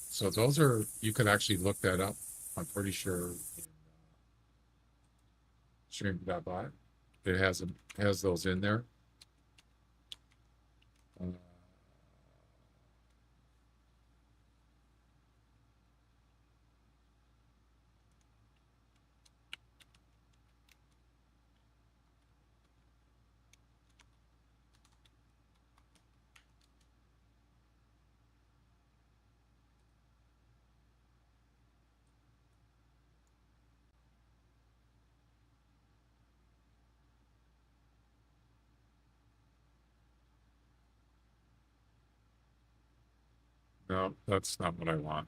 So those are, you could actually look that up. I'm pretty sure in stream.bot. It has those in there. No, that's not what I want.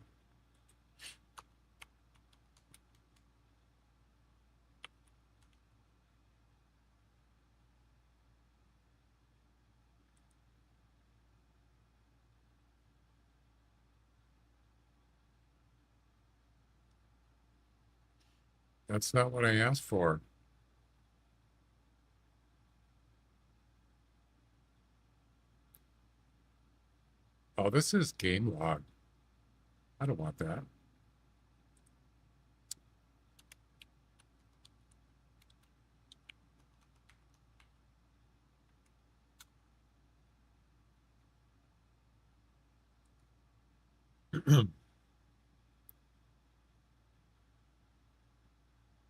That's not what I asked for. Oh, this is game log. I don't want that.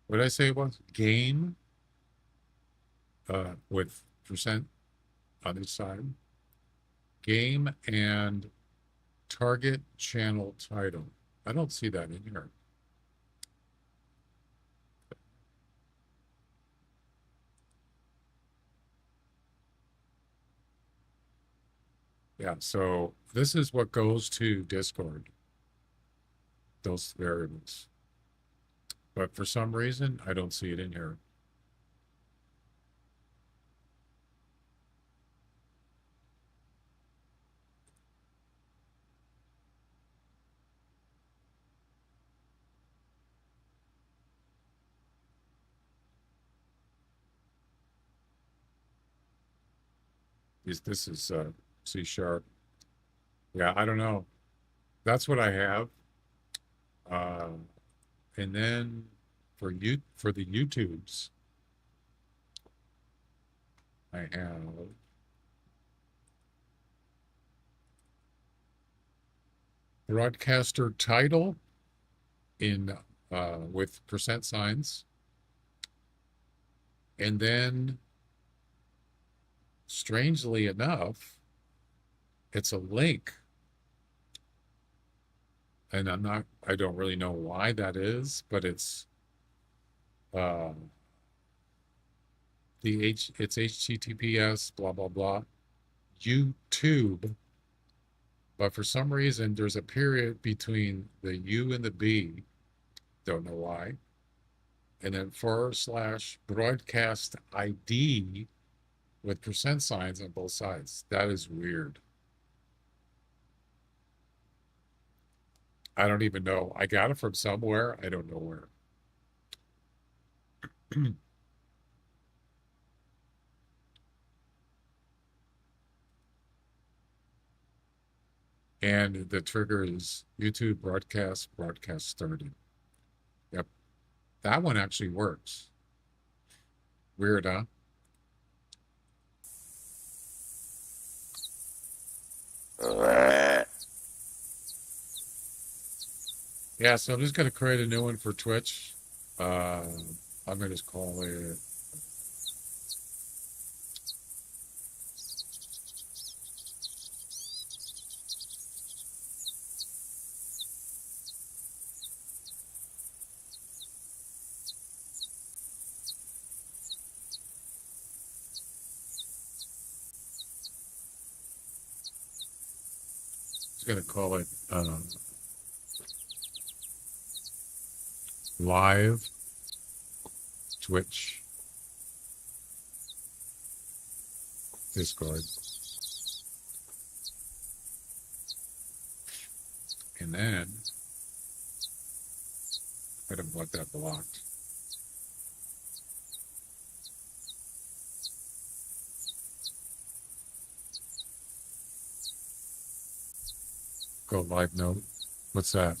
What did I say it was? Game with percent on each side. Game and target channel title. I don't see that in here. Yeah, so this is what goes to Discord, those variables. But for some reason, I don't see it in here. This is C#. Yeah, I don't know. That's what I have. And then for the YouTubes, I have broadcaster title in with percent signs. And then strangely enough, it's a link. And I don't really know why that is, but it's it's HTTPS blah blah blah YouTube, but for some reason there's a period between the U and the B, don't know why, and then / broadcast ID with percent signs on both sides. That is weird. I don't even know. I got it from somewhere. I don't know where. And the trigger is YouTube broadcast started. Yep. That one actually works. Weird, huh? Yeah, so I'm just going to create a new one for Twitch. I'm going to just call it live Twitch Discord. And then I don't want that blocked. Go live note. What's that?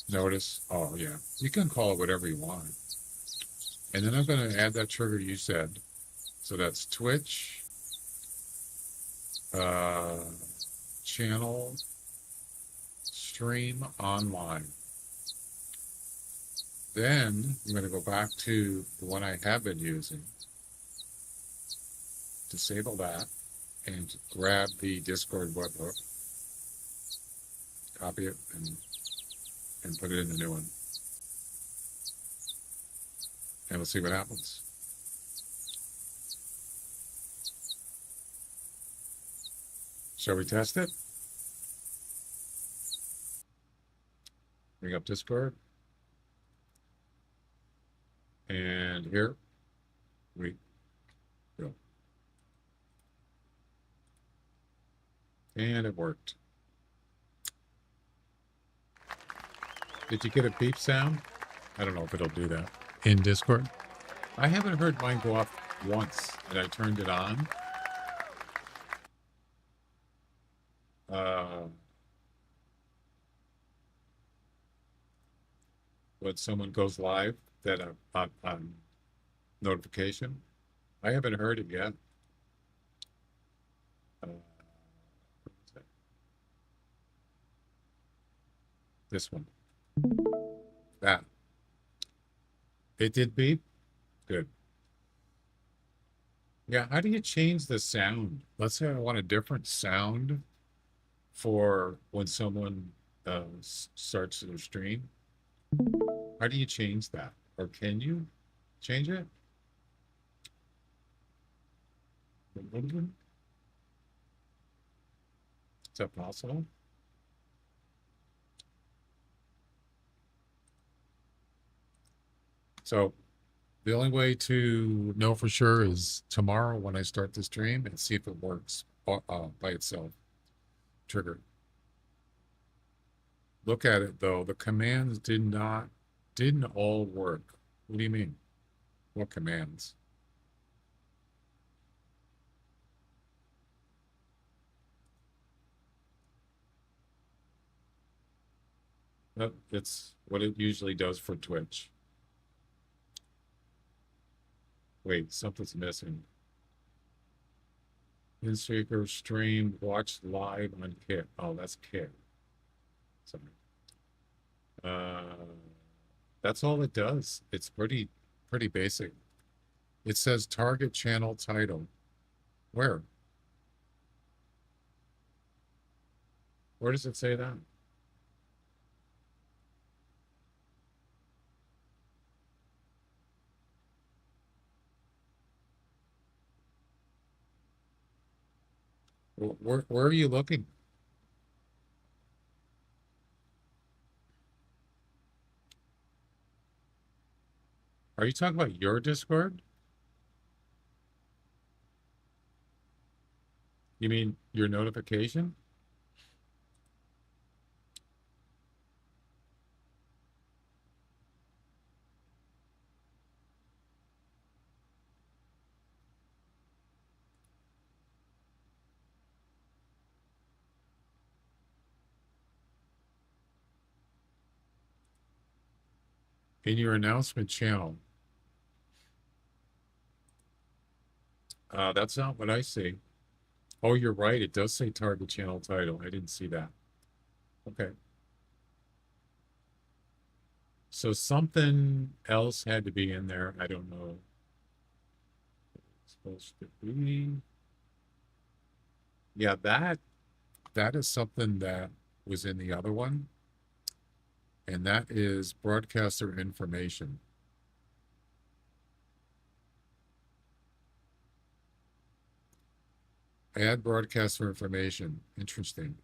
Notice. Oh yeah. You can call it whatever you want. And then I'm going to add that trigger you said. So that's Twitch channel stream online. Then I'm going to go back to the one I have been using, disable that, and grab the Discord webhook, copy it, and put it in the new one. And we'll see what happens. Shall we test it? Bring up Discord. And here we go. And it worked. Did you get a beep sound? I don't know if it'll do that in Discord. I haven't heard mine go off once, and I turned it on. When someone goes live, that on notification, I haven't heard it yet. This one. That. It did beep? Good. Yeah, how do you change the sound? Let's say I want a different sound for when someone starts their stream. How do you change that? Or can you change it? Is that possible? So the only way to know for sure is tomorrow when I start the stream and see if it works by itself. Trigger. Look at it though. The commands didn't all work. What do you mean? What commands? It's what it usually does for Twitch. Wait, something's missing. InStreaker stream, watch live on Kit. Oh, that's Kit. Sorry. That's all it does. It's pretty basic. It says target channel title. Where? Where does it say that? Where are you looking? Are you talking about your Discord? You mean your notification? In your announcement channel. That's not what I see. Oh, you're right. It does say target channel title. I didn't see that. Okay. So something else had to be in there. I don't know. It's supposed to be. Yeah, that is something that was in the other one. And that is broadcaster information. Add broadcaster information. Interesting.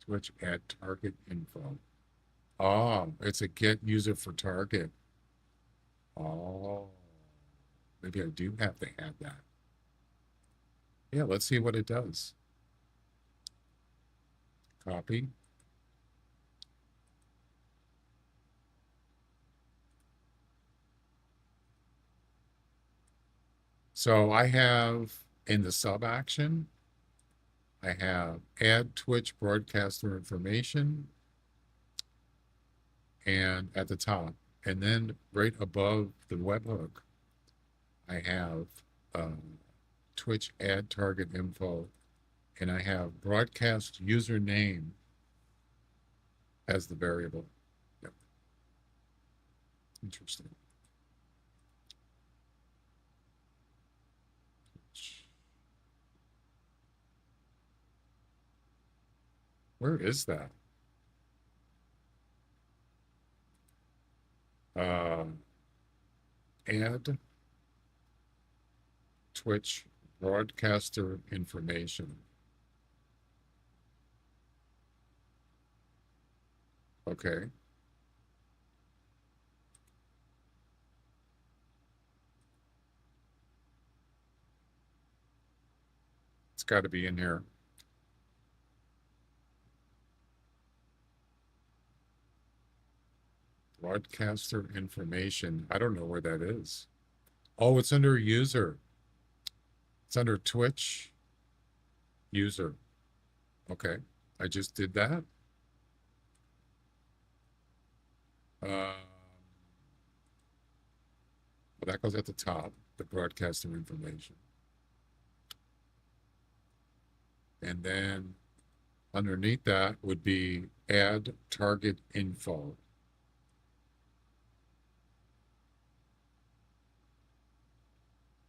Twitch add target info. Oh, it's a get user for target. Oh, maybe I do have to add that. Yeah, let's see what it does. Copy. So I have in the sub action, I have add Twitch broadcaster information and at the top, and then right above the webhook, I have Twitch add target info, and I have broadcast username as the variable. Yep. Interesting. Where is that? Add Twitch broadcaster information. Okay. got to be in here. Broadcaster information. I don't know where that is. Oh, it's under user. It's under Twitch user. Okay, I just did that. Well, that goes at the top, the broadcaster information. And then underneath that would be add target info.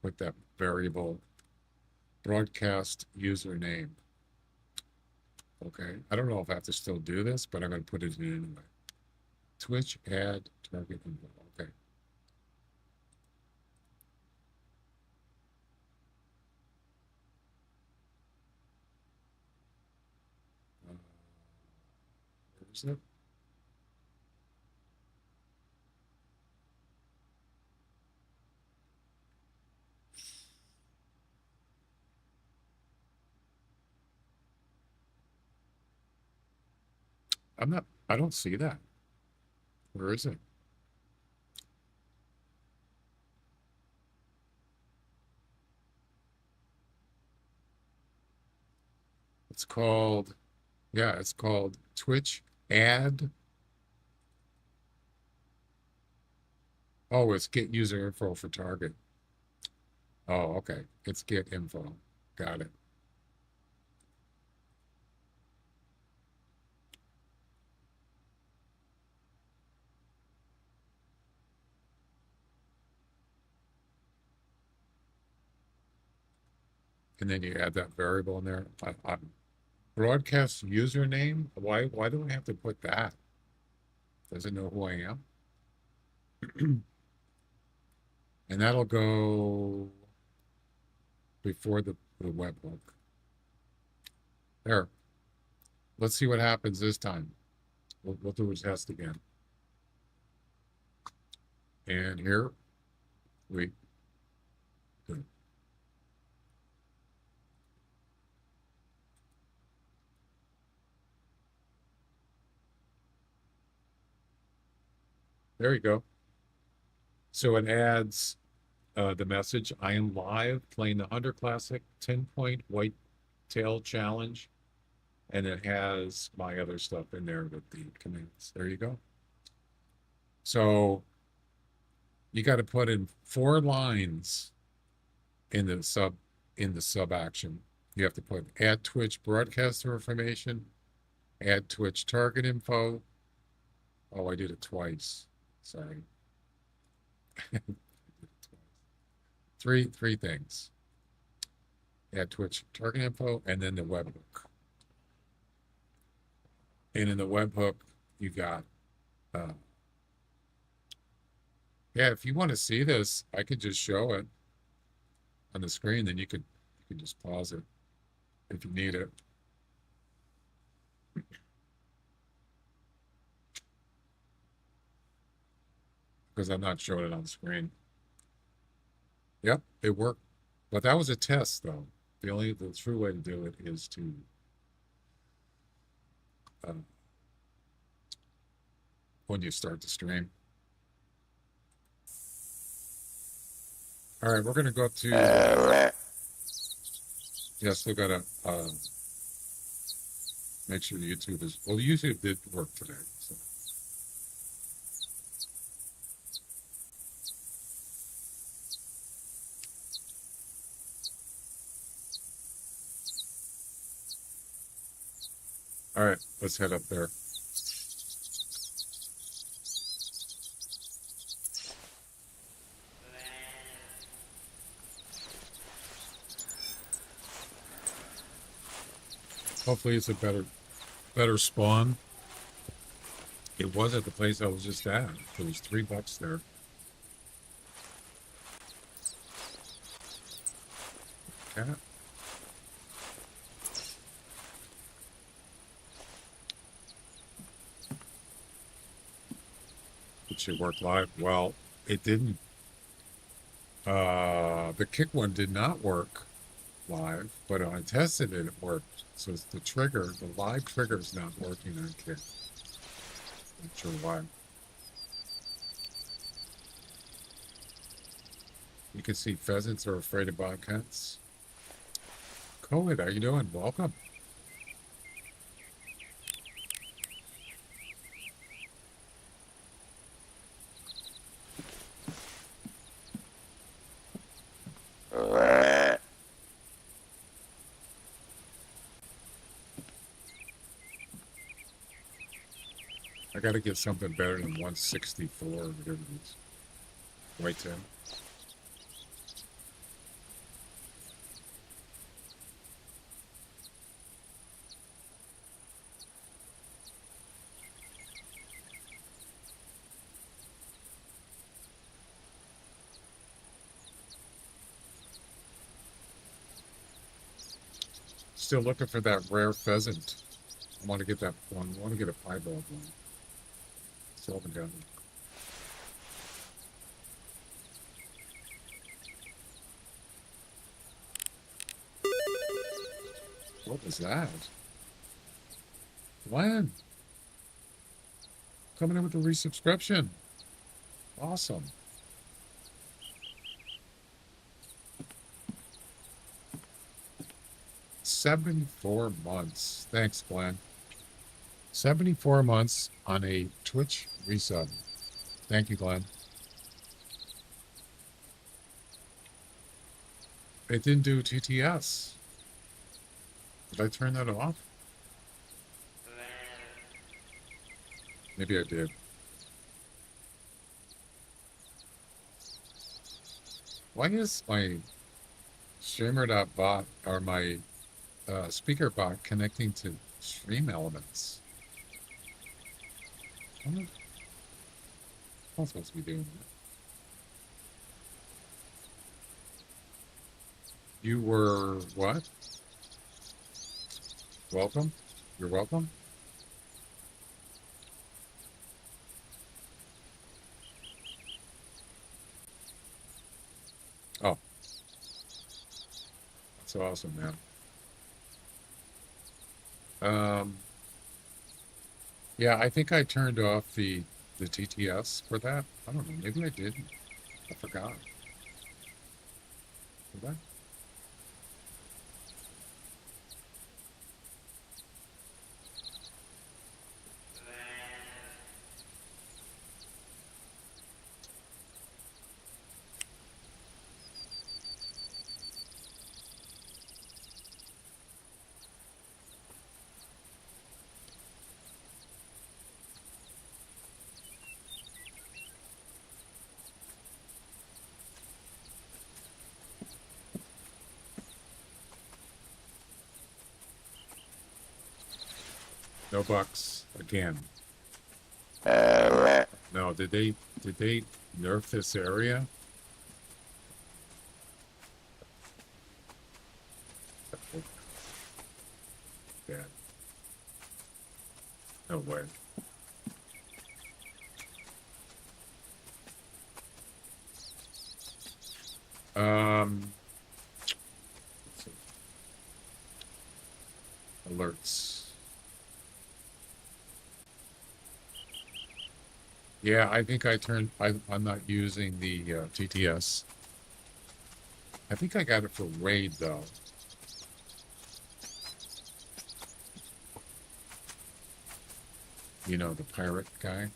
With that variable broadcast username. Okay, I don't know if I have to still do this, but I'm going to put it in anyway. Twitch add target info. Okay. Where is it? I don't see that. Where is it? It's called, yeah, it's called Twitch add. Oh, it's get user info for target. Oh, okay. It's get info. Got it. And then you add that variable in there. Broadcast username. Why do I have to put that? Does it know who I am? And that'll go before the webhook. There. Let's see what happens this time. We'll do a test again. And here we good. There you go. So it adds the message, I am live playing the Hunter Classic 10-point Whitetail Challenge. And it has my other stuff in there with the commands. There you go. So you got to put in 4 lines in the sub action. You have to put add Twitch broadcaster information, add Twitch target info. Oh, I did it twice. Sorry. Three things. Add Twitch target info and then the webhook. And in the webhook, you got yeah, if you want to see this, I could just show it on the screen, then you can just pause it if you need it. Because I'm not showing it on screen. Yep, it worked. But that was a test, though. The true way to do it is to when you start the stream. All right, we're going to go up to. Yeah, still got to make sure YouTube is. Well, YouTube did work today. So. All right, let's head up there. Hopefully it's a better spawn. It was at the place I was just at. There was $3 there. Cat. It should work live. Well, it didn't. The kick one did not work live, but when I tested it, it worked. So it's the trigger, the live trigger is not working on kick. Not sure why. You can see pheasants are afraid of bobcats. COVID, how you doing? Welcome. I gotta get something better than 164 or whatever it is. Whitetail. Still looking for that rare pheasant. I want to get that one. I want to get a piebald one. Still haven't gotten it. What was that? Glenn, coming in with a resubscription. Awesome. $74 months. Thanks, Glenn. 74 months on a Twitch resub. Thank you, Glenn. It didn't do TTS. Did I turn that off? Maybe I did. Why is my streamer.bot or my speaker bot connecting to Stream Elements? I'm not supposed to be doing that. You were what? Welcome? You're welcome? Oh. That's awesome, man. Yeah, I think I turned off the TTS for that. I don't know. Maybe I didn't. I forgot. Did I? No bucks again. No, did they nerf this area? Yeah. No way. Let's see. Alerts. Yeah, I think I'm not using the TTS. I think I got it for raid though. You know, the pirate guy.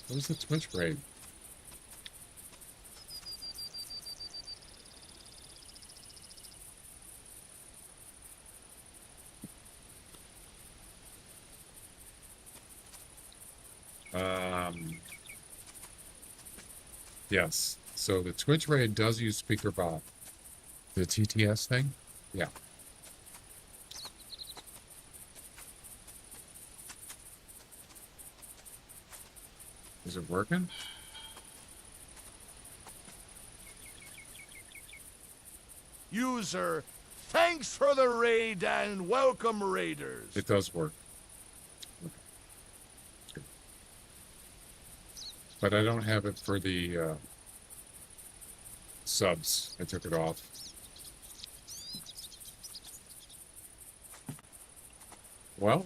Where's the Twitch raid? Yes. So the Twitch raid does use SpeakerBot. The TTS thing? Yeah. Is it working? User Thanks for the raid and welcome, raiders. It does work. Okay. Good. But I don't have it for the subs. I took it off. Well,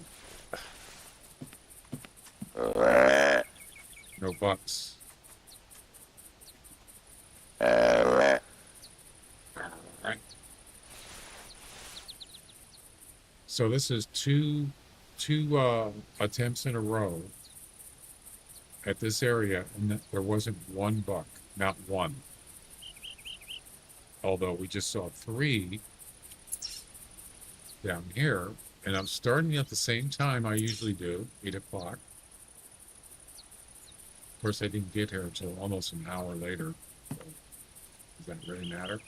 no bucks. Alright. So this is two attempts in a row at this area, and there wasn't one buck, not one. Although we just saw 3 down here, and I'm starting at the same time I usually do, 8 o'clock. Of course, I didn't get here until almost an hour later. So does that really matter?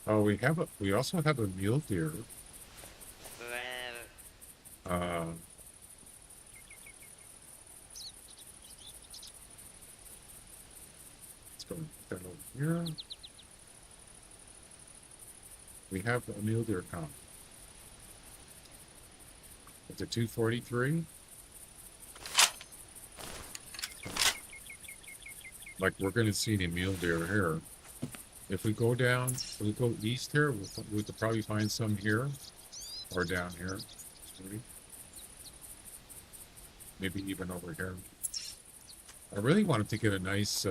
Oh, we also have a mule deer. Let's go down over here. We have a mule deer count. It's a 243. Like we're going to see the mule deer here. If we go down, if we go east here, we could probably find some here or down here. Maybe even over here. I really wanted to get a nice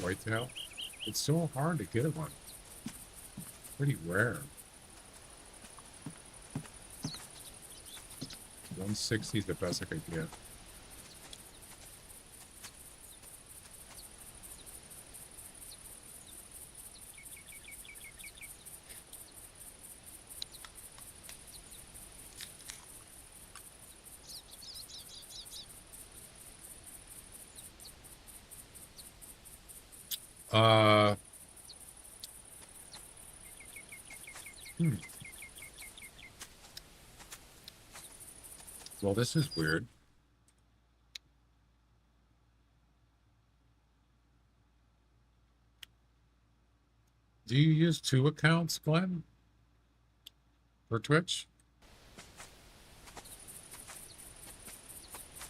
whitetail. It's so hard to get one. Pretty rare. 160 is the best I could get. Well, this is weird. Do you use 2 accounts, Glenn? For Twitch?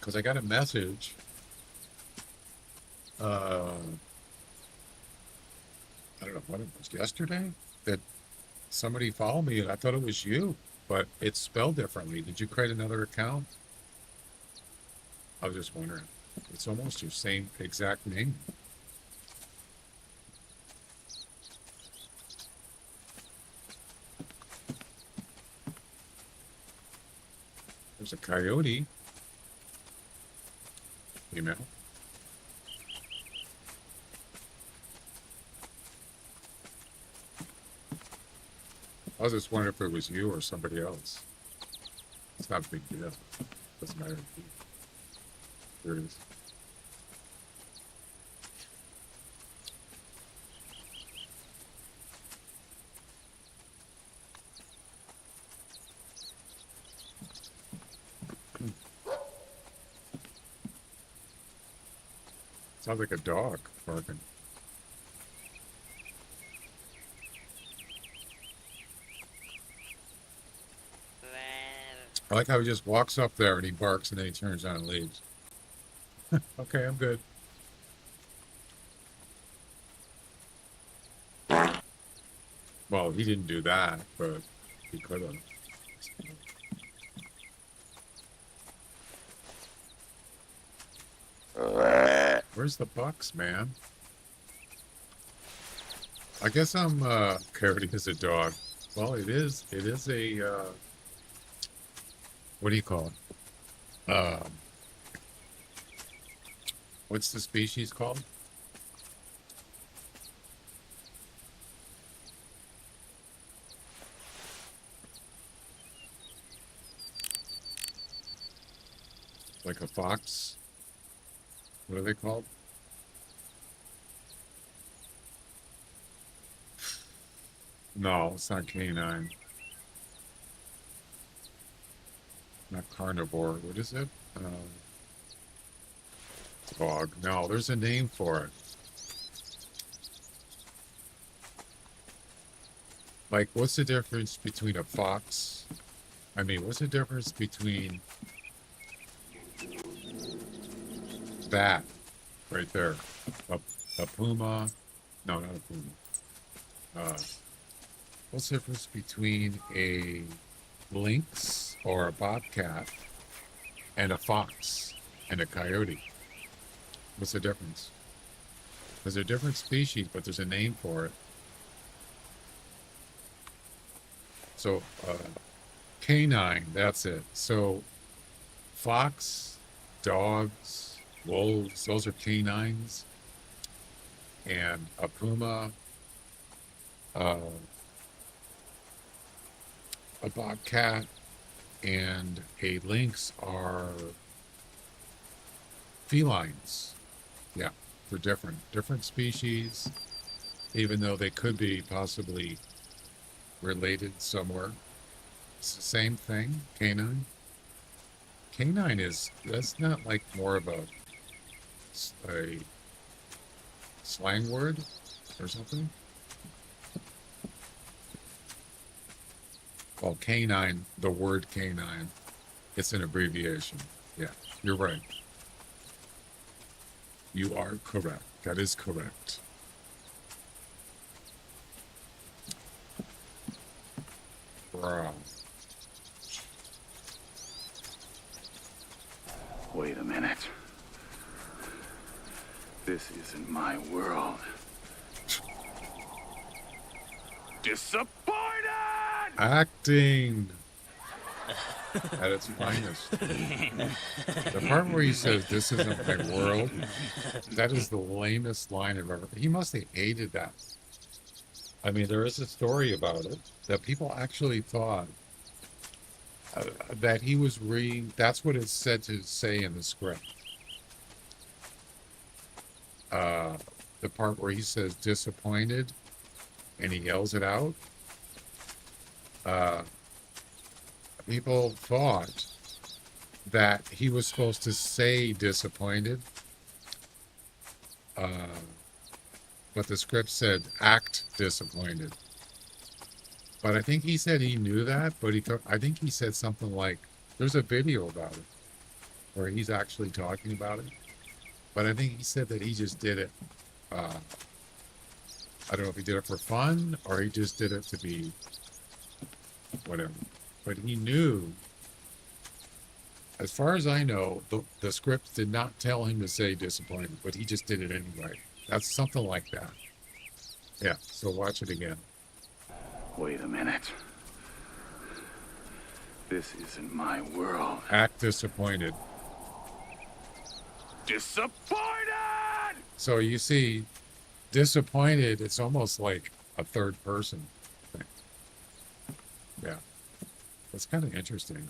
Because I got a message. I don't know what it was, yesterday, that somebody followed me and I thought it was you, but it's spelled differently. Did you create another account? I was just wondering. It's almost your same exact name. There's a coyote. Female. I was just wondering if it was you or somebody else. It's not a big deal. Doesn't matter. There it is. Sounds like a dog barking. I like how he just walks up there and he barks and then he turns around and leaves. Okay, I'm good. Well, he didn't do that, but he could have. Where's the bucks, man? I guess I'm coyote is a dog. Well, it is a what do you call it? What's the species called? Like a fox? What are they called? No, it's not canine. Not carnivore. What is it? Dog. No, there's a name for it. Like, what's the difference between a fox? I mean, what's the difference between that right there? A puma? No, not a puma. What's the difference between a lynx or a bobcat and a fox and a coyote? What's the difference? Because they're different species, but there's a name for it. So, canine, that's it. So, fox, dogs, wolves, those are canines. And a puma, a bobcat, and a lynx are felines. Yeah, they're different species, even though they could be possibly related somewhere. It's the same thing, canine. Canine that's not like more of a slang word or something? Well, canine, the word canine, it's an abbreviation. Yeah, you're right. You are correct. That is correct. Wow. Wait a minute. This isn't my world. Disappointed! Acting at its finest. The part where he says, "This isn't my world," that is the lamest line I've ever. He must have hated that. I mean, there is a story about it that people actually thought that he was reading. That's what it's said to say in the script. The part where he says "disappointed" and he yells it out. People thought that he was supposed to say "disappointed," but the script said "act disappointed." But I think he said he knew that, but I think he said something like, there's a video about it where he's actually talking about it. But I think he said that he just did it. I don't know if he did it for fun or he just did it to be whatever. But he knew, as far as I know, the script did not tell him to say "disappointed," but he just did it anyway. That's something like that. Yeah, so watch it again. Wait a minute. This isn't my world. Act disappointed. Disappointed! So you see, disappointed, it's almost like a third person thing. Yeah. It's kind of interesting.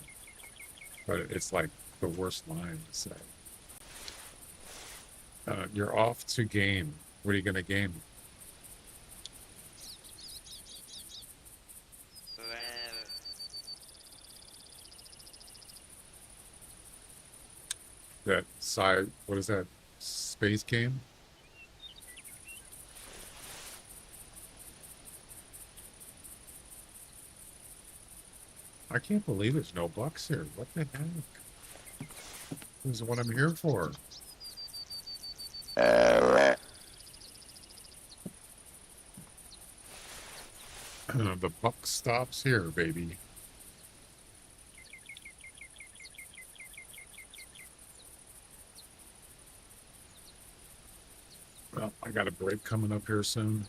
But it's like the worst line to say. You're off to game. What are you going to game? That side, what is that? Space game? I can't believe there's no bucks here. What the heck? This is what I'm here for. The buck stops here, baby. Well, I got a break coming up here soon.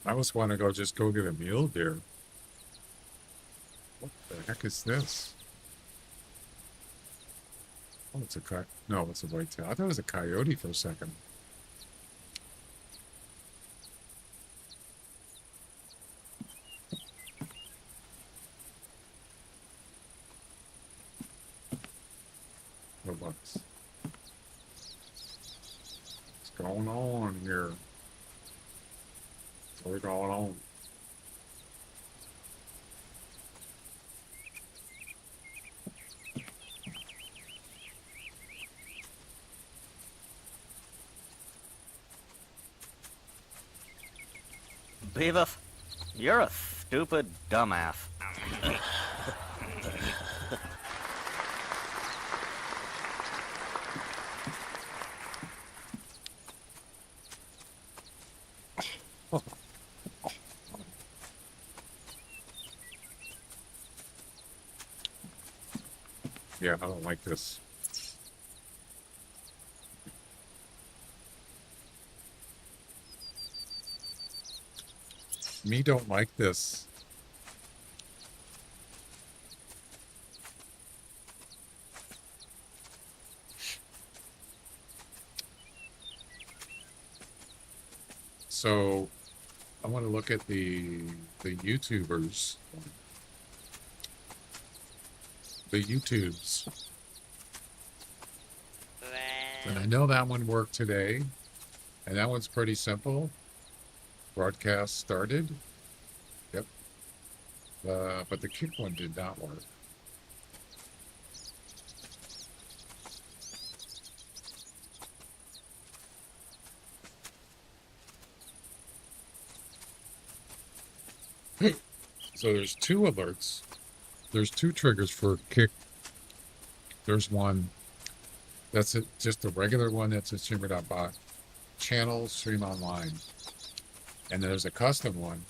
I almost want to just go get a mule deer. What the heck is this? Oh, it's a no, it's a whitetail. I thought it was a coyote for a second. What was? What's going on here? What's going on? Beavis, you're a stupid dumbass. Yeah, I don't like this. Me don't like this. So I want to look at the YouTubers. The YouTubes. And I know that one worked today. And that one's pretty simple. Broadcast started. Yep. But the kick one did not work. So there's two alerts. There's two triggers for kick. There's one that's just a regular one that's a streamer.bot channel stream online. And there's a custom one,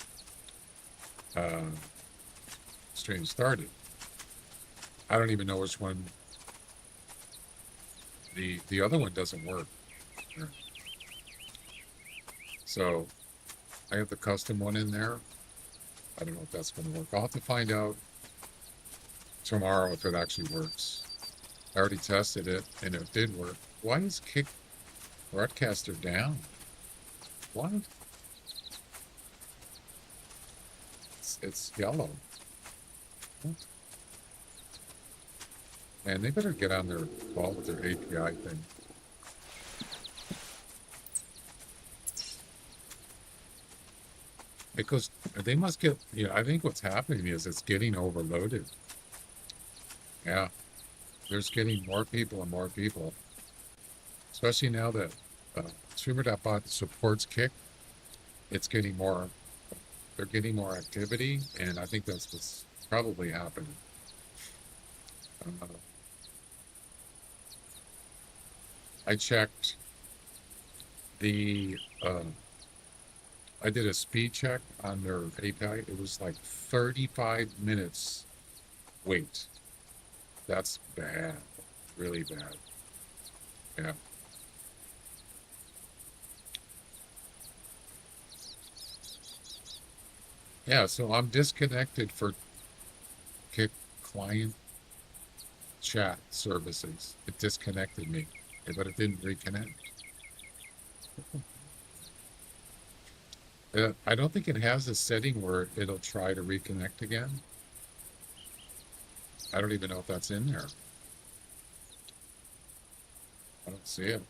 stream started. I don't even know which one. The other one doesn't work. So I have the custom one in there. I don't know if that's going to work. I'll have to find out tomorrow if it actually works. I already tested it and it did work. Why is Kick Broadcaster down? What? It's yellow. What? Man, they better get on their ball with their API thing. Because they must get, I think what's happening is it's getting overloaded. Yeah. There's getting more people and more people. Especially now that streamer.bot supports Kick. It's getting more, they're getting more activity, and I think that's what's probably happening. I checked the, I did a speed check on their API. It was like 35 minutes wait. That's bad. Really bad. Yeah. Yeah, so I'm disconnected for Kick client chat services. It disconnected me, but it didn't reconnect. I don't think it has a setting where it'll try to reconnect again. I don't even know if that's in there. I don't see it.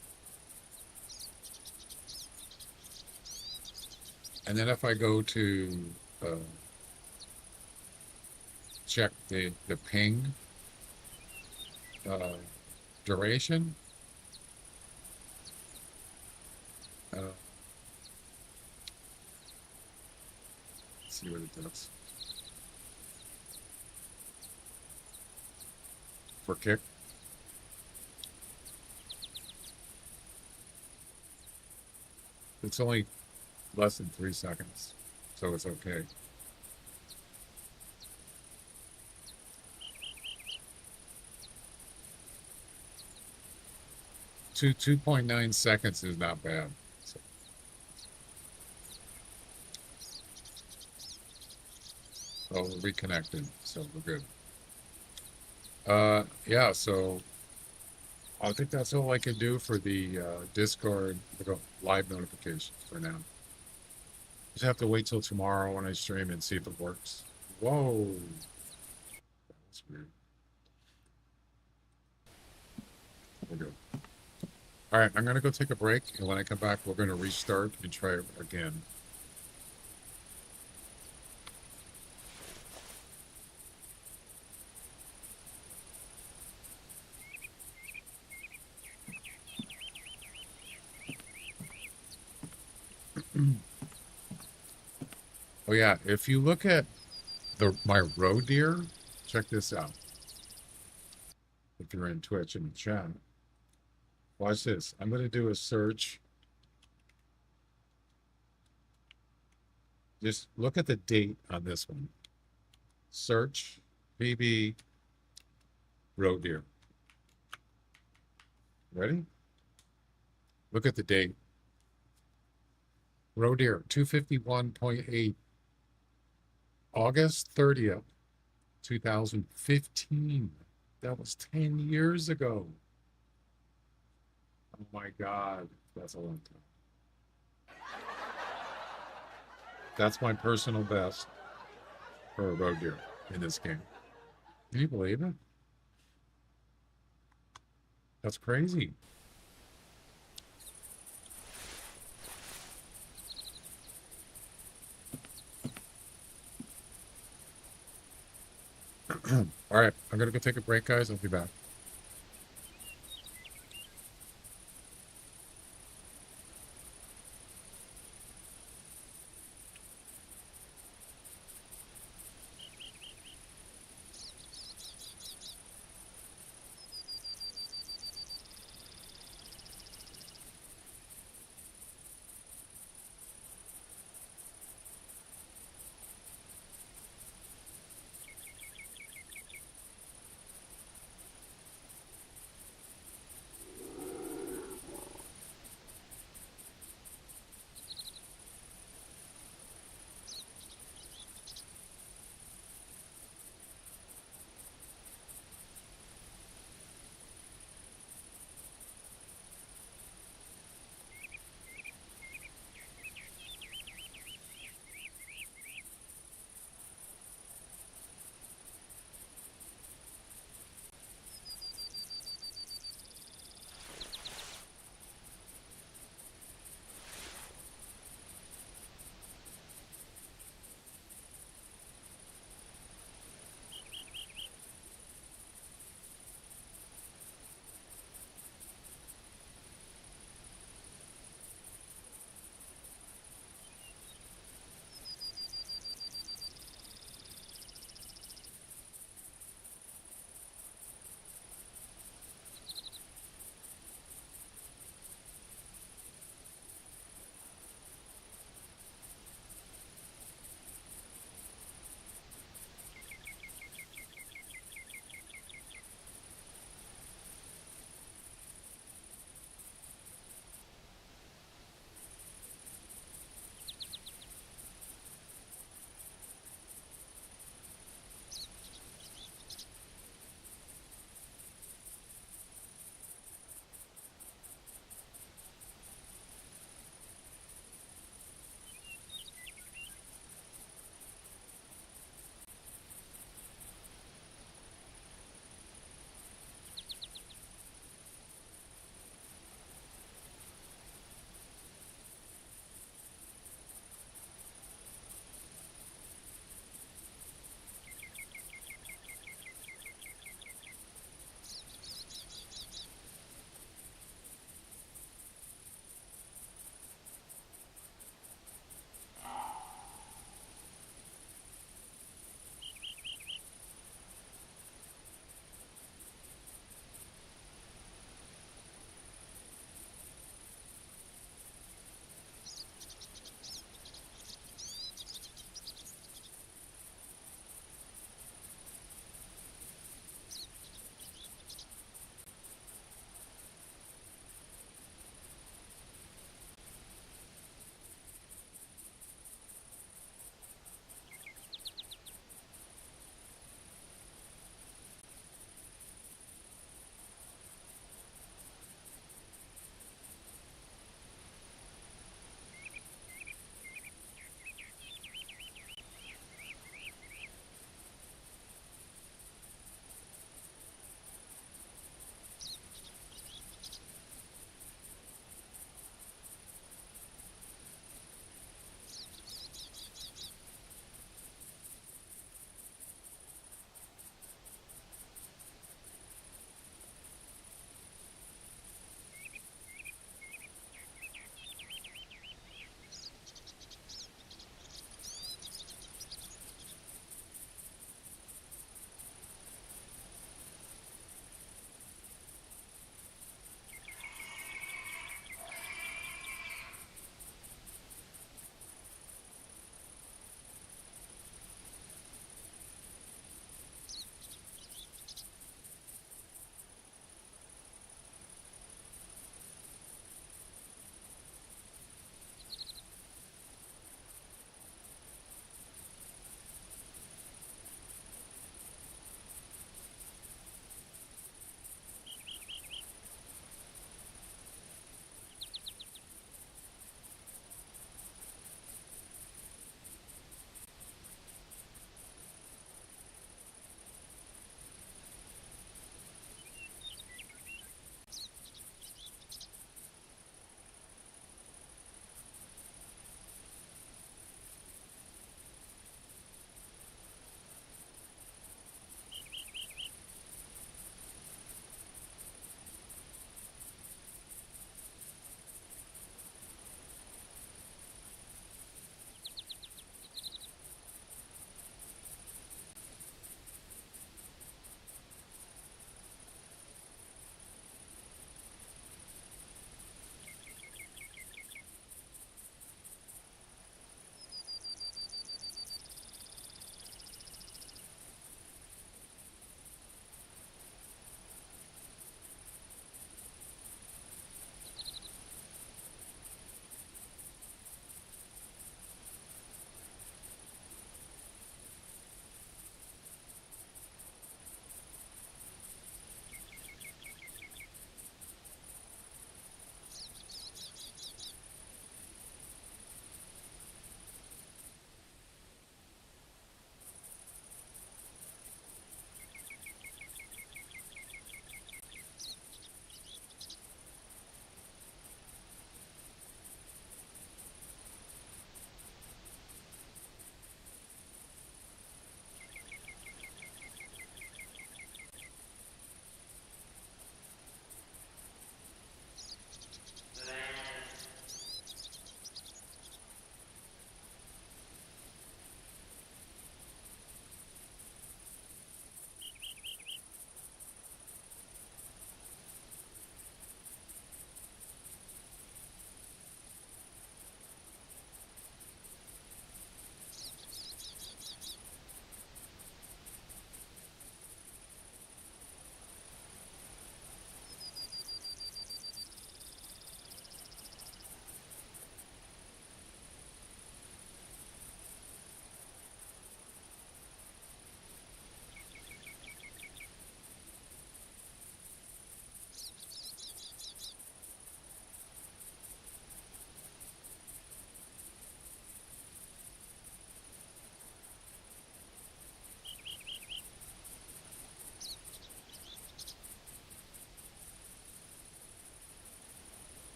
And then if I go to check the ping duration, let's see what it does. For Kick. It's only less than 3 seconds, so it's okay. Two 2.9 seconds is not bad. So. Oh, we're reconnected, so we're good. Yeah, so I think that's all I can do for the Discord live notifications for now. Just have to wait till tomorrow when I stream and see if it works. Whoa. That's weird. We're good. All right, I'm going to go take a break, and when I come back, we're going to restart and try it again. Oh yeah, if you look at my roe deer, check this out. If you're in Twitch and chat, watch this. I'm going to do a search. Just look at the date on this one. Search BB roe deer. Ready? Look at the date. Roe deer 251.8. August 30th, 2015. That was 10 years ago. Oh my God, that's a long time. That's my personal best for a roe deer in this game. Can you believe it? That's crazy. All right, I'm going to go take a break, guys. I'll be back.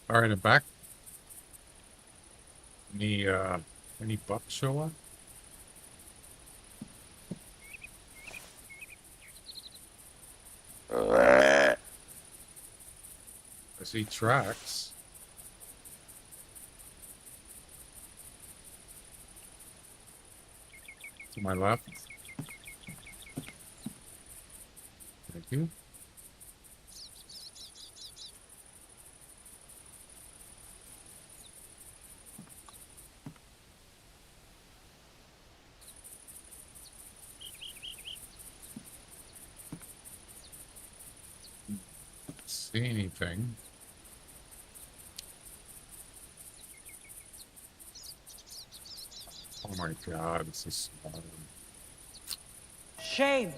All right, I'm back. Any bucks show up? I see tracks. To my left. Thank you. See anything? Oh my God, this is small. Shame.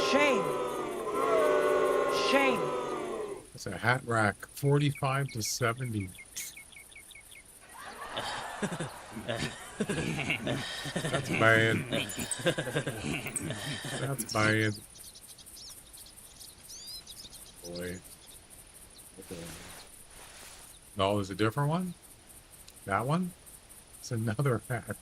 Shame. Shame. It's a hat rack, 45 to 70. That's bad. That's bad. Boy. Okay. No, there's a different one? That one? It's another hat rack.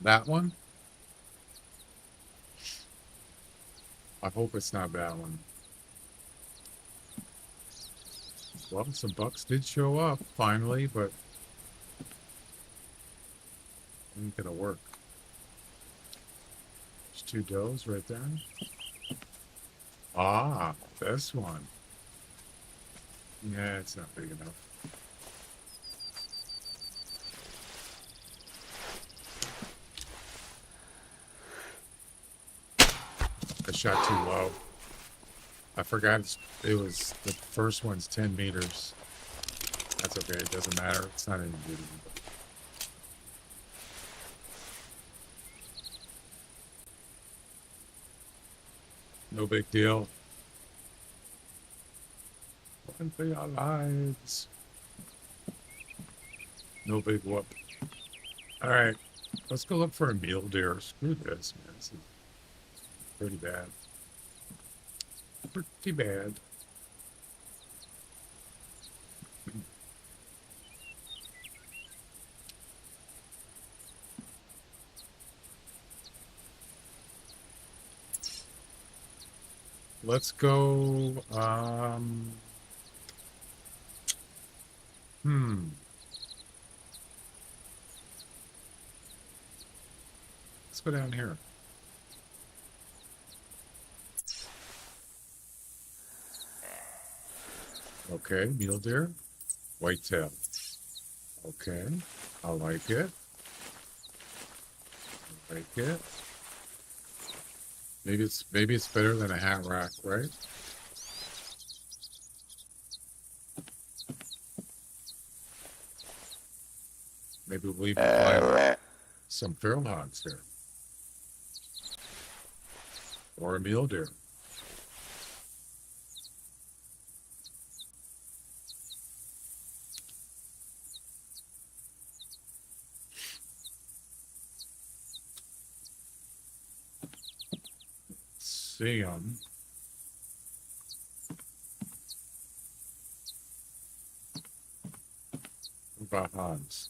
That one? I hope it's not that one. Well, some bucks did show up finally, but it ain't gonna work. There's two does right there. Ah, this one. Yeah, it's not big enough. I shot too low. I forgot it was the first one's 10 meters. That's okay, it doesn't matter. It's not any good. No big deal. Run for your lives. No big whoop. Alright, let's go look for a mule deer. Screw this, man. This is pretty bad. Pretty bad. Let's go, let's go down here. Okay, mule deer, whitetail. Okay, I like it. I like it. Maybe it's better than a hat rack, right? Maybe we'll even find some feral hogs here. Or a mule deer. See them. What about Hans?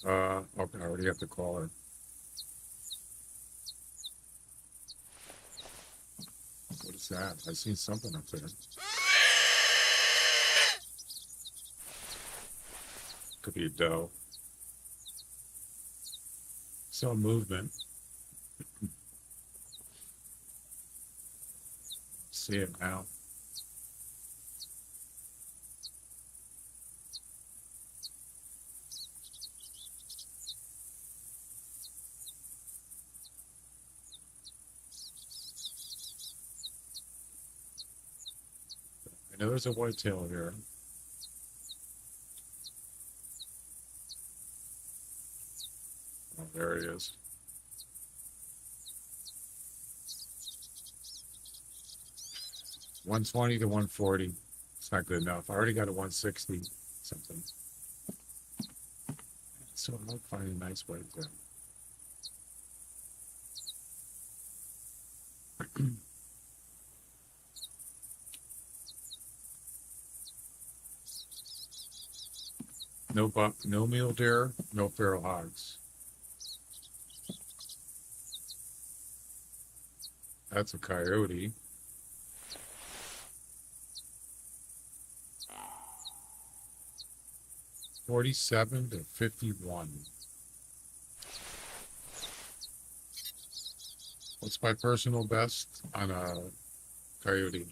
Okay, I already have to call her. What is that? I seen something up there. Could be a doe. Saw movement. See it now. I know there's a whitetail here. Oh, there he is. 120 to 140. It's not good enough. I already got a 160 something. So I'm not finding a nice way to. No buck, no mule deer, no feral hogs. That's a coyote. $47 to $51. What's my personal best on a coyote?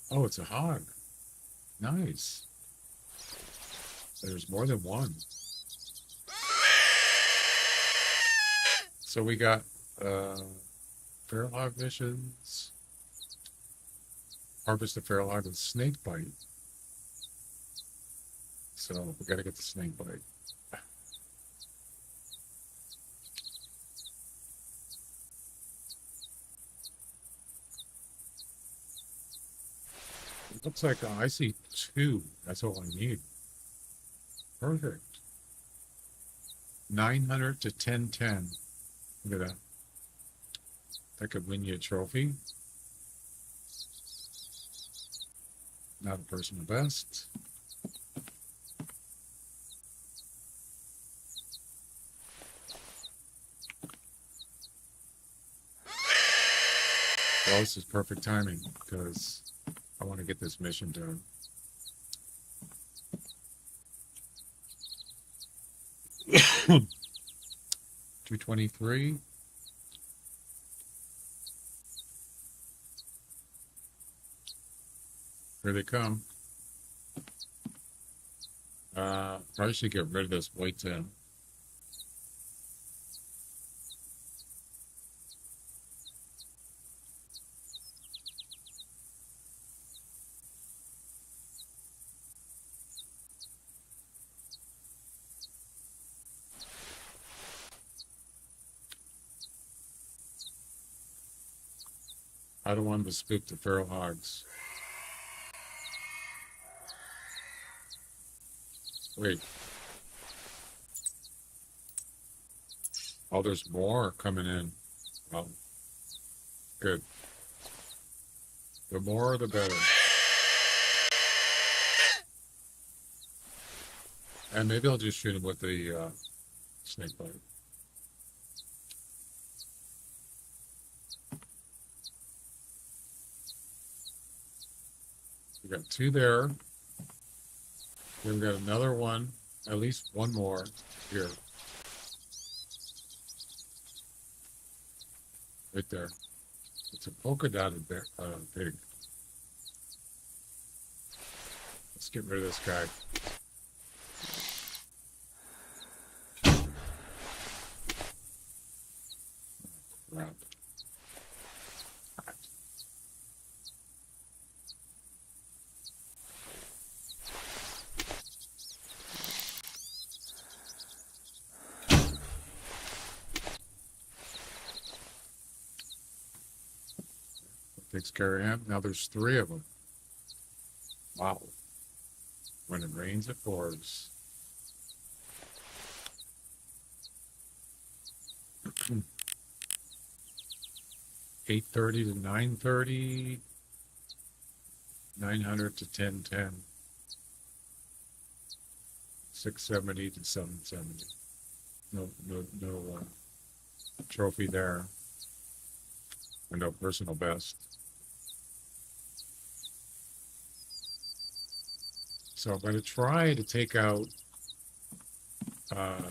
Oh, it's a hog. Nice. There's more than one. So we got feral hog missions. Harvest the feral hog with snake bite. So we got to get the snake bite. It looks like I see 2. That's all I need. Perfect. 900 to 1010. Look at that. That could win you a trophy. Not a personal best. Well, this is perfect timing because I want to get this mission done. $223. Here they come. Probably should get rid of this whitetail. I don't want to spook the feral hogs. Wait. Oh, there's more coming in. Well, good. The more, the better. And maybe I'll just shoot him with the snake bite. We got 2 there. Then we got another one, at least one more here. Right there. It's a polka dotted pig. Let's get rid of this guy. Crap. Takes care of him. Now there's 3 of them. Wow. When it rains, it pours. $830 to $930. 900 to 1010. 670 to 770. No trophy there. And no personal best. So I'm going to try to take out I'm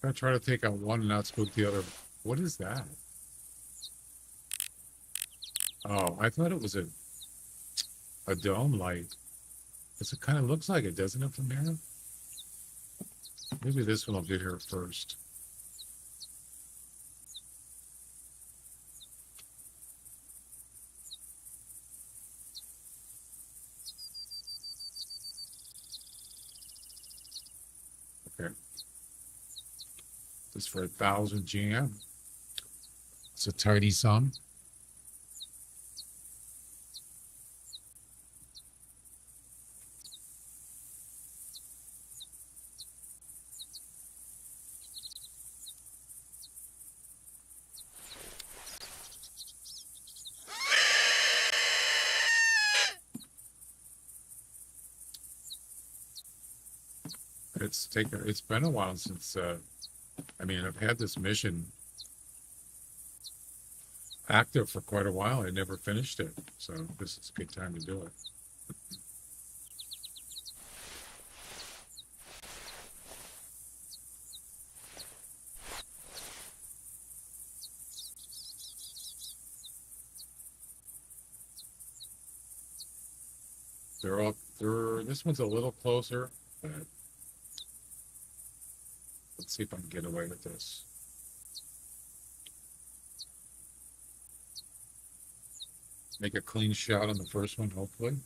going to try to take out one and not spook the other. What is that? Oh, I thought it was a dome light. It kind of looks like it, doesn't it, from there? Maybe this one will get here first. is for 1,000 GM. It's a tidy sum. It's been a while since, I mean, I've had this mission active for quite a while. I never finished it, so this is a good time to do it. This one's a little closer, but let's see if I can get away with this. Make a clean shot on the first one, hopefully.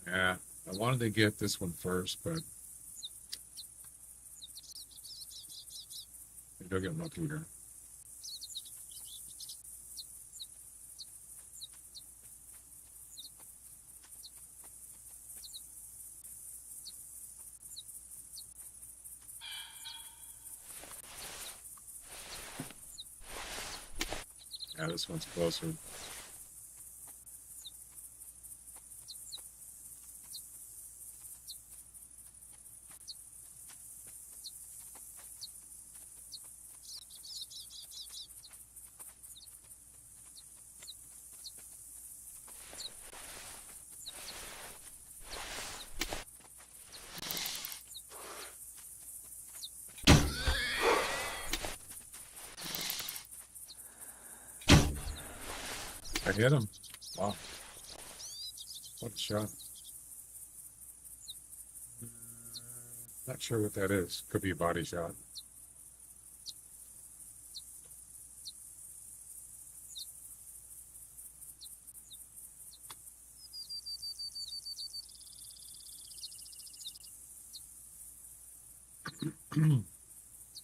Yeah, I wanted to get this one first, but maybe I'll get lucky here. Yeah, this one's closer. I hit him. Wow. What a shot. Not sure what that is. Could be a body shot.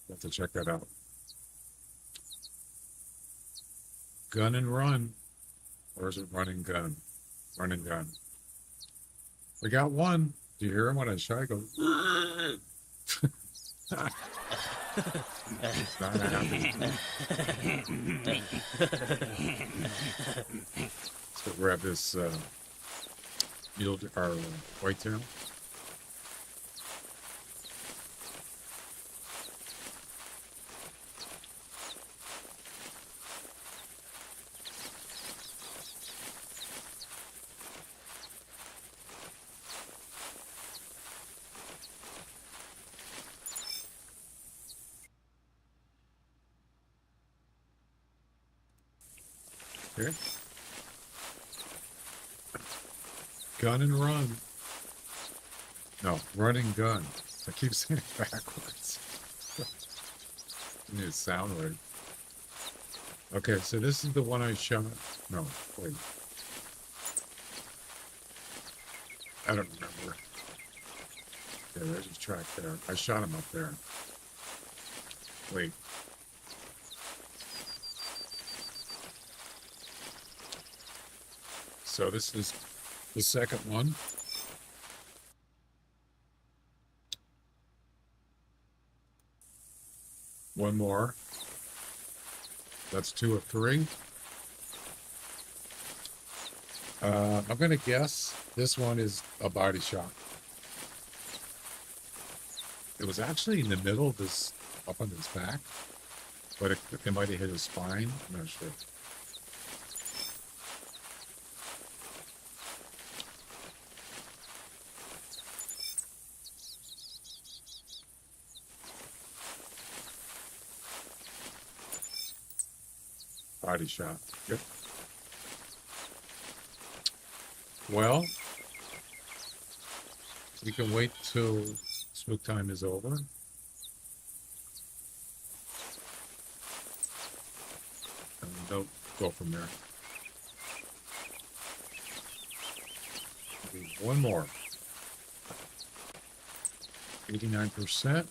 Have to check that out. Gun and run. Or is it run and gun? Run and gun. We got one. Do you hear him when I shot? I go. It's not happening. Let's go grab this whitetail. Okay. Gun and run. No, run and gun. I keep saying it backwards. I need to sound right. Okay, so this is the one I shot. No, wait. I don't remember. Yeah, there's his track there. I shot him up there. Wait. So this is the second one. One more. That's 2 of 3. I'm going to guess this one is a body shot. It was actually in the middle of this, up on his back, but it might have hit his spine. I'm not sure. Body shot. Yep. Well, we can wait till smoke time is over. they'll go from there. Maybe one more. 89%.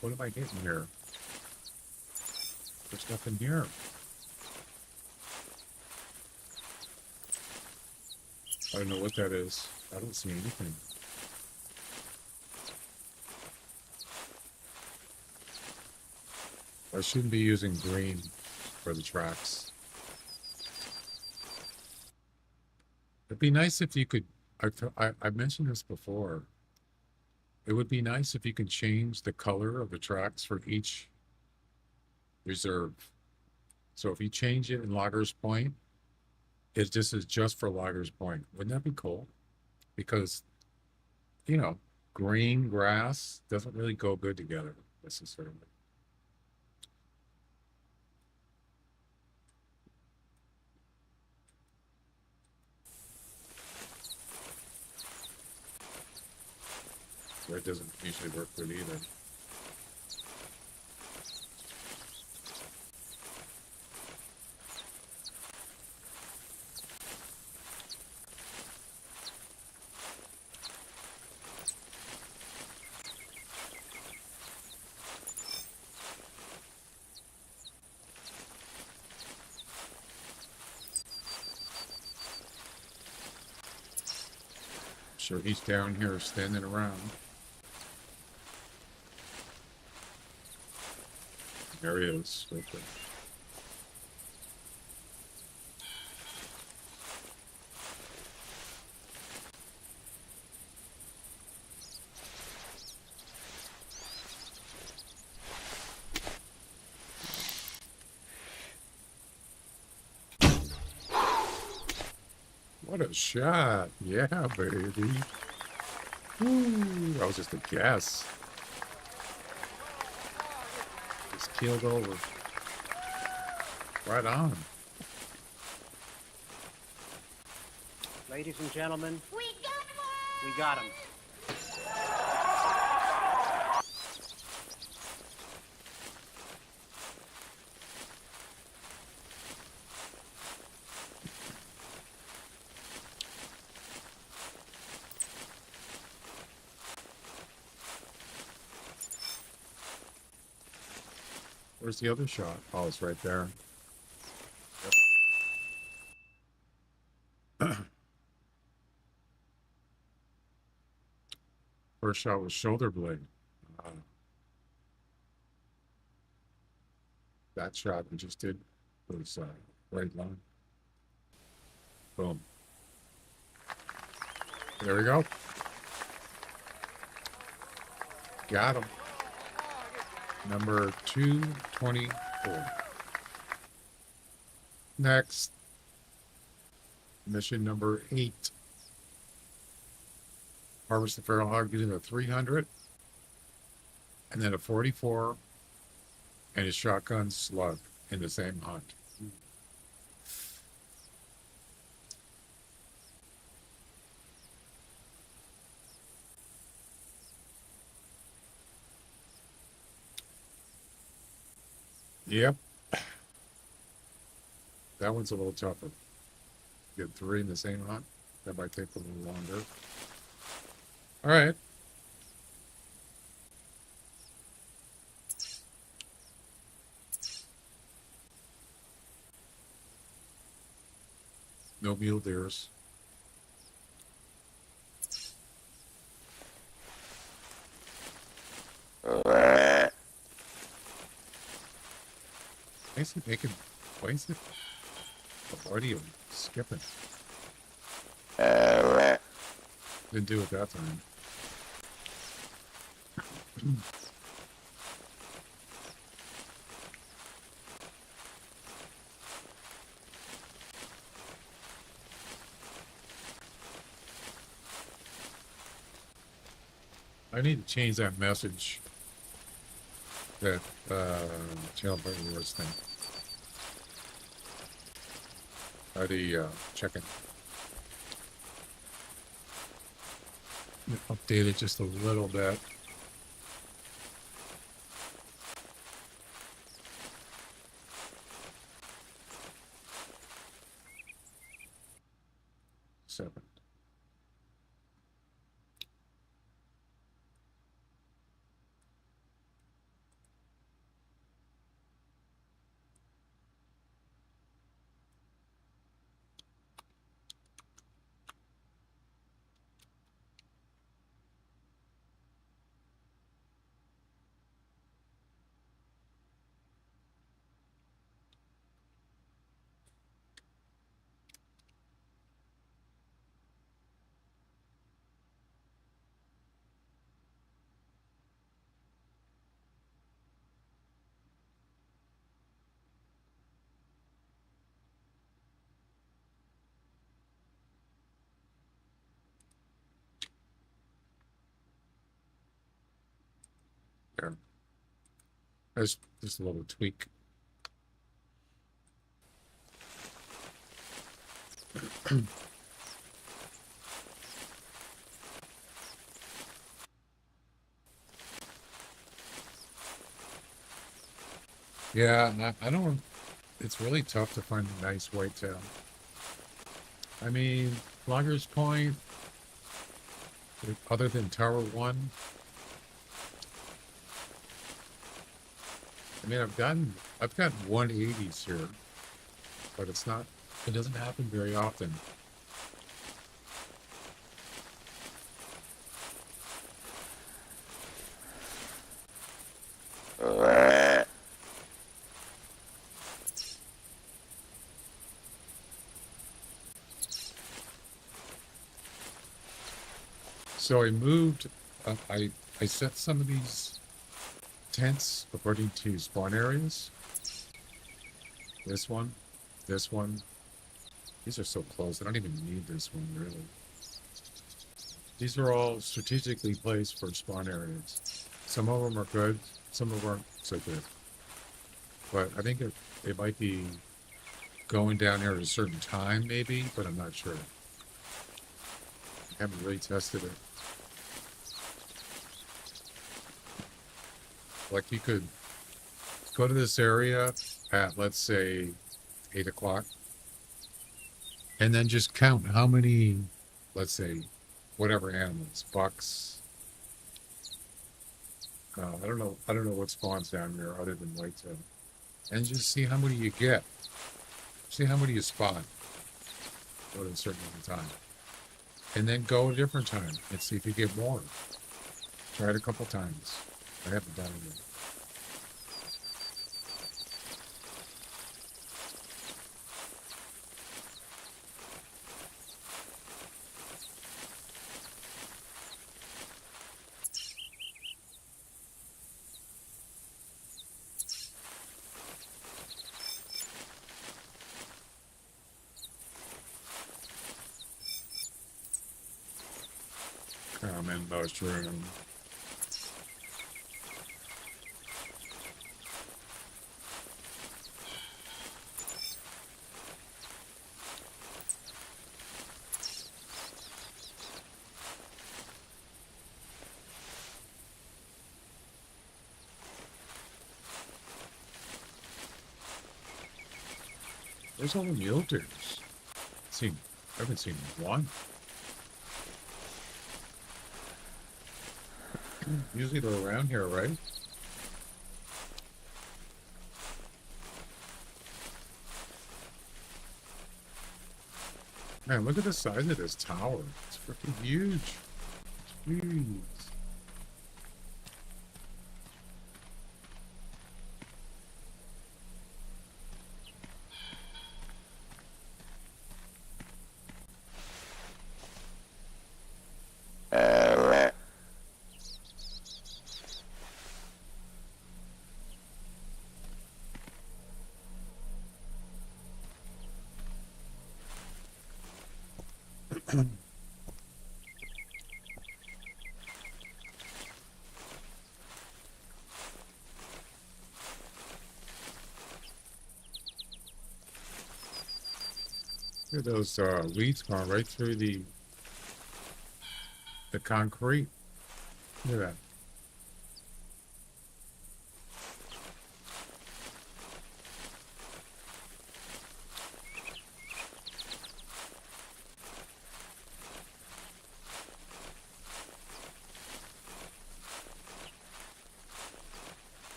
What am I getting here? There's nothing here. I don't know what that is. I don't see anything. I shouldn't be using green for the tracks. It'd be nice if you could, I mentioned this before. It would be nice if you could change the color of the tracks for each reserve. So if you change it in Loggers Point, this is just for Loggers Point. Wouldn't that be cool? Because, you know, green grass doesn't really go good together necessarily. That doesn't usually work good either. Sure, he's down here standing around. There he is, right there. What a shot. Yeah, baby. Ooh, that was just a guess. Just keeled over. Right on. Ladies and gentlemen, we got him. Where's the other shot? Oh, it's right there. Yep. First shot was shoulder blade. That shot we just did was right line. Boom. There we go. Got him. Number 224. Next. Mission number 8. Harvest the feral hog using a 300 and then a 44 and a shotgun slug in the same hunt. Yep. That one's a little tougher. Get 3 in the same hunt. That might take a little longer. All right. No mule deers. Why is it making? Why is it? The audio skipping. Didn't do it that time. I need to change that message that jailbird was thing. Check it. Update it just a little bit. Seven. There. There's just a little tweak. Yeah, I don't. It's really tough to find a nice whitetail. I mean, Loggers Point, other than Tower 1. I mean, I've got 180s here, but it doesn't happen very often. So I moved, I set some of these tents according to spawn areas. This one. These are so close, I don't even need this one, really. These are all strategically placed for spawn areas. Some of them are good, some of them aren't so good. But I think it might be going down here at a certain time, maybe, but I'm not sure. I haven't really tested it. Like, you could go to this area at, let's say, 8 o'clock, and then just count how many, let's say, whatever animals, bucks. I don't know what spawns down here other than whitetail, and just see how many you get. See how many you spot at a certain amount of time, and then go a different time and see if you get more. Try it a couple times. I haven't done it yet. Common mushroom. There's all the mule deers. I haven't seen one. Usually they're around here, right? Man, look at the size of this tower. It's freaking huge. Jeez. Look at those weeds going right through the concrete. Look at that.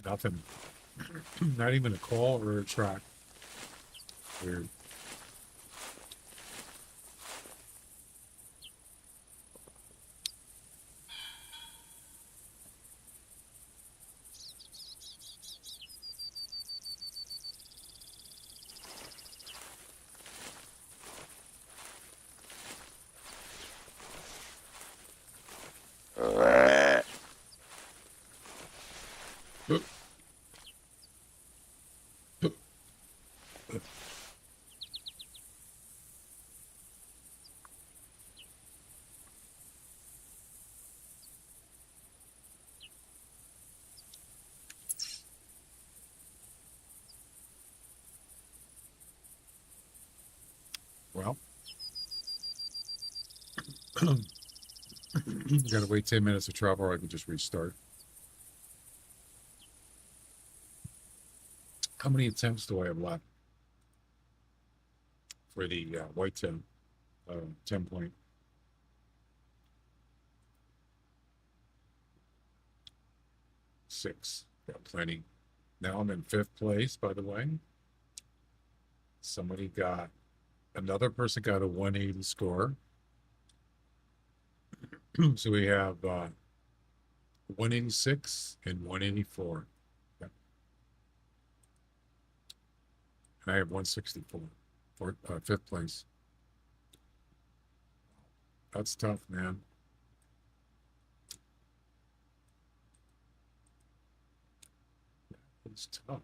Nothing. Not even a call or a track. Weird. Well, you gotta wait 10 minutes of travel, or I can just restart. How many attempts do I have left for the Whitetail TenPoint? Six. Got plenty. Now I'm in 5th place, by the way. Another person got a 180 score. So we have 186 and 184. Yep. And I have 164 for 5th place. That's tough, man. It's tough.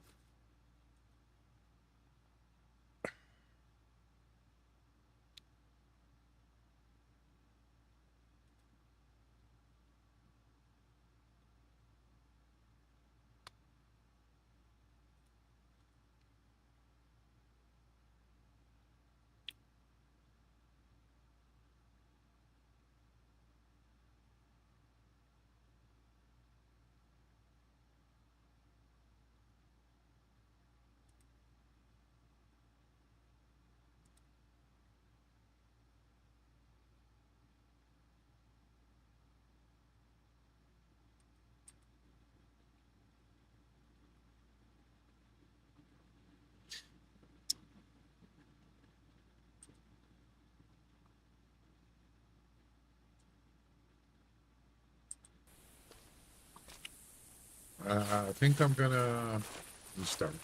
I think I'm gonna restart.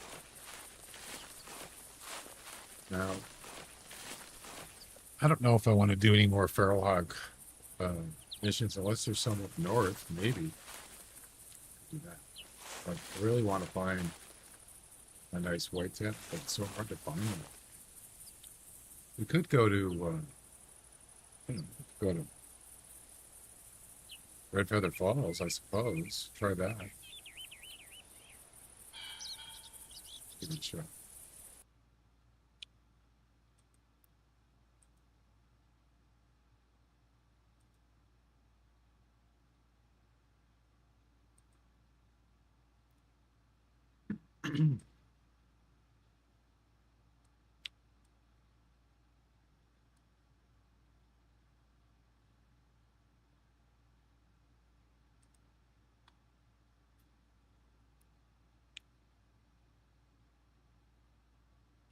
Now, I don't know if I want to do any more feral hog missions unless there's some up north, maybe do that. But I really want to find a nice whitetail, but it's so hard to find them. We could go to Red Feather Falls, I suppose. Try that. Give it a shot.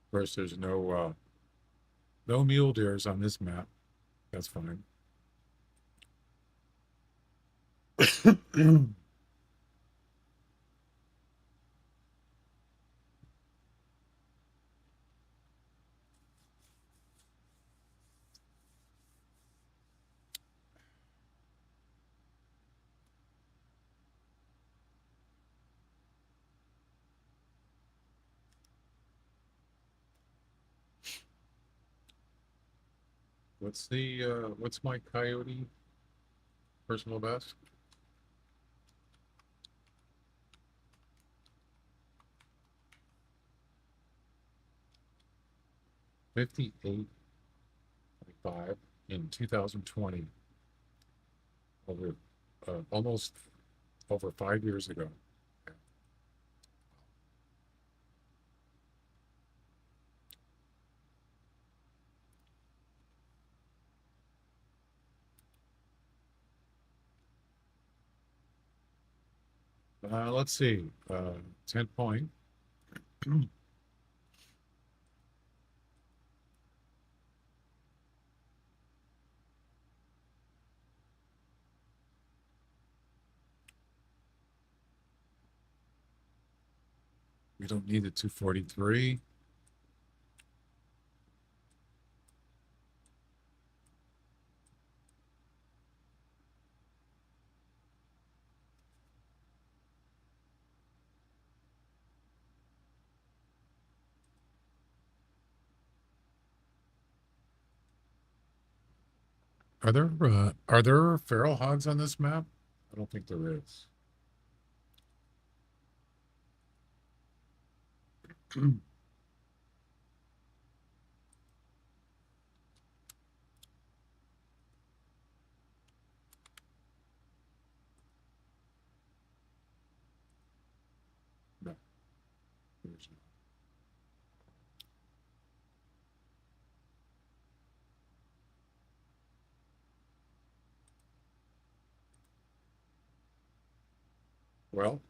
Of course, there's no mule deers on this map. That's fine. What's my coyote? personal best. $58.5 in 2020, over almost over 5 years ago. Let's see. 10-point. We don't need the 243. Are there feral hogs on this map? I don't think there is. No, there's not. Well,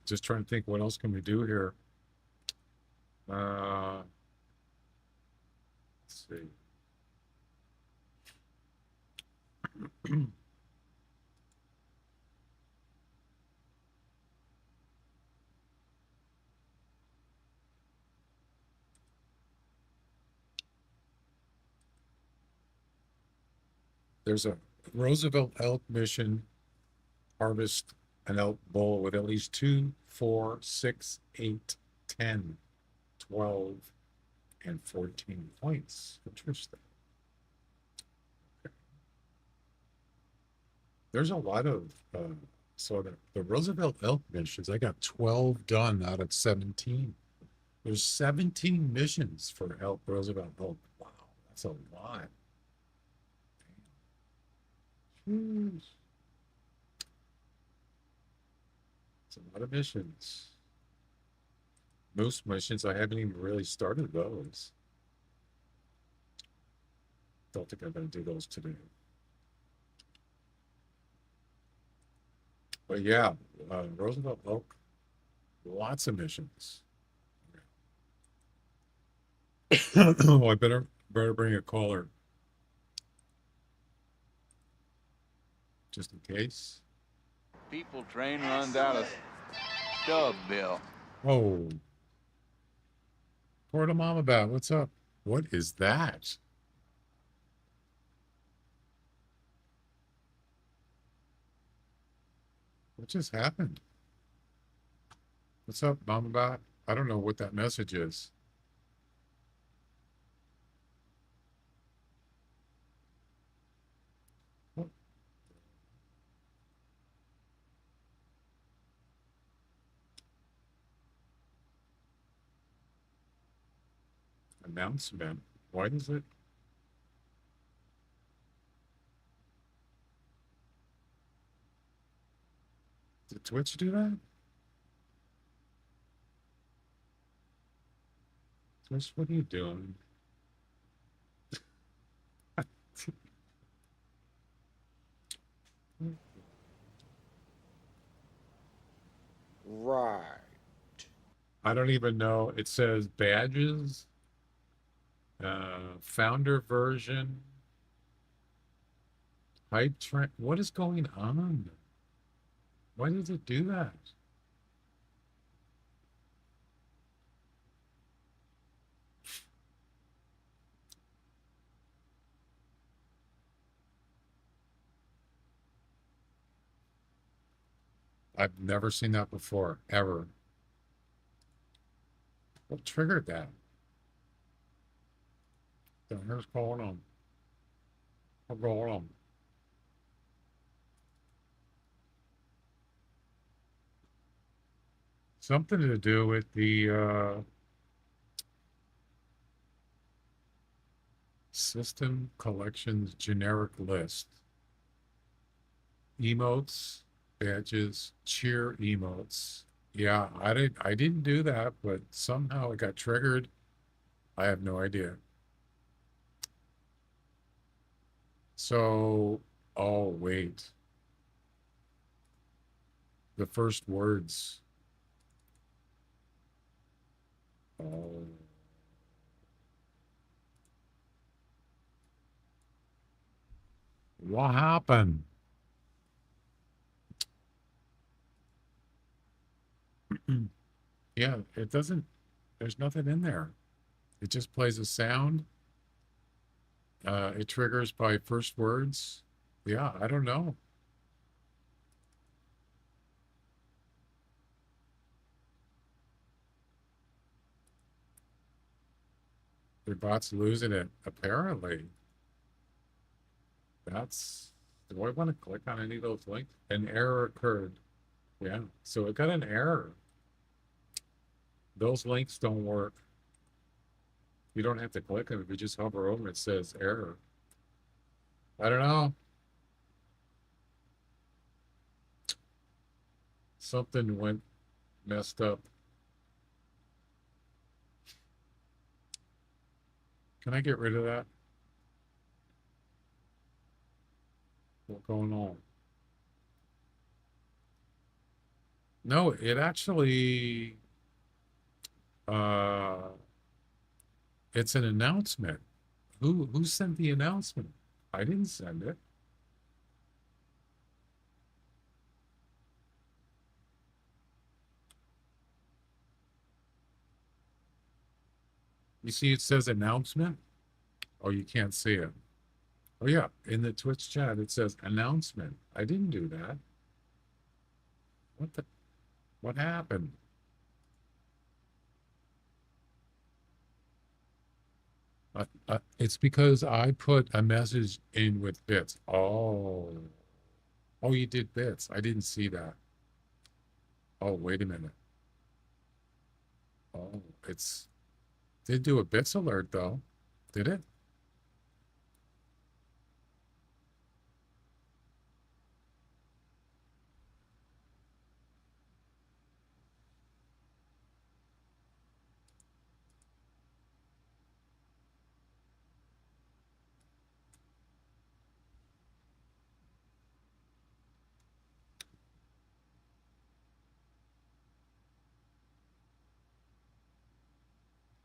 just trying to think what else can we do here. Let's see. There's a Roosevelt elk mission, harvest an elk bull with at least 2, 4, 6, 8, 10, 12, and 14 points. Interesting. There's a lot of so the Roosevelt elk missions, I got 12 done out of 17. There's 17 missions for elk, Roosevelt elk. Wow, that's a lot. Jeez. It's a lot of missions. Most missions, I haven't even really started those. Don't think I'm going to do those today. But yeah, Roosevelt Oak, lots of missions. Oh, I better bring a caller. Just in case. People train runs out of Stubville. Oh. Port of Mama Bat, what's up? What is that? What just happened? What's up, Mama Bat? I don't know what that message is. What? Announcement. Why does it? Did Twitch do that? Twitch, what are you doing? Right. I don't even know. It says badges. Founder version. Hype train. What is going on? Why does it do that? I've never seen that before, ever. What triggered that? The hell's going on? What's going on? Something to do with the system collections generic list. Emotes, badges, cheer emotes. Yeah, I didn't do that, but somehow it got triggered. I have no idea. So, oh wait. The first words. Oh. What happened? Yeah, it doesn't, there's nothing in there. It just plays a sound. It triggers by first words. Yeah, I don't know. Your bot's losing it, apparently. That's, do I want to click on any of those links? An error occurred. Yeah, so it got an error. Those links don't work. You don't have to click them. If you just hover over, it says error. I don't know. Something went messed up. Can I get rid of that? What's going on? No, it actually, uh, it's an announcement. Who sent the announcement? I didn't send it. You see, it says announcement. Oh, you can't see it. Oh yeah, in the Twitch chat it says announcement. I didn't do that. What happened? It's because I put a message in with bits. Oh. Oh, you did bits. I didn't see that. Oh, wait a minute. Oh, it's did do a bits alert though. Did it?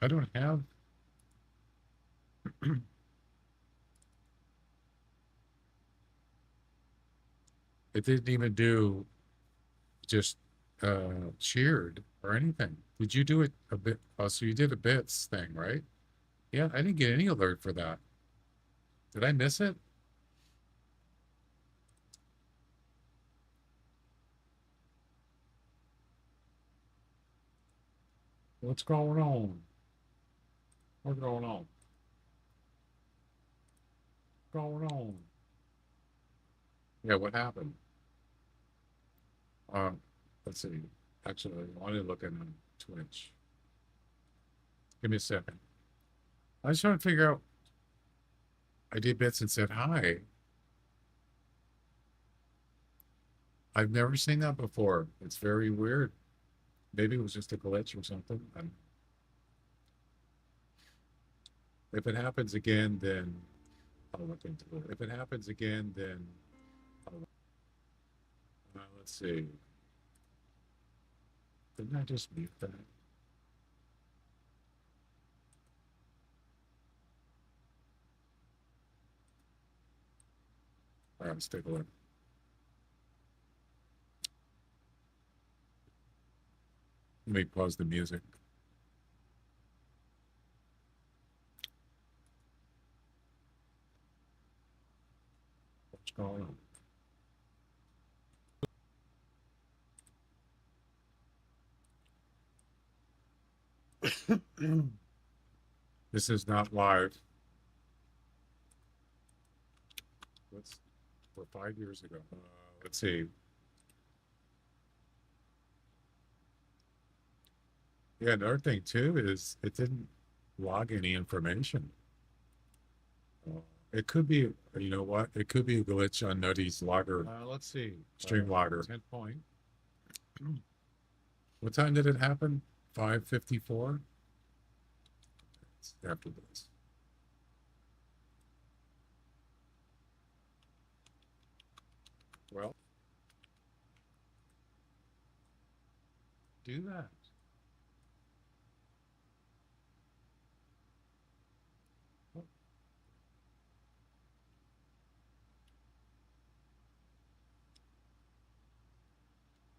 I don't have it didn't even do just cheered or anything. Did you do it a bit? Oh, so you did a bits thing, right? Yeah, I didn't get any alert for that. Did I miss it? What's going on? What's going on? What's going on? Yeah, what happened? Um, let's see. Actually, I want to look at Twitch. Give me a second. I was trying to figure out. I did bits and said hi. I've never seen that before. It's very weird. Maybe it was just a glitch or something. If it happens again, then I'll look into it. If it happens again, then let's see. Didn't I just mute that? right, let's take a look. Let me pause the music. What's going on? This is not live. We're 5 years ago. Let's see. Yeah, another thing too is it didn't log any information. It could be, you know what? It could be a glitch on Nutty's logger. Let's see. Stream logger. TenPoint. What time did it happen? 5:54? It's after this. Well, do that.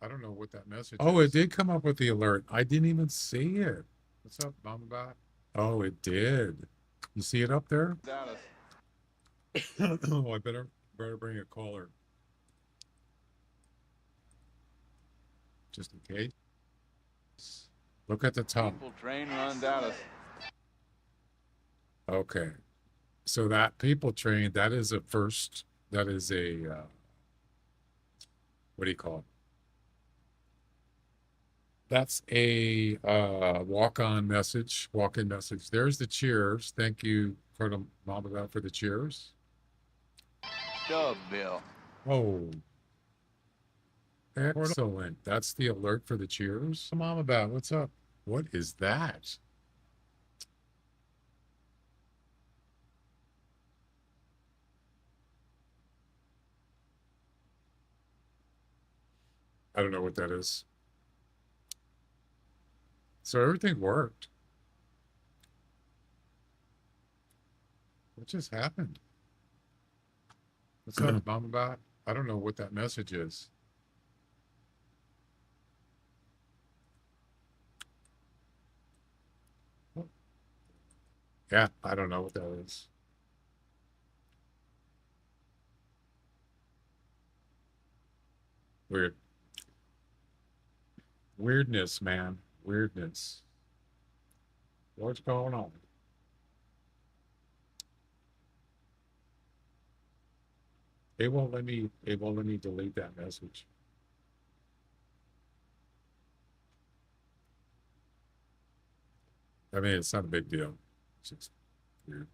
I don't know what that message is. Oh, it did come up with the alert. I didn't even see it. What's up, Mama Bot? Oh, it did. You see it up there? Oh, I better bring a caller. Just in case. Look at the top. People train run Dallas. Okay. So that people train, that is a first, that is a, what do you call it? That's a walk-on message, walk-in message. There's the cheers. Thank you, Colonel Mama, for the cheers. Dub Bill. Oh, excellent. That's the alert for the cheers. Mama, what's up? What is that? I don't know what that is. So everything worked. What just happened? What's up, Mama Bot? I don't know what that message is. Yeah, I don't know what that is. Weird. Weirdness, man. Weirdness. What's going on? It won't let me delete that message. I mean, it's not a big deal. It's just weird.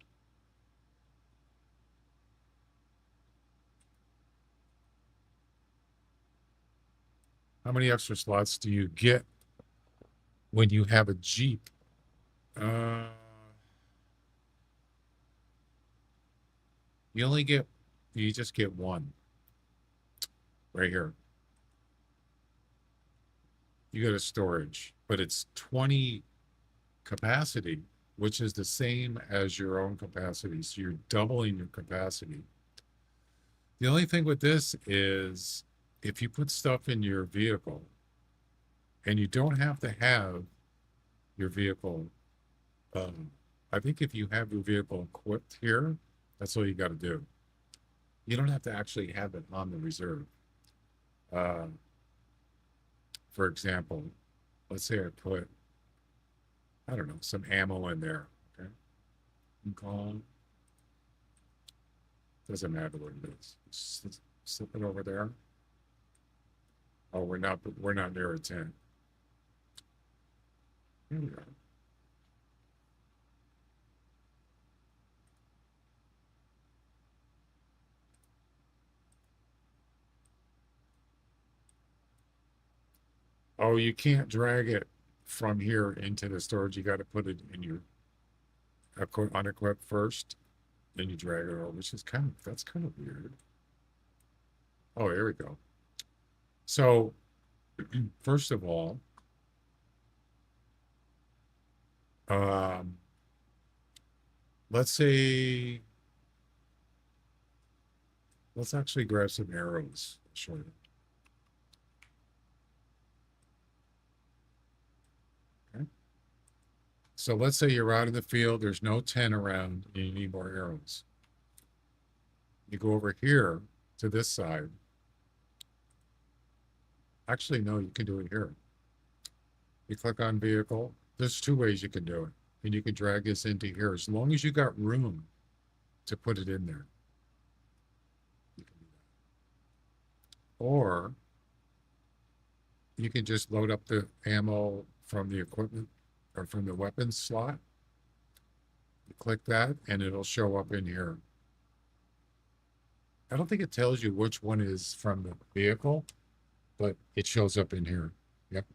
How many extra slots do you get when you have a Jeep? You just get one right here. You get a storage, but it's 20 capacity, which is the same as your own capacity. So you're doubling your capacity. The only thing with this is if you put stuff in your vehicle, and you don't have to have your vehicle, I think if you have your vehicle equipped here, that's all you got to do. You don't have to actually have it on the reserve. For example, let's say I put, I don't know, some ammo in there, okay? Doesn't matter what it is. Just slip it over there. Oh, we're not near a tent. Here we go. Oh, you can't drag it from here into the storage. You got to put it in your unequipped first, then you drag it over, which is that's kind of weird. Oh, here we go. So, first of all, let's say Let's actually grab some arrows. I'll show you. Okay. So let's say you're out in the field, there's no 10 around, and you need more arrows. You go over here to this side. Actually, no, you can do it here. You click on vehicle. There's two ways you can do it. And you can drag this into here as long as you got room to put it in there. You can do that. Or you can just load up the ammo from the equipment or from the weapons slot. You click that and it'll show up in here. I don't think it tells you which one is from the vehicle, but it shows up in here. Yep.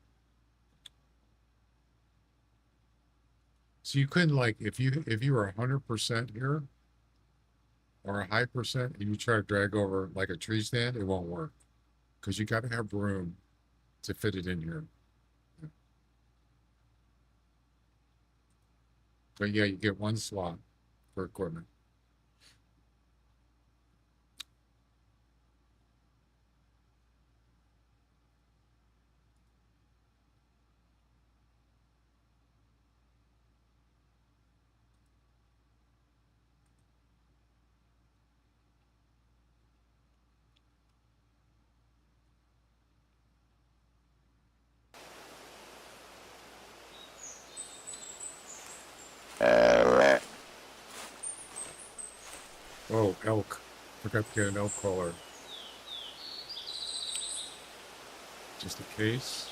So you couldn't, like, if you were 100% here or a high percent and you try to drag over like a tree stand, it won't work because you got to have room to fit it in here. Yeah. But yeah, you get one slot for equipment. Oh, elk. Forgot to get an elk collar. Just a case.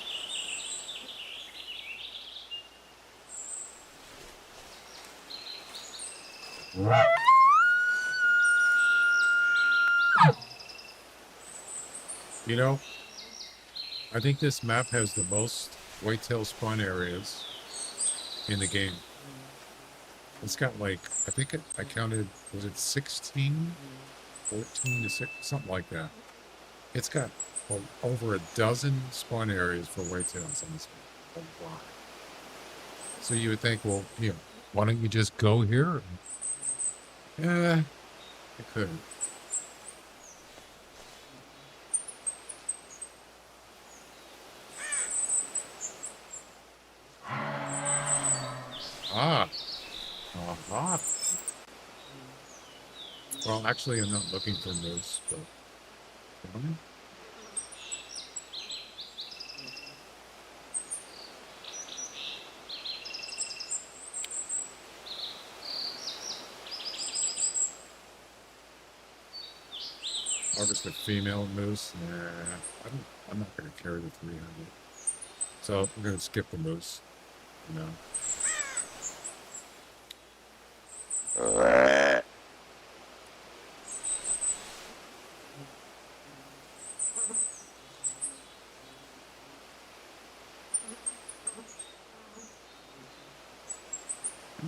You know, I think this map has the most whitetail spawn areas in the game. It's got like, I think I counted, was it 16? 14 to 6, something like that. It's got over a dozen spawn areas for whitetails on this map. A lot. So you would think, well, you know, why don't you just go here? Yeah, you could. Ah. Aha. Well, actually, I'm not looking for moose, but... Harvest a female moose? Nah, I'm not going to carry the 300. So I'm going to skip the moose, you know.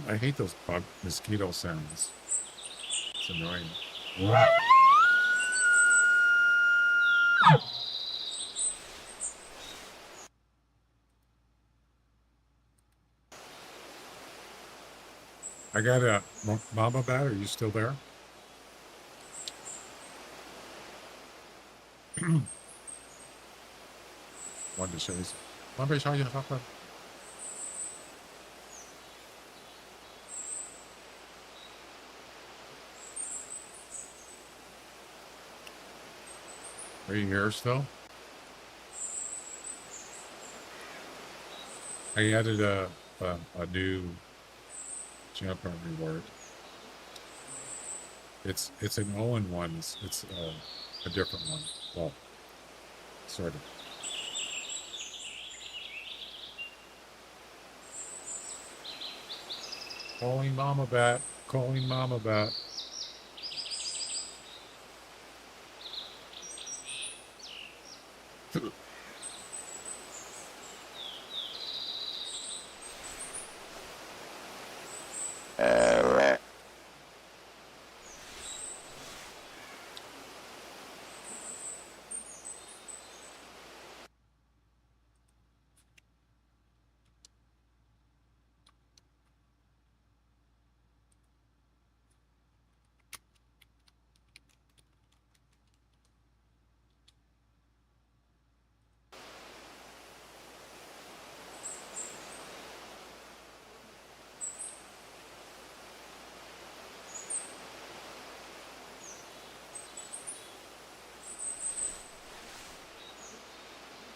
I hate those bug mosquito sounds. It's annoying. I got a mama bat. Are you still there? Wanted to show you. Want to show you something? Are you here still? I added a new jump on reward. It's an all-in-one. It's a different one. Well, sort of. Calling mama bat. Calling mama bat.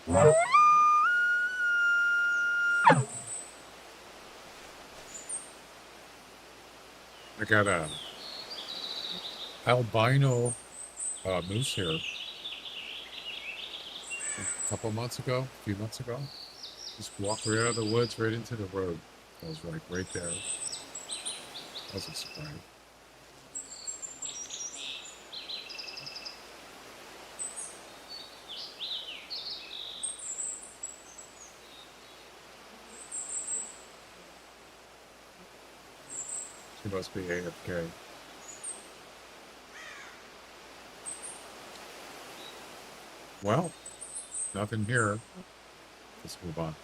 I got a albino moose here a couple months ago, a few months ago. Just walked right out of the woods right into the road. I was like right there. I wasn't surprised. She must be AFK. Well, nothing here. Let's move on.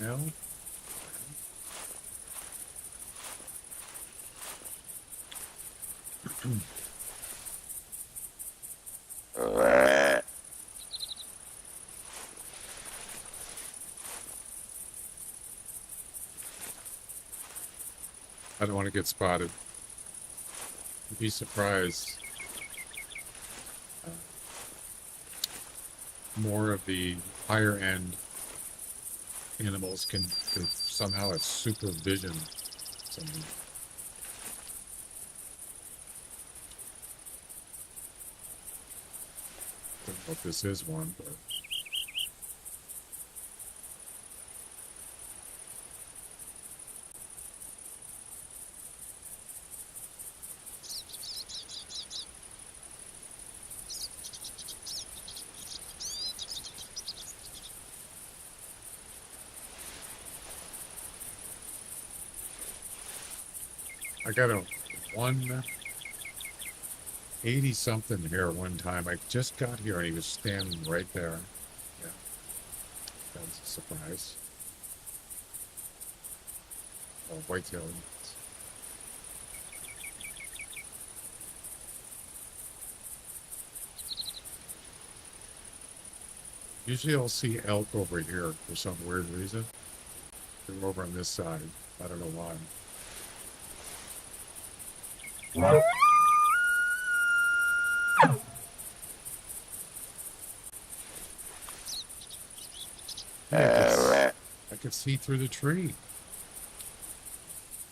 No. I don't want to get spotted. You'd be surprised. More of the higher end animals can somehow have super vision. Something. I don't know if this is one, but I got a 180 something here one time. I just got here and he was standing right there. Yeah, that was a surprise. Oh, whitetail. Usually I'll see elk over here for some weird reason. They're over on this side. I don't know why. I could see through the tree.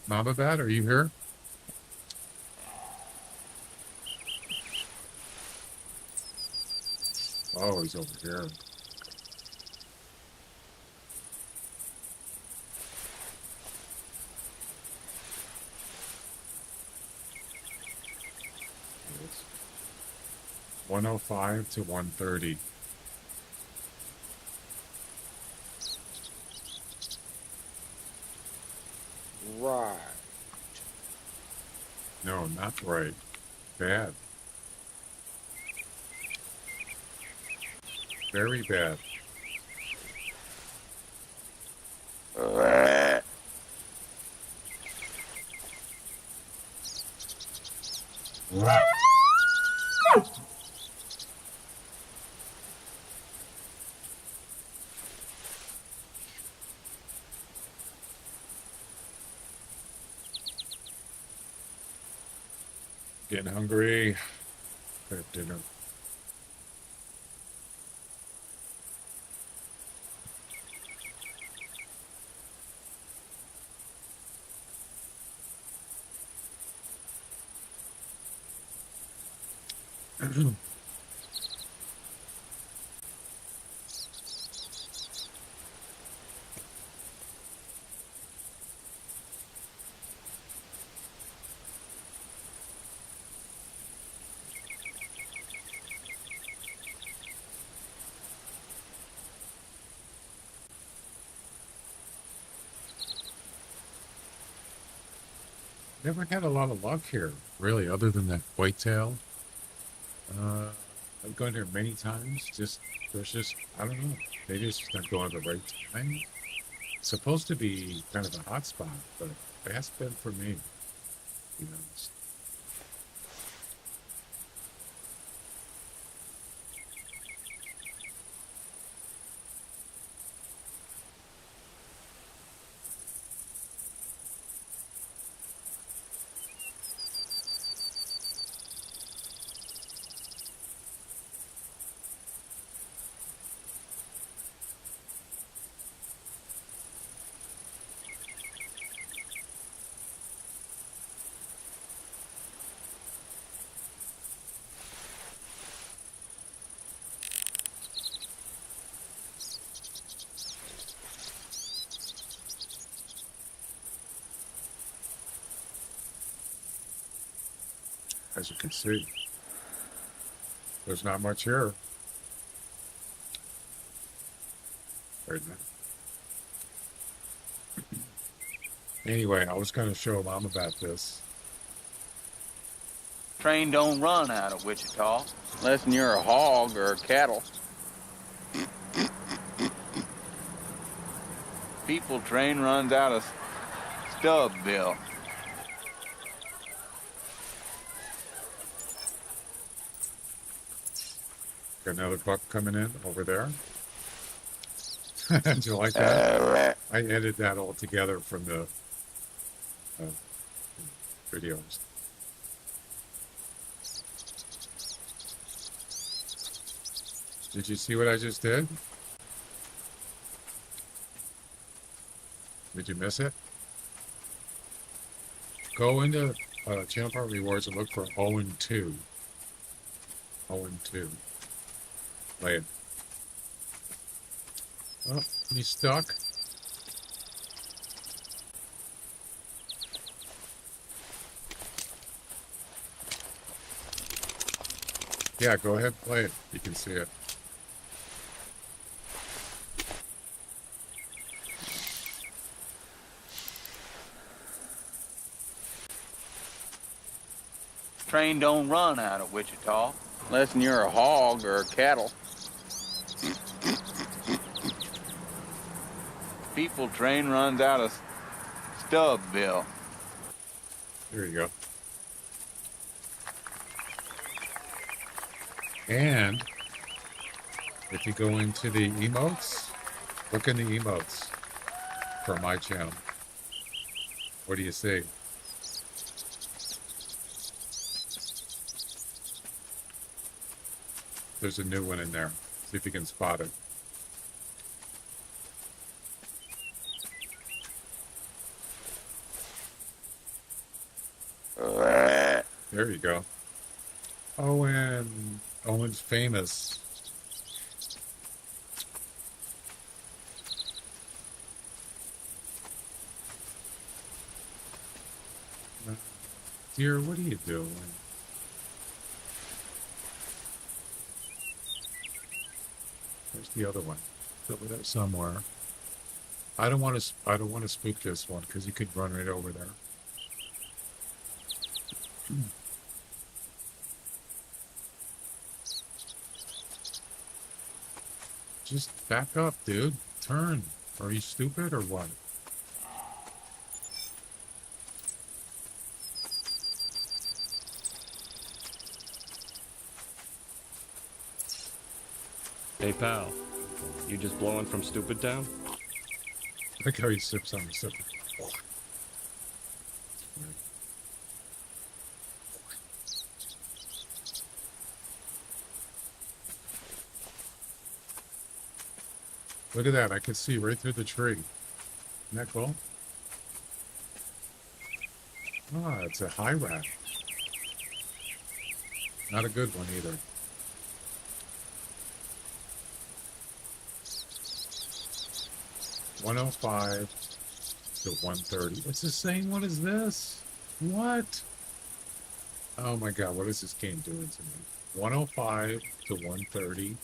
Mama Bat, are you here? Oh, he's over here. It's 105 to 130. Right. No, not right. Bad. Very bad. Getting hungry. I have dinner. Never had a lot of luck here, really, other than that whitetail. I've gone here many times. There's just, I don't know. They just not going at the right time. It's supposed to be kind of a hot spot, but it has been for me. To be honest. as you can see. There's not much here right now. Anyway, I was going to show Mom about this. Train don't run out of Wichita, unless you're a hog or cattle. People train runs out of Stubbville. Got another buck coming in over there. Did you like that? I edited that all together from the videos. Did you see what I just did? Did you miss it? Go into Channel Part Rewards and look for 0 and 2. 0 and 2. Play it. Oh, he's stuck. Yeah, go ahead and play it. You can see it. Train don't run out of Wichita, unless you're a hog or cattle. People train runs out of Stubbville. There you go. And if you go into the emotes, look in the emotes for my channel. What do you see? There's a new one in there. See if you can spot it. There you go. Owen's famous. Dear, what are you doing? There's the other one. It's over there somewhere. I don't want to spook this one because you could run right over there. Just back up, dude. Turn. Are you stupid or what? Hey pal, you just blowing from Stupid Town? Look how he sips on the sip. Look at that. I can see right through the tree. Isn't that cool? Ah, it's a high rat. Not a good one either. $105 to $130. It's the same one as this. What? Oh my God, what is this game doing to me? $105 to $130.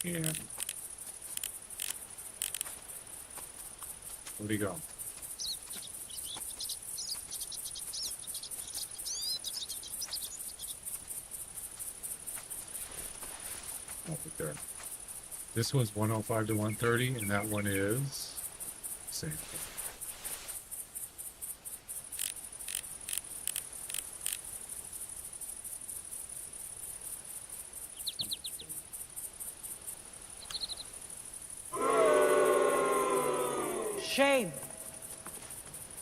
And where'd he go? Oh, right there. This one's 105 to 130, and that one is same thing. Shame.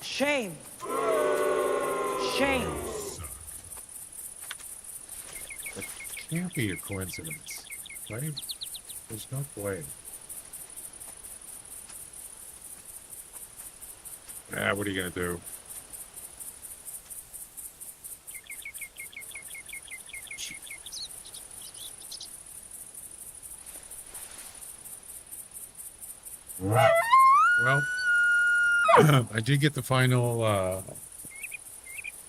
Shame. Shame. That can't be a coincidence, right? There's no way. What are you gonna do? Well, I did get the final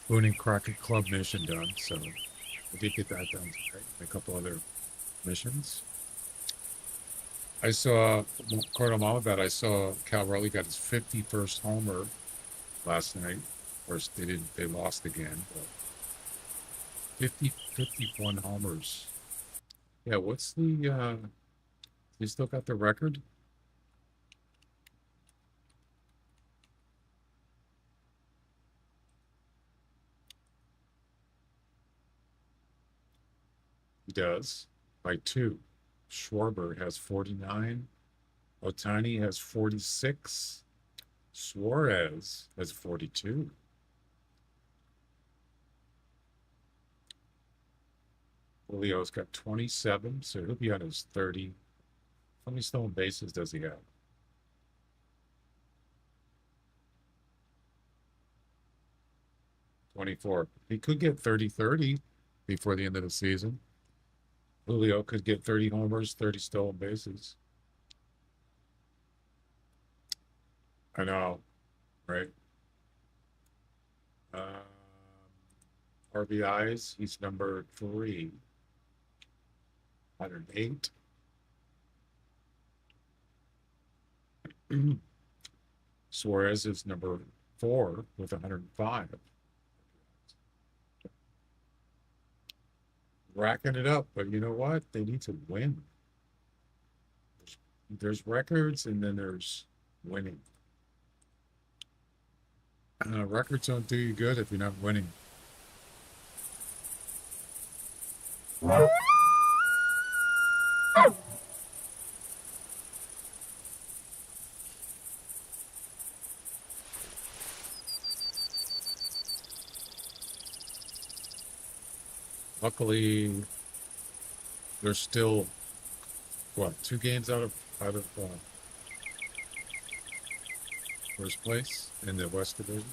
Boone and Crockett Club mission done, so I did get that done today. A couple other missions. I saw, according to Mama, I saw Cal Raleigh got his 51st homer last night. Of course, they lost again, but 51 homers. Yeah, what's the, you still got the record? He does, by 2. Schwarber has 49. Otani has 46. Suarez has 42. Julio's got 27, so he'll be on his 30. How many stolen bases does he have? 24. He could get 30-30 before the end of the season. Julio could get 30 homers, 30 stolen bases. I know, right? RBIs, he's number 3. 108. Suarez is number 4 with 105. Racking it up, but you know what? They need to win. There's records and then there's winning. Records don't do you good if you're not winning. Luckily, there's still, what, 2 games out of first place in the West Division.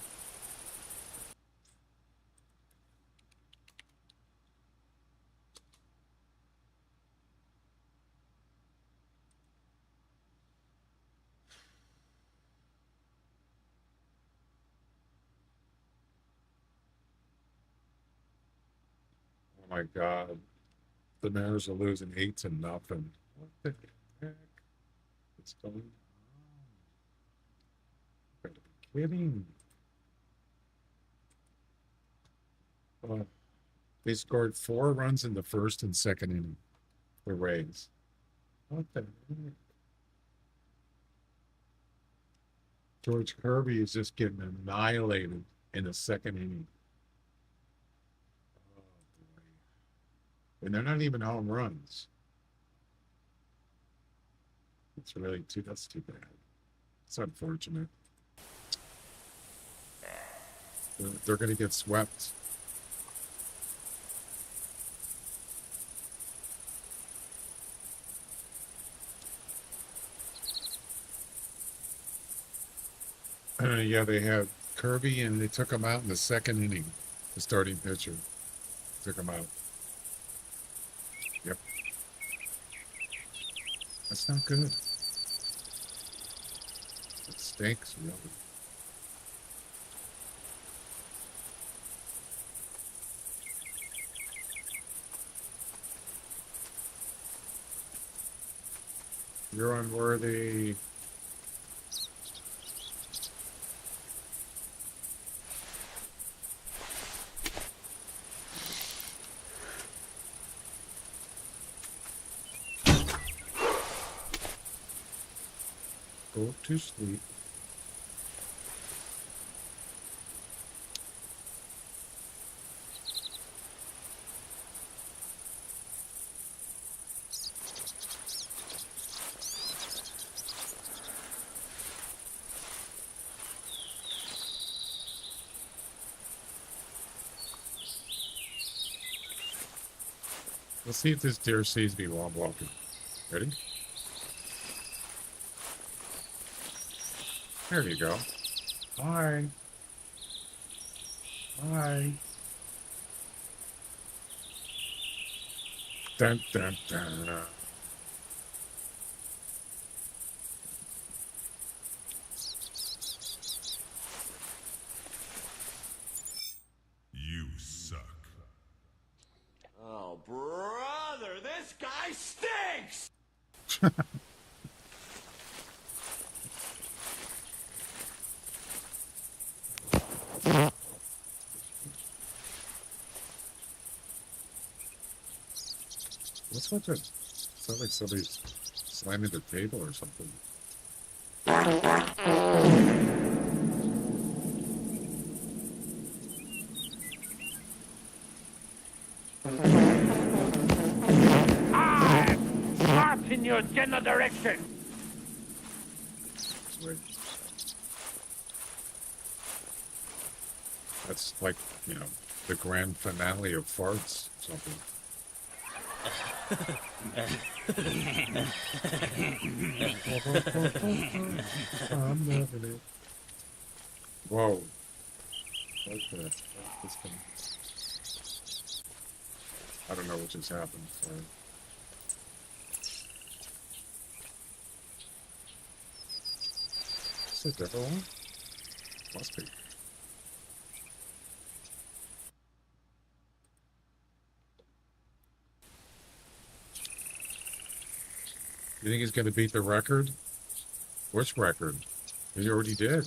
Oh my God. The Mariners are losing 8-0. What the heck? What's going on? Gotta be kidding. They scored 4 runs in the first and second inning. The Rays. What the heck? George Kirby is just getting annihilated in the second inning. Oh boy. And they're not even home runs. It's really that's too bad. It's unfortunate. They're going to get swept. Yeah, they had Kirby, and they took him out in the second inning. The starting pitcher took him out. Yep. That's not good. It stinks, really. You're unworthy. Go to sleep. Let's see if this deer sees me while I'm walking. Ready? There you go. Hi. Hi. Dun, dun, dun. stinks! What's with the? Sounds like somebody's slamming the table or something. Fart in your general direction. Wait. That's like, you know, the grand finale of farts or something. I'm loving it. Whoa. Okay. This thing. I don't know what just happened. Sorry. Is it a different one? Must be. You think he's going to beat the record? Which record? He already did.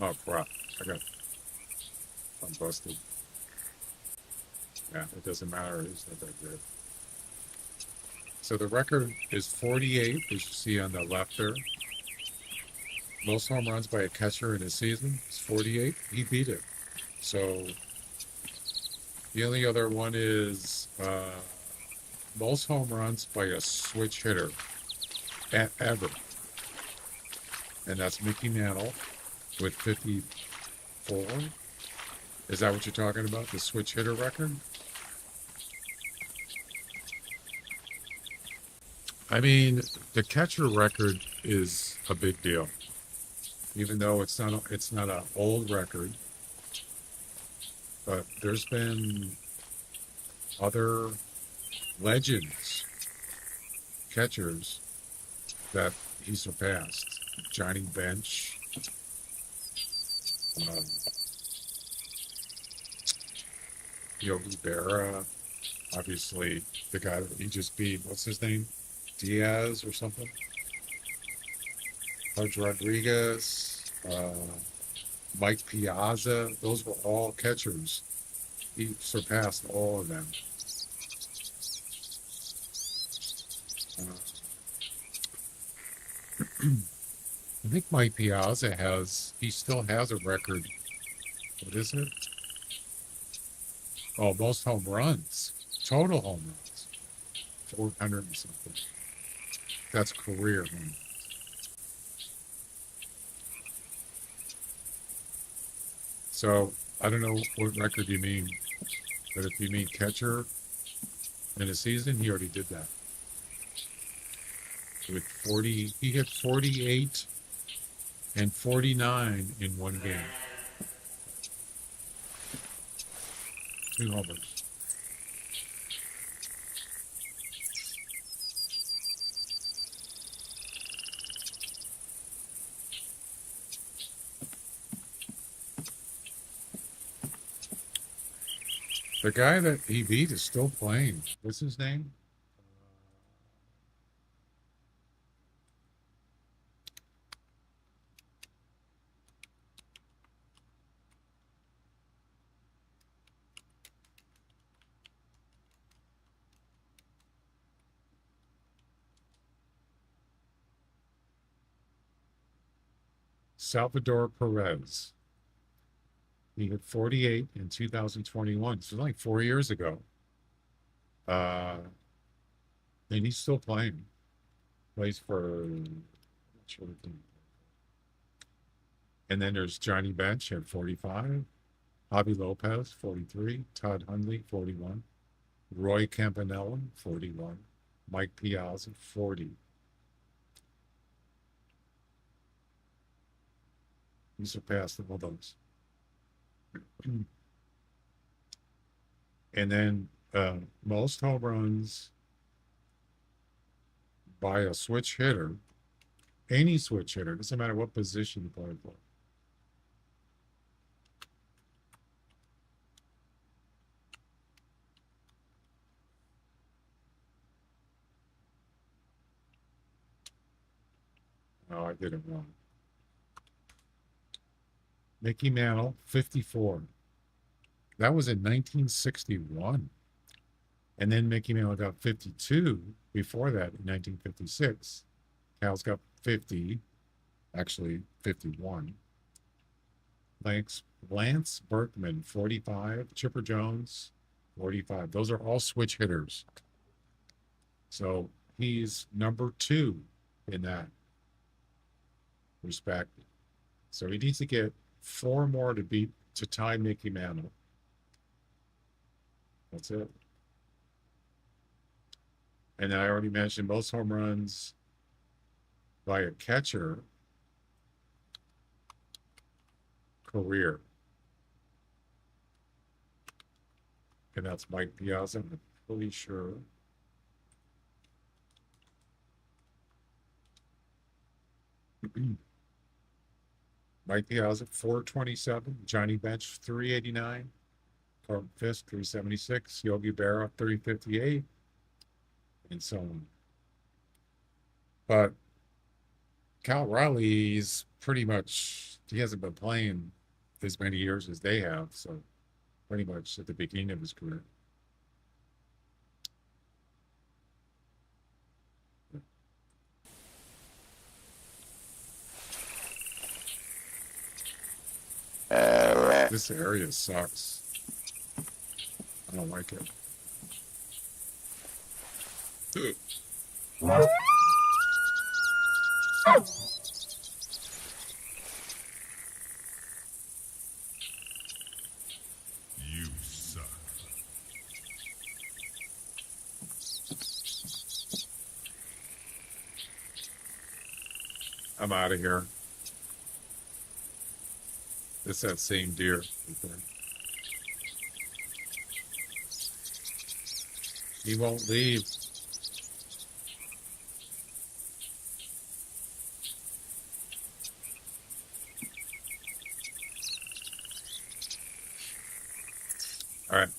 Oh, crap. I'm busted. Yeah, it doesn't matter. He's not that good. So the record is 48, as you see on the left there. Most home runs by a catcher in a season is 48. He beat it. So the only other one is most home runs by a switch hitter ever. And that's Mickey Mantle with 54. Is that what you're talking about? The switch hitter record? I mean, the catcher record is a big deal. Even though it's not an old record. But there's been other legends, catchers, that he surpassed. Johnny Bench, Yogi Berra, obviously the guy that he just beat, what's his name? Diaz or something? Pudge Rodriguez, Mike Piazza, those were all catchers. He surpassed all of them. I think Mike Piazza still has a record. What is it? Oh, most home runs. Total home runs. 400 and something. That's career home runs. So, I don't know what record you mean. But if you mean catcher in a season, he already did that. With 40, he hit 48 and 49 in one game. 2 homers. The guy that he beat is still playing. What's his name? Salvador Perez. He hit 48 in 2021. So like 4 years ago. And he's still playing. Plays for, I'm not sure what team. And then there's Johnny Bench at 45. Javi Lopez, 43. Todd Hundley, 41. Roy Campanella, 41. Mike Piazza, 40. He surpassed all those. And then most home runs by a switch hitter, any switch hitter, doesn't matter what position you play for. Oh, I did it wrong. Mickey Mantle, 54. That was in 1961. And then Mickey Mantle got 52 before that in 1956. Cal's got 50, actually 51. Lance Berkman, 45. Chipper Jones, 45. Those are all switch hitters. So he's number 2 in that respect. So he needs to get 4 more to tie Mickey Mantle. That's it. And I already mentioned most home runs by a catcher career. And that's Mike Piazza, I'm pretty sure. Mike Piazza, 427. Johnny Bench, 389. Carlton Fisk, 376. Yogi Berra, 358. And so on. But Cal Riley's pretty much, he hasn't been playing as many years as they have. So pretty much at the beginning of his career. This area sucks. I don't like it. You suck. I'm out of here. It's that same deer. He won't leave. All right.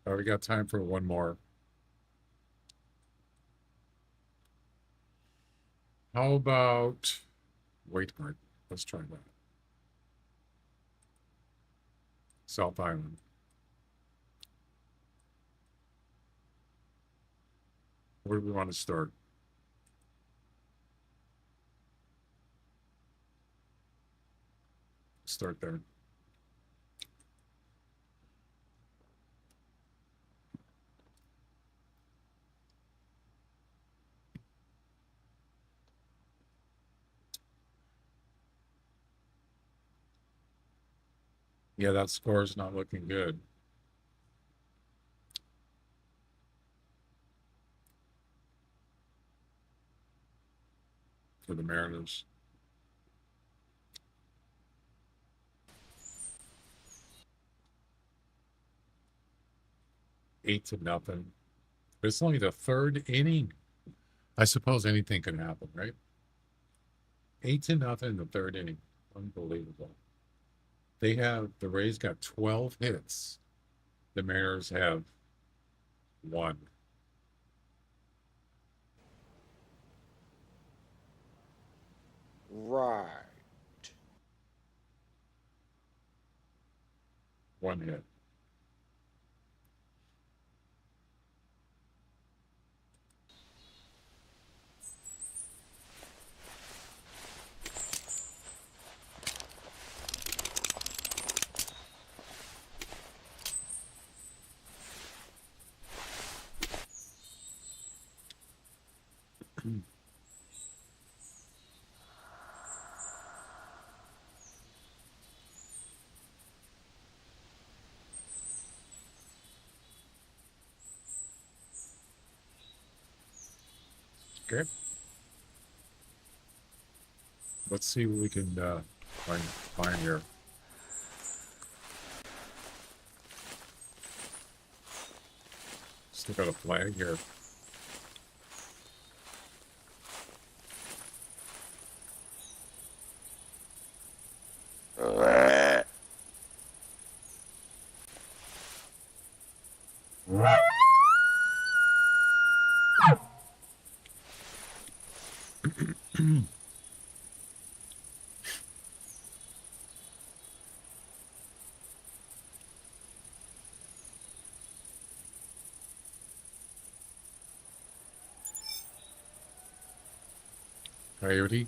Oh, we got time for one more. How about, wait, Mark, let's try that. South Island. Where do we want to start? Start there. Yeah, that score is not looking good. For the Mariners. Eight to nothing. But it's only the third inning. I suppose anything can happen, right? 8-0 in the third inning. Unbelievable. The Rays got 12 hits. The Mariners have 1. Right. 1 hit. Okay. Let's see what we can find here. Still got a flag here. Coyote.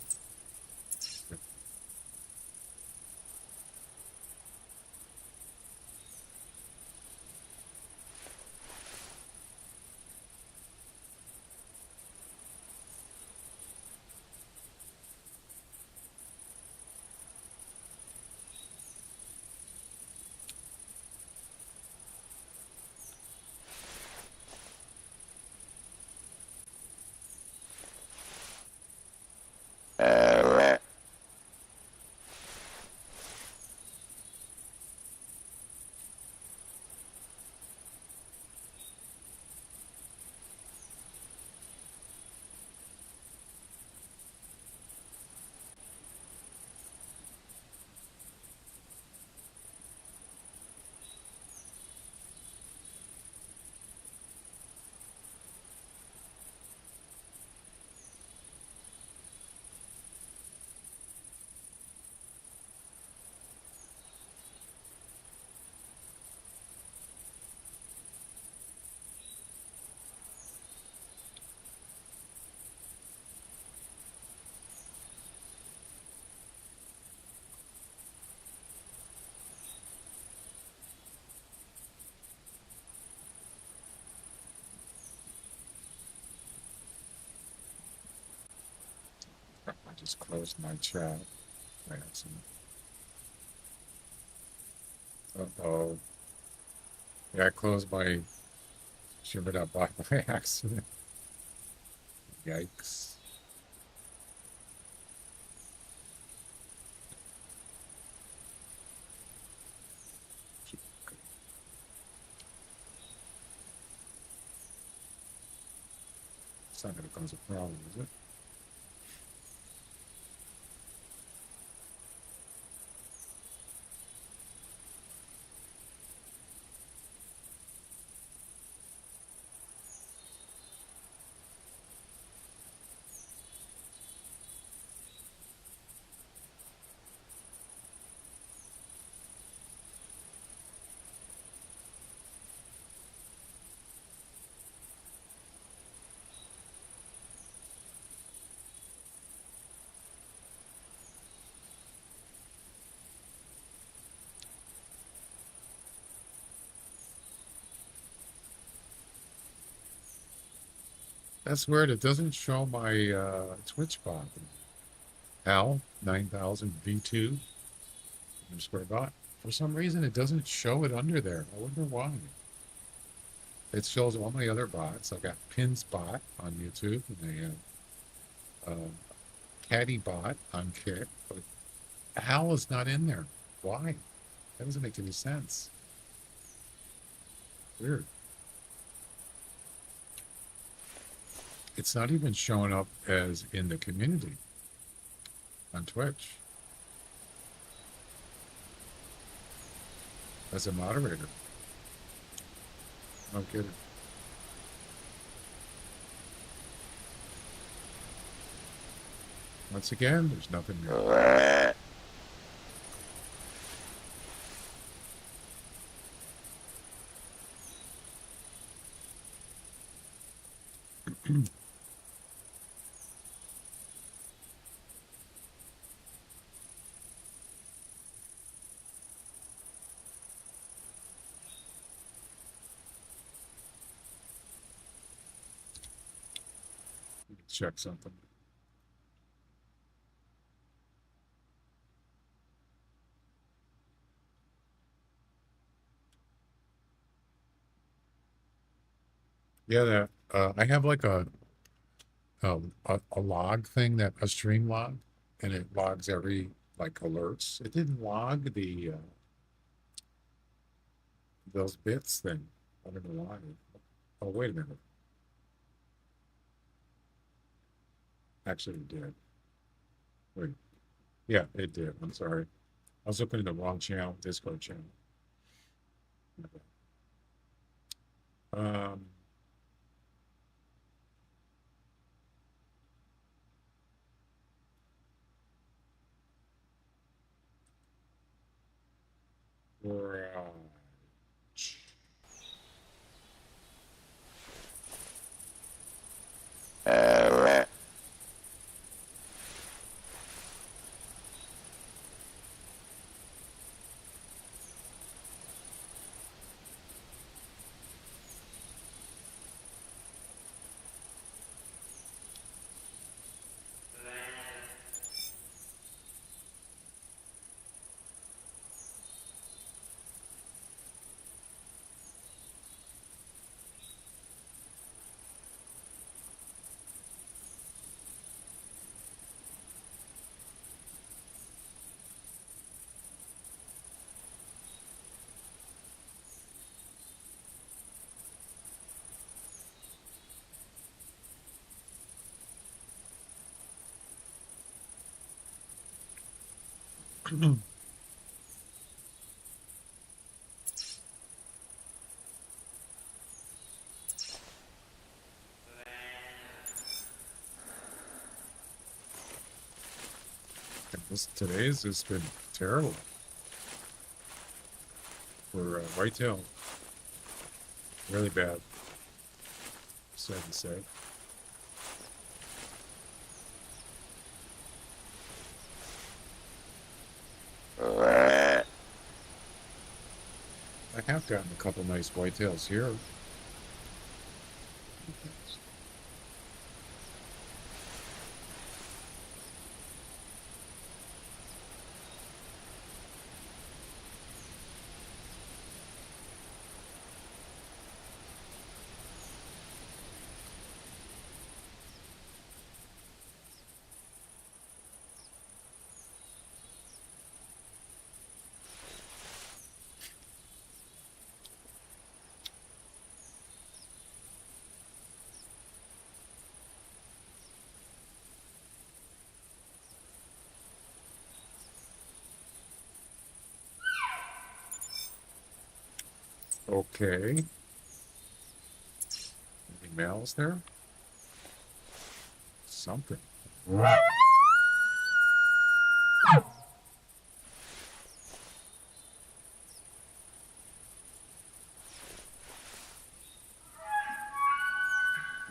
I just closed my chat. By accident. Uh-oh. Yeah, I closed my Shimmered Up by accident. Yikes. It's not going to cause a problem, is it? That's weird. It doesn't show my Twitch bot. Al 9000 V2 underscore bot. For some reason, it doesn't show it under there. I wonder why. It shows all my other bots. I got Pins bot on YouTube, and I have Caddy bot on Kick, but Al is not in there. Why? That doesn't make any sense. Weird. It's not even showing up as in the community on Twitch as a moderator. No kidding. Once again, there's nothing there. Check something. Yeah, that I have like a log thing, that a stream log, and it logs every like alerts. It didn't log the those bits thing. I don't know why. Oh, wait a minute. Actually, it did. Wait. Yeah, it did. I'm sorry. I was looking at the wrong channel, Discord channel. Um, right. Today's has been terrible for whitetail. Really bad. Sad to say. I have gotten a couple nice whitetails here. Okay. Any males there? Something.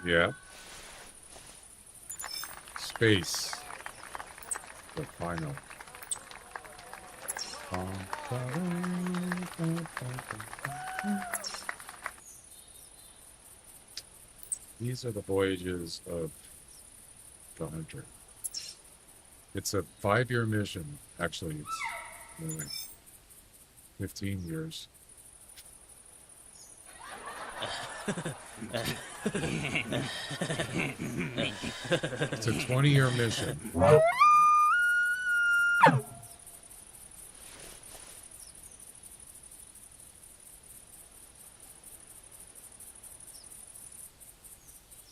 Yeah. Space. The final. These are the voyages of the Hunter. It's a 5-year mission. Actually, it's 15 years. It's a 20-year mission.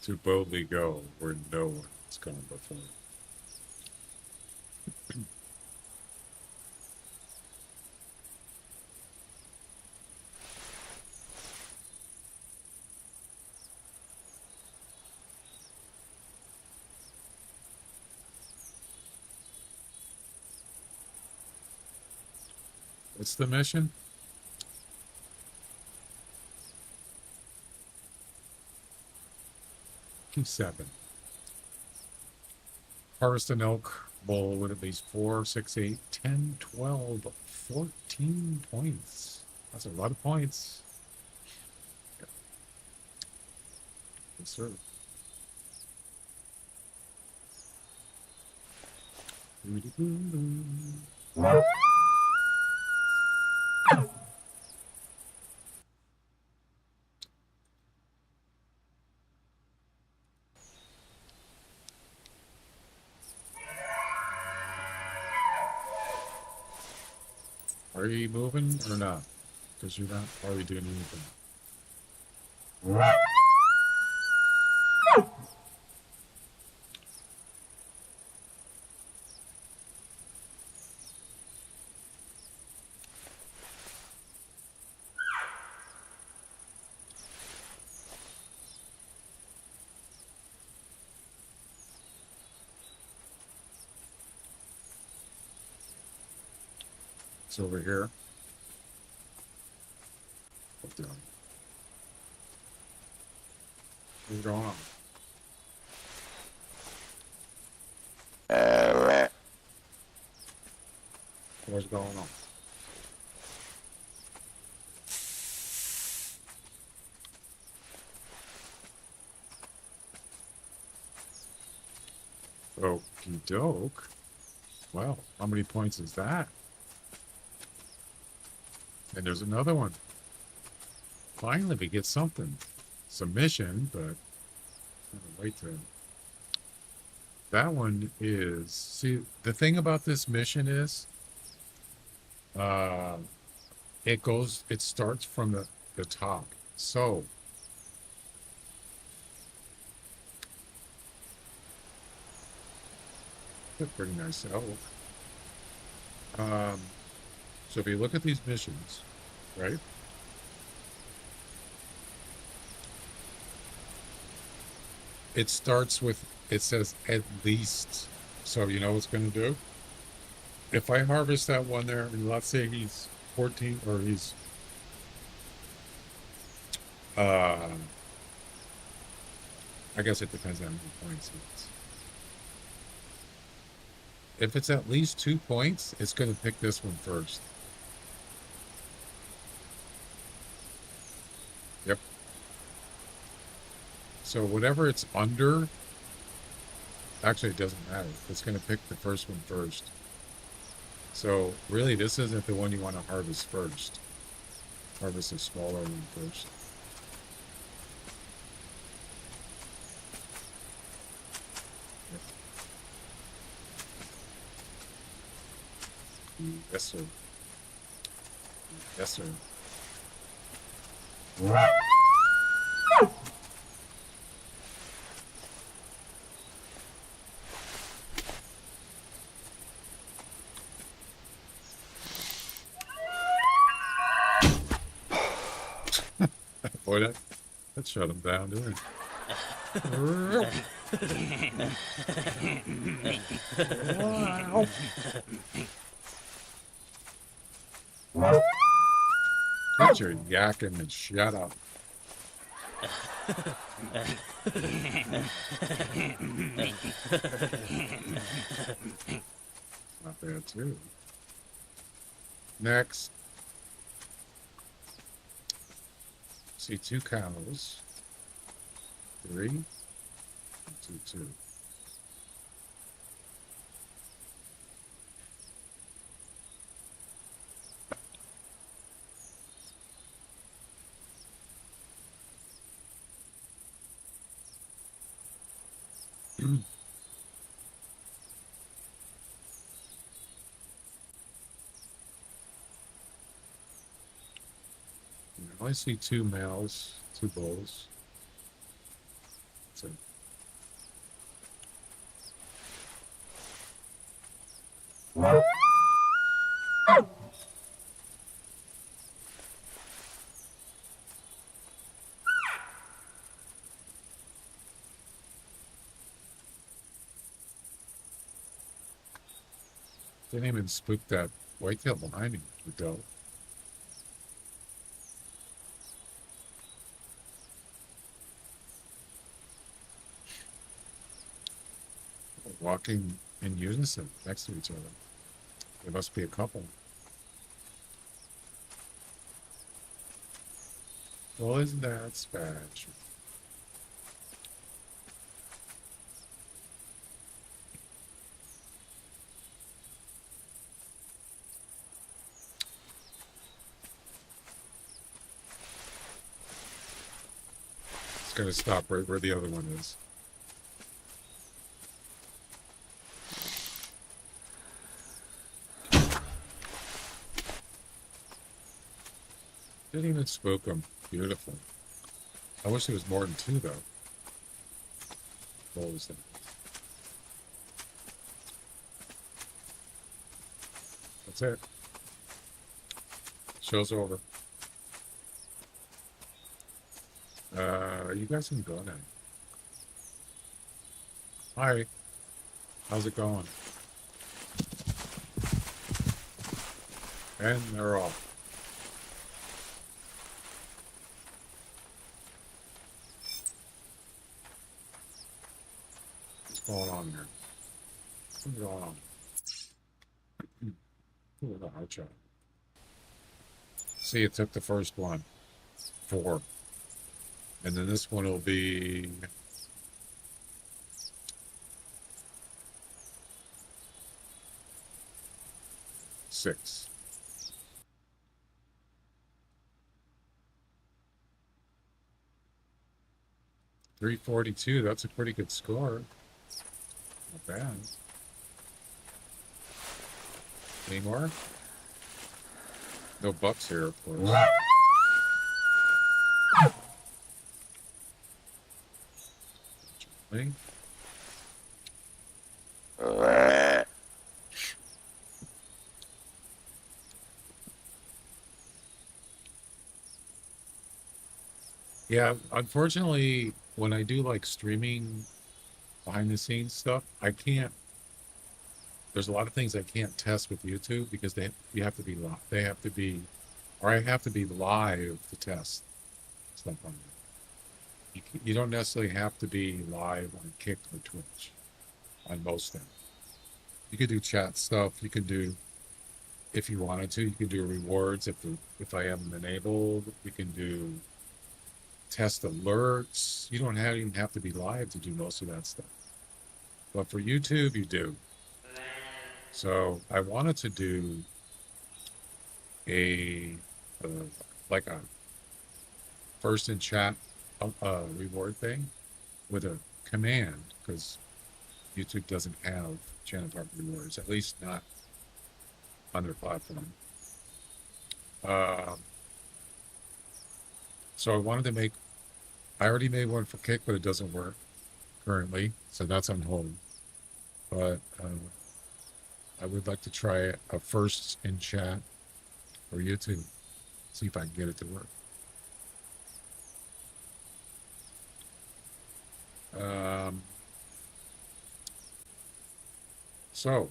To boldly go where no one has gone before. What's the mission? Q7. Harvest an elk bull with at least 4, 6, 8, 10, 12, 14 points. That's a lot of points. Yes, sir. Are you moving or not? Because you're not already doing anything. It's over here. What's going on? What's going on? Okie doke. Wow, how many points is that? And there's another one. Finally, we get something. Submission, but wait to. That one is. See, the thing about this mission is, it starts from the top. So, a pretty nice elk. So if you look at these missions, right? It starts with, it says at least. So you know what's going to do? If I harvest that one there, and let's say he's 14, or he's, I guess it depends on how many points he is. If it's at least 2 points, it's going to pick this one first. Yep. So whatever it's under, actually it doesn't matter. It's going to pick the first one first. So really, this isn't the one you want to harvest first. Harvest a smaller one first. Yes, sir. Yes, sir. Boy, that shut him down, didn't it? Wow. Get your yakking and shut up. Not bad too. Next. See 2 cows. 3. And 2, 2. I see 2 males, 2 bulls. So. Didn't even spook that whitetail behind me, the doe. Walking in unison next to each other. There must be a couple. Well, isn't that special? It's going to stop right where the other one is. Didn't even spook them. Beautiful. I wish there was more than 2 though. What was that? That's it. Show's over. You guys can go now. Hi. How's it going? And they're off. What's going on here? What's going on? Ooh, the hard shot. See, it took the first one. 4. And then this one will be... 6. .342, that's a pretty good score. Not bad. Any more? No bucks here, of course. Gently. Yeah, unfortunately, when I do like streaming behind the scenes stuff, I can't. There's a lot of things I can't test with YouTube because you have to be live. They have to be, or I have to be live to test stuff on there. You don't necessarily have to be live on Kick or Twitch on most things. You could do chat stuff. You could do, if you wanted to, you could do rewards if I have them enabled. You can do test alerts. You don't even have to be live to do most of that stuff. But for YouTube, you do. So I wanted to do a like a first in chat reward thing with a command, because YouTube doesn't have channel partner rewards, at least not on their platform. So I wanted to make, I already made one for Kick, but it doesn't work currently, so that's on hold. But I would like to try a first in chat for YouTube, see if I can get it to work. So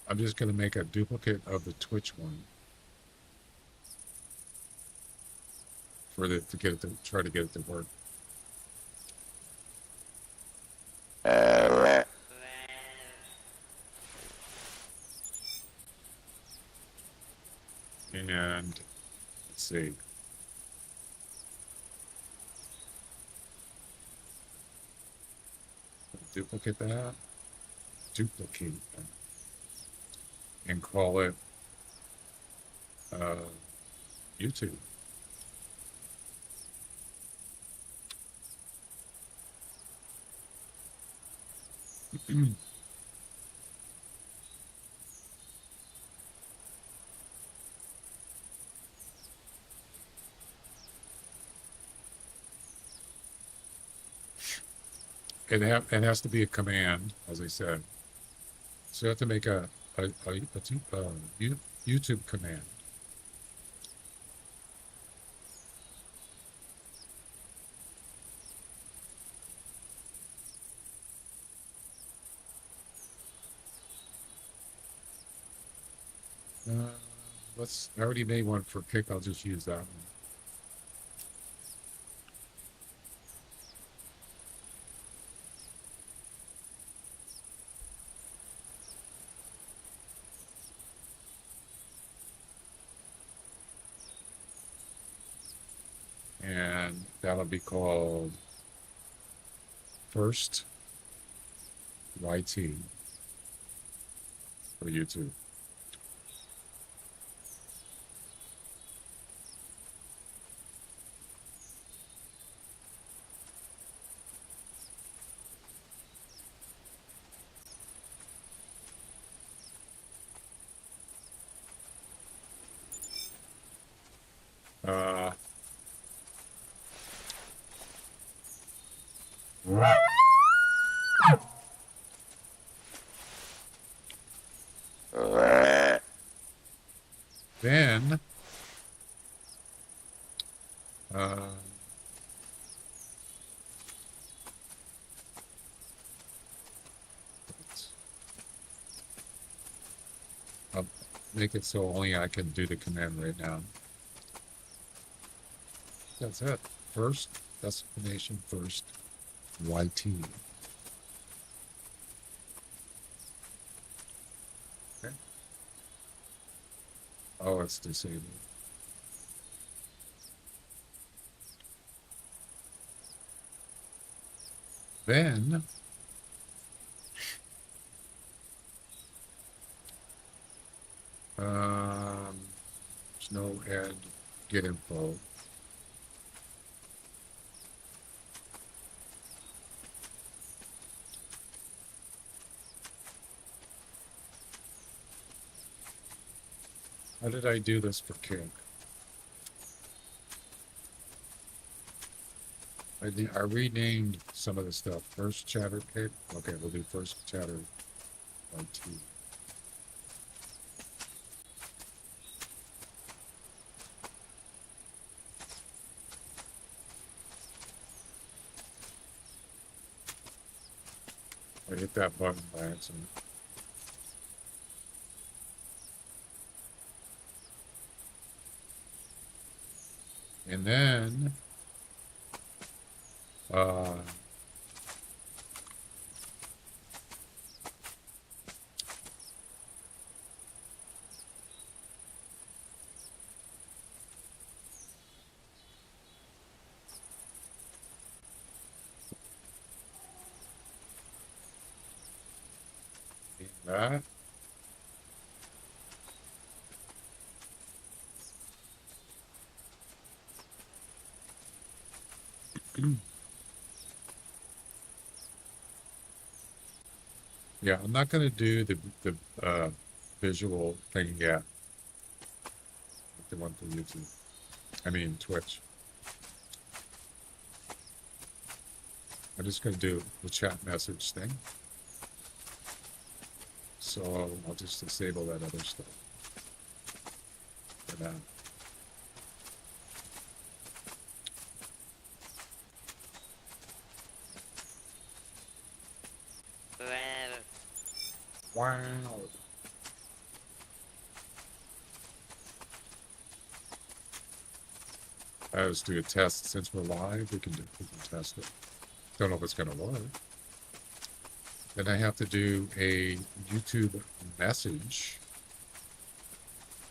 I'm just going to make a duplicate of the Twitch one for to get it to try to get it to work. And let's see. Duplicate that. Duplicate that. And call it YouTube. It has to be a command, as I said. So you have to make a YouTube command. I already made one for Kick. I'll just use that one. And that'll be called First YT for YouTube. Then make it so only I can do the command right now. That's it. First, destination first, YT. Okay. Oh, it's disabled. Then, there's no add get info. How did I do this for kick? I renamed some of the stuff. First chatter kick. Okay, we'll do first chatter YT. I hit that button by accident. And then, that. Yeah, I'm not going to do the visual thing yet. The one for YouTube. I mean Twitch. I'm just going to do the chat message thing. So I'll just disable that other stuff for now. Wow. I just do a test since we're live. We can test it. Don't know if it's going to work. Then I have to do a YouTube message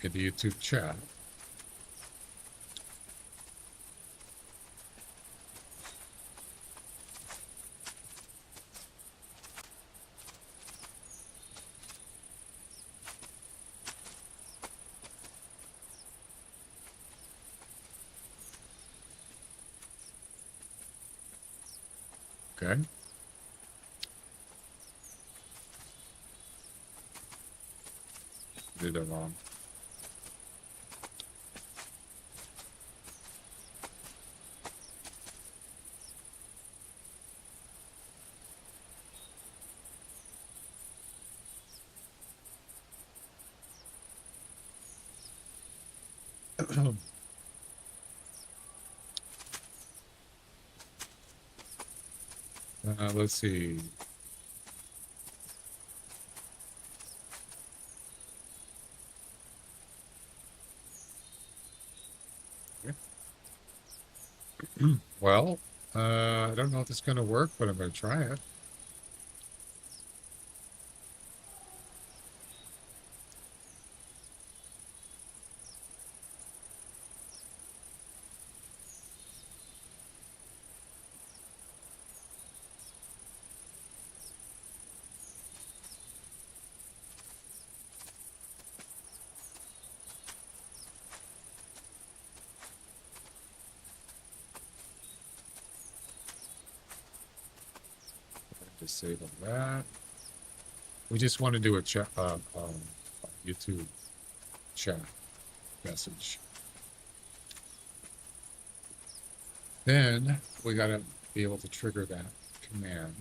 in the YouTube chat. Okay. Did it wrong. Let's see. Well, I don't know if it's going to work, but I'm going to try it. Disable that. We just want to do a chat, YouTube chat message. Then we got to be able to trigger that command.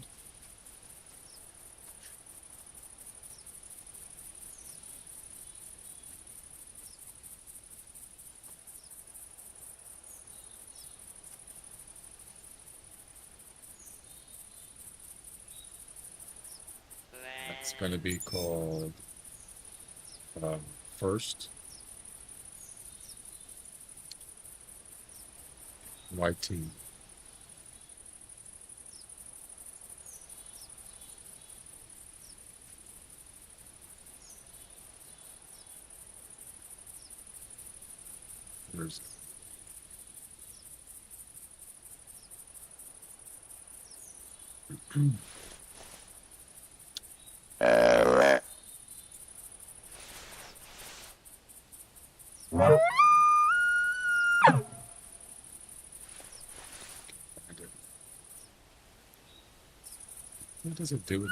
It's going to be called first. YT. Where's it? What does it do in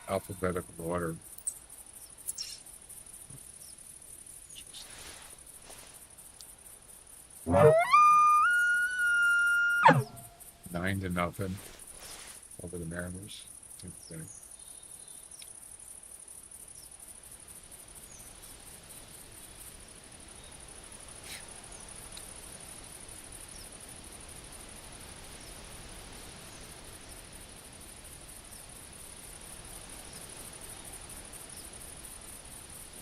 alphabetical order? 9-0 over the Mariners. Okay.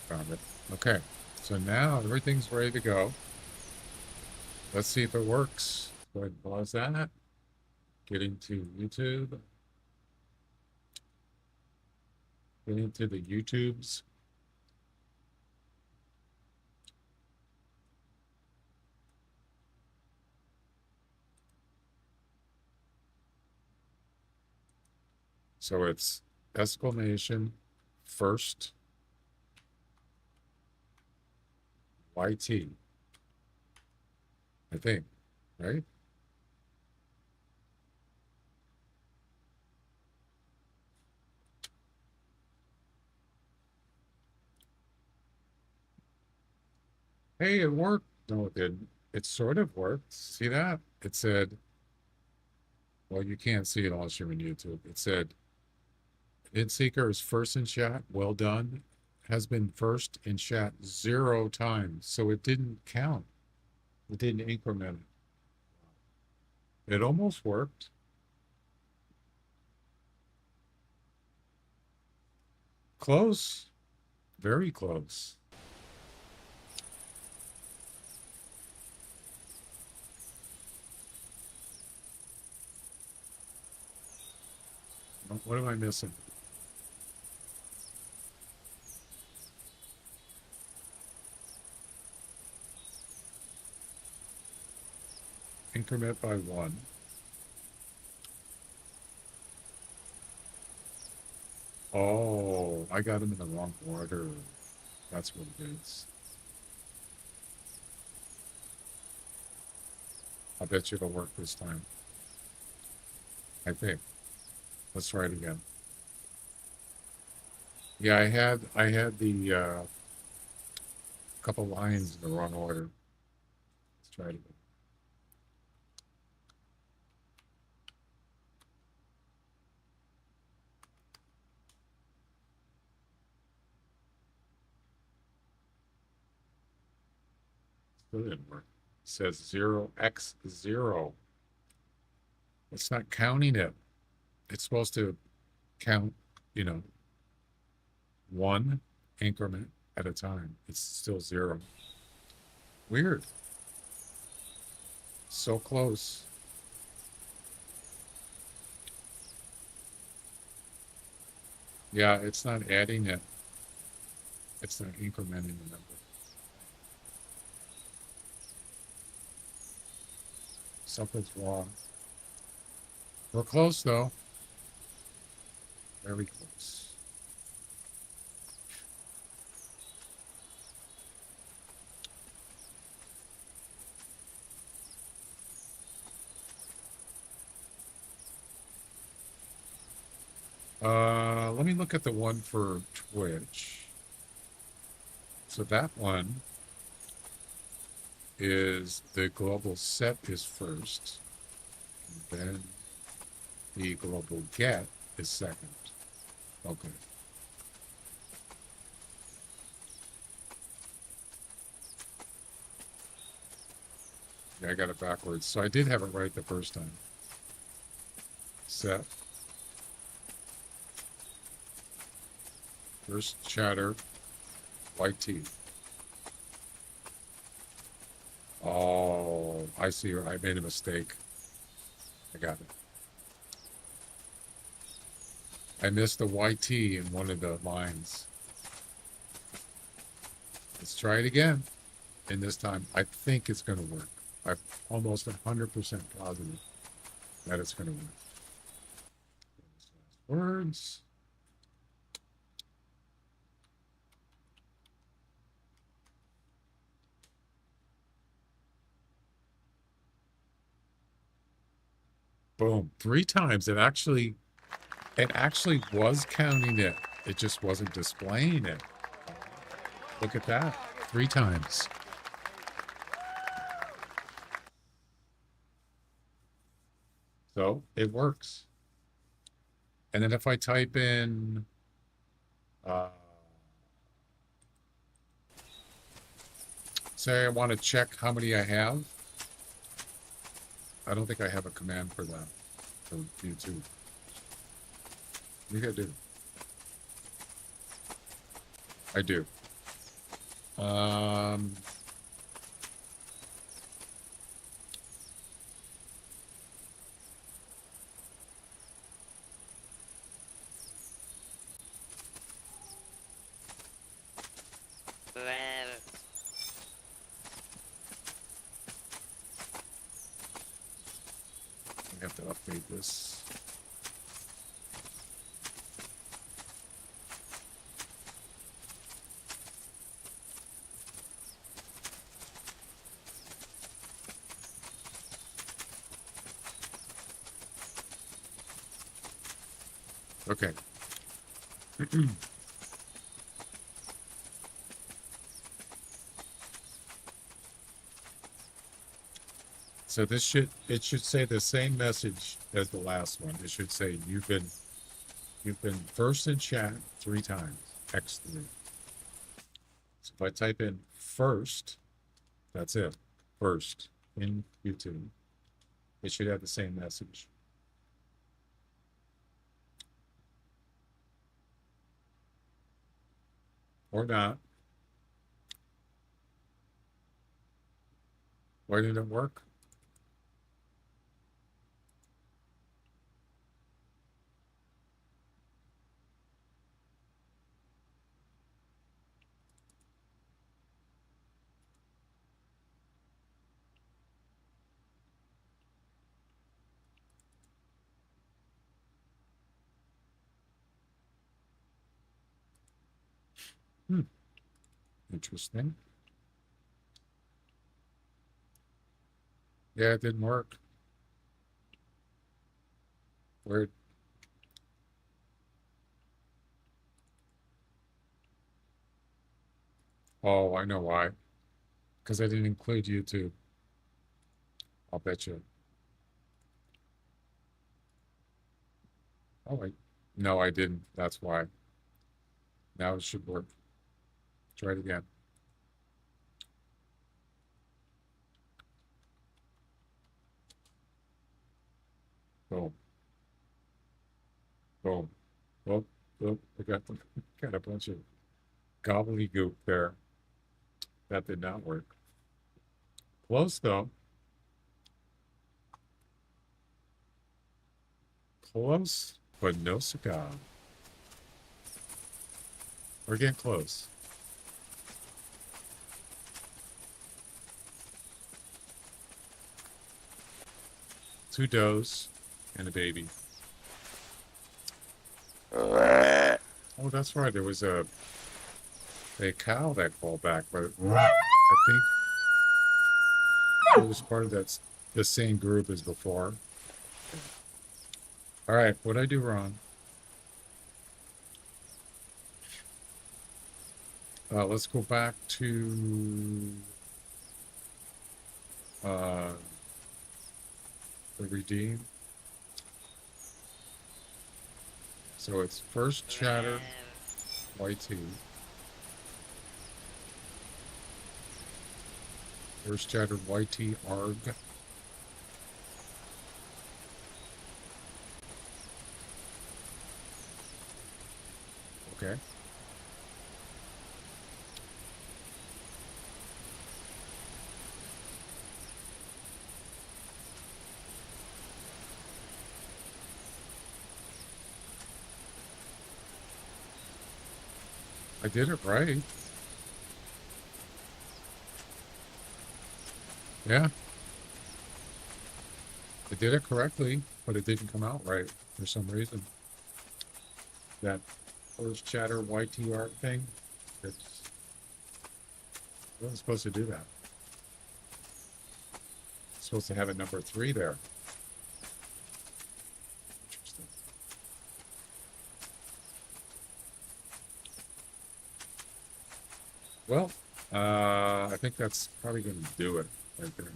Found it. Okay, so now everything's ready to go. Let's see if it works. Go ahead and pause that. Get into YouTube. Get into the YouTubes. So it's exclamation first YT, I think, right? Hey, it worked. No, it didn't. It sort of worked. See that? It said, well, you can't see it unless you're in YouTube. It said, Seeker is first in chat. Well done. Has been first in chat 0 times. So it didn't count. It didn't increment it. It almost worked. Close. Very close. What am I missing? Increment by 1. Oh, I got them in the wrong order. That's what it is. I bet you it'll work this time. I think. Let's try it again. Yeah, I had the couple lines in the wrong order. Let's try it again. Still didn't work. It says 0x0. It's not counting it. It's supposed to count, 1 increment at a time. It's still 0. Weird. So close. Yeah, it's not adding it. It's not incrementing the number. Something's wrong. We're close though. Very close. Let me look at the one for Twitch. So that one is the global set is first, and then the global get is second. Okay. Yeah, I got it backwards. So I did have it right the first time. Set. First chatter, YT. Oh, I see. I made a mistake. I got it. I missed the YT in one of the lines. Let's try it again. And this time, I think it's going to work. I'm almost 100% positive that it's going to work. Words. Boom. 3 times. It actually was counting it. It just wasn't displaying it. Look at that. 3 times. So it works. And then if I type in say I want to check how many I have. I don't think I have a command for that for YouTube. I think I do. I do. I have to update this. Okay. So it should say the same message as the last one. It should say you've been first in chat 3 times. X3. So if I type in first, that's it. First in YouTube. It should have the same message. Or not. Why didn't it work? Interesting. Yeah, it didn't work. Weird. Oh, I know why. Because I didn't include YouTube. I'll bet you. Oh, wait. No, I didn't. That's why. Now it should work. Try it again. Boom. Boom. Oh, oh, I got a bunch of gobbledygook there. That did not work. Close, though. Close, but no cigar. We're getting close. Two does and a baby. Oh, that's right. There was a cow that called back, but I think it was part of the same group as before. All right, what'd I do wrong? Let's go back to the redeem. So it's first chatter YT. First chatter YT ARG. Okay. I did it right. Yeah, I did it correctly, but it didn't come out right for some reason. That first chatter YTR thing, it's, I wasn't supposed to do that. It's supposed to have a number 3 there. Interesting. Well, I think that's probably going to do it right there.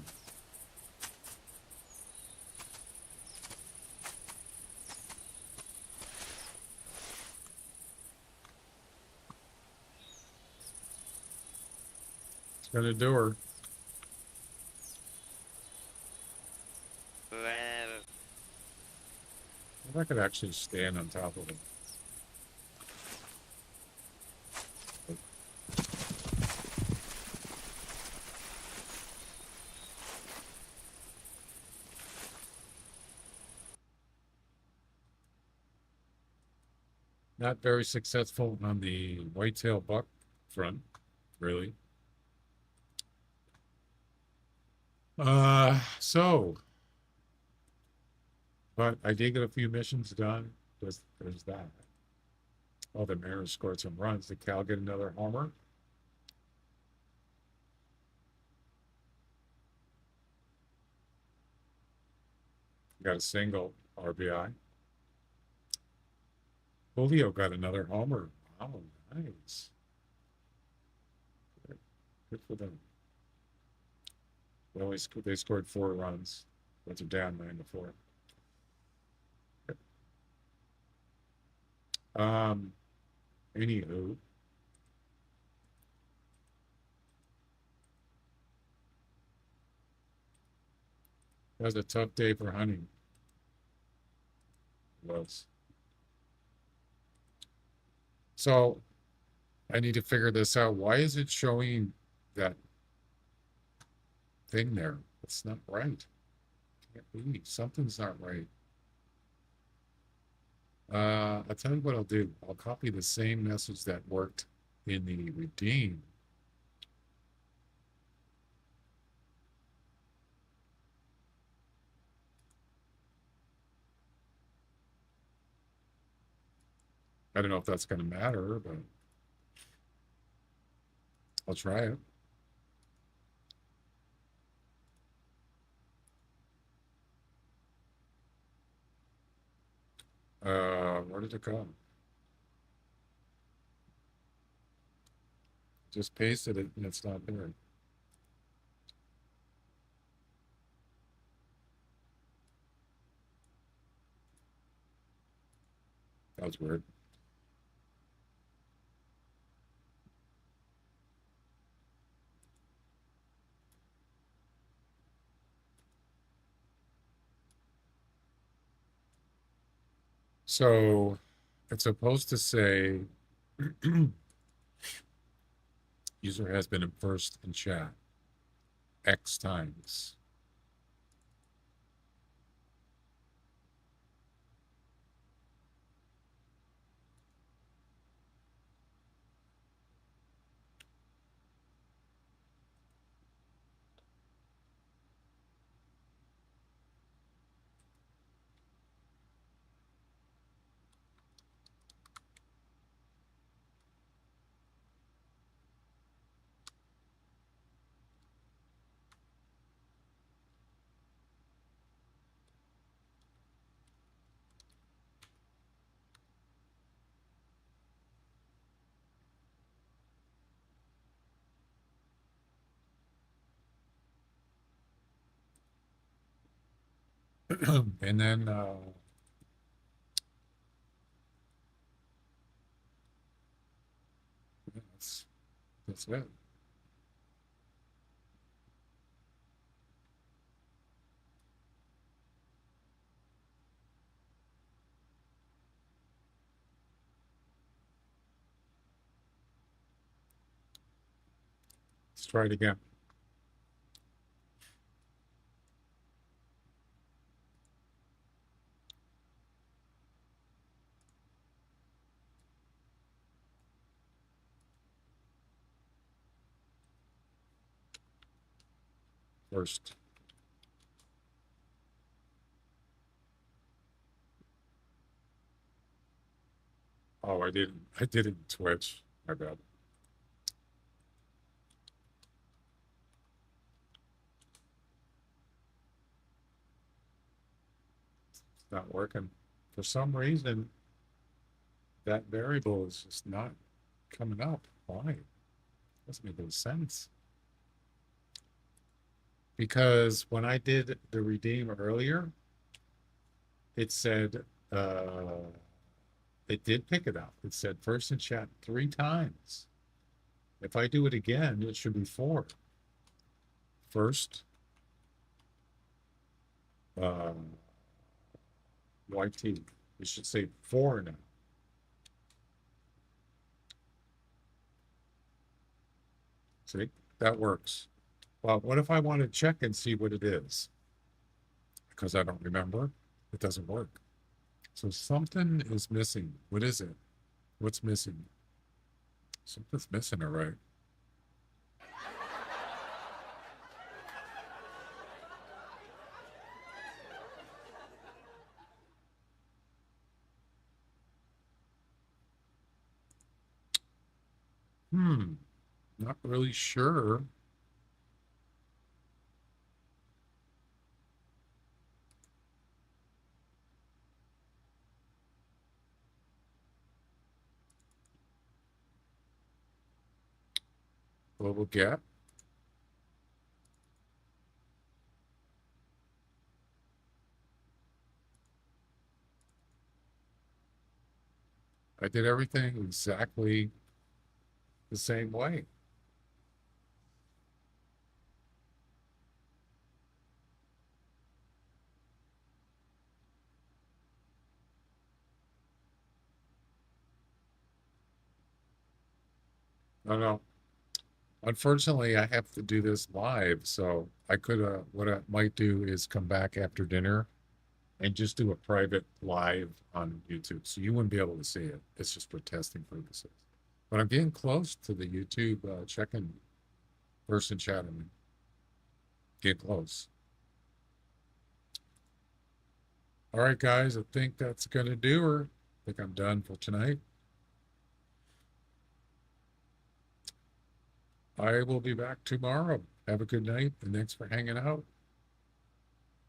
It's going to do her. If I could actually stand on top of it. Not very successful on the whitetail buck front, really. But I did get a few missions done. There's that. Oh, the Mariners scored some runs. Did Cal get another homer? Got a single RBI. Julio got another homer. Wow, nice. Good for them. They scored 4 runs, but they're down 9-4. Anywho, that was a tough day for hunting. It was. So I need to figure this out. Why is it showing that thing there? It's not right. Can't be. Something's not right. I'll tell you what I'll do. I'll copy the same message that worked in the redeem. I don't know if that's going to matter, but I'll try it. Where did it go? Just pasted it and it's not there. That was weird. So it's supposed to say user has been first in chat X times. And then that's it. Let's try it again. first. Oh, I didn't Twitch. My bad. It's not working. For some reason, that variable is just not coming up. Why? Doesn't make any sense. Because when I did the redeem earlier, it said, it did pick it up. It said first in chat 3 times. If I do it again, it should be 4. First, YT. It should say 4 now. See, that works. Well, what if I want to check and see what it is? Because I don't remember, it doesn't work. So something is missing. What is it? What's missing? Something's missing, all right. Not really sure. Global gap. I did everything exactly the same way. No. Unfortunately, I have to do this live, so I could, what I might do is come back after dinner and just do a private live on YouTube. So you wouldn't be able to see it. It's just for testing purposes. But I'm getting close to the YouTube check-in person chatting. Get close. All right, guys, I think that's going to do her. I think I'm done for tonight. I will be back tomorrow. Have a good night, and thanks for hanging out.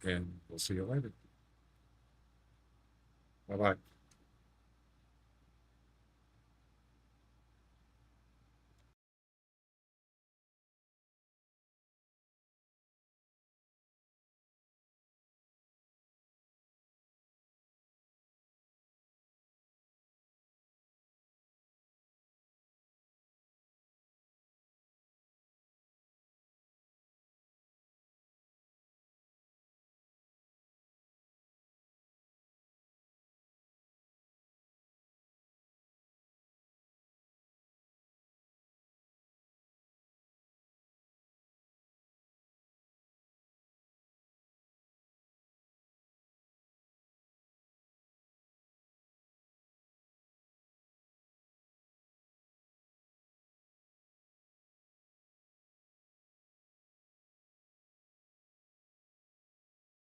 And we'll see you later. Bye-bye.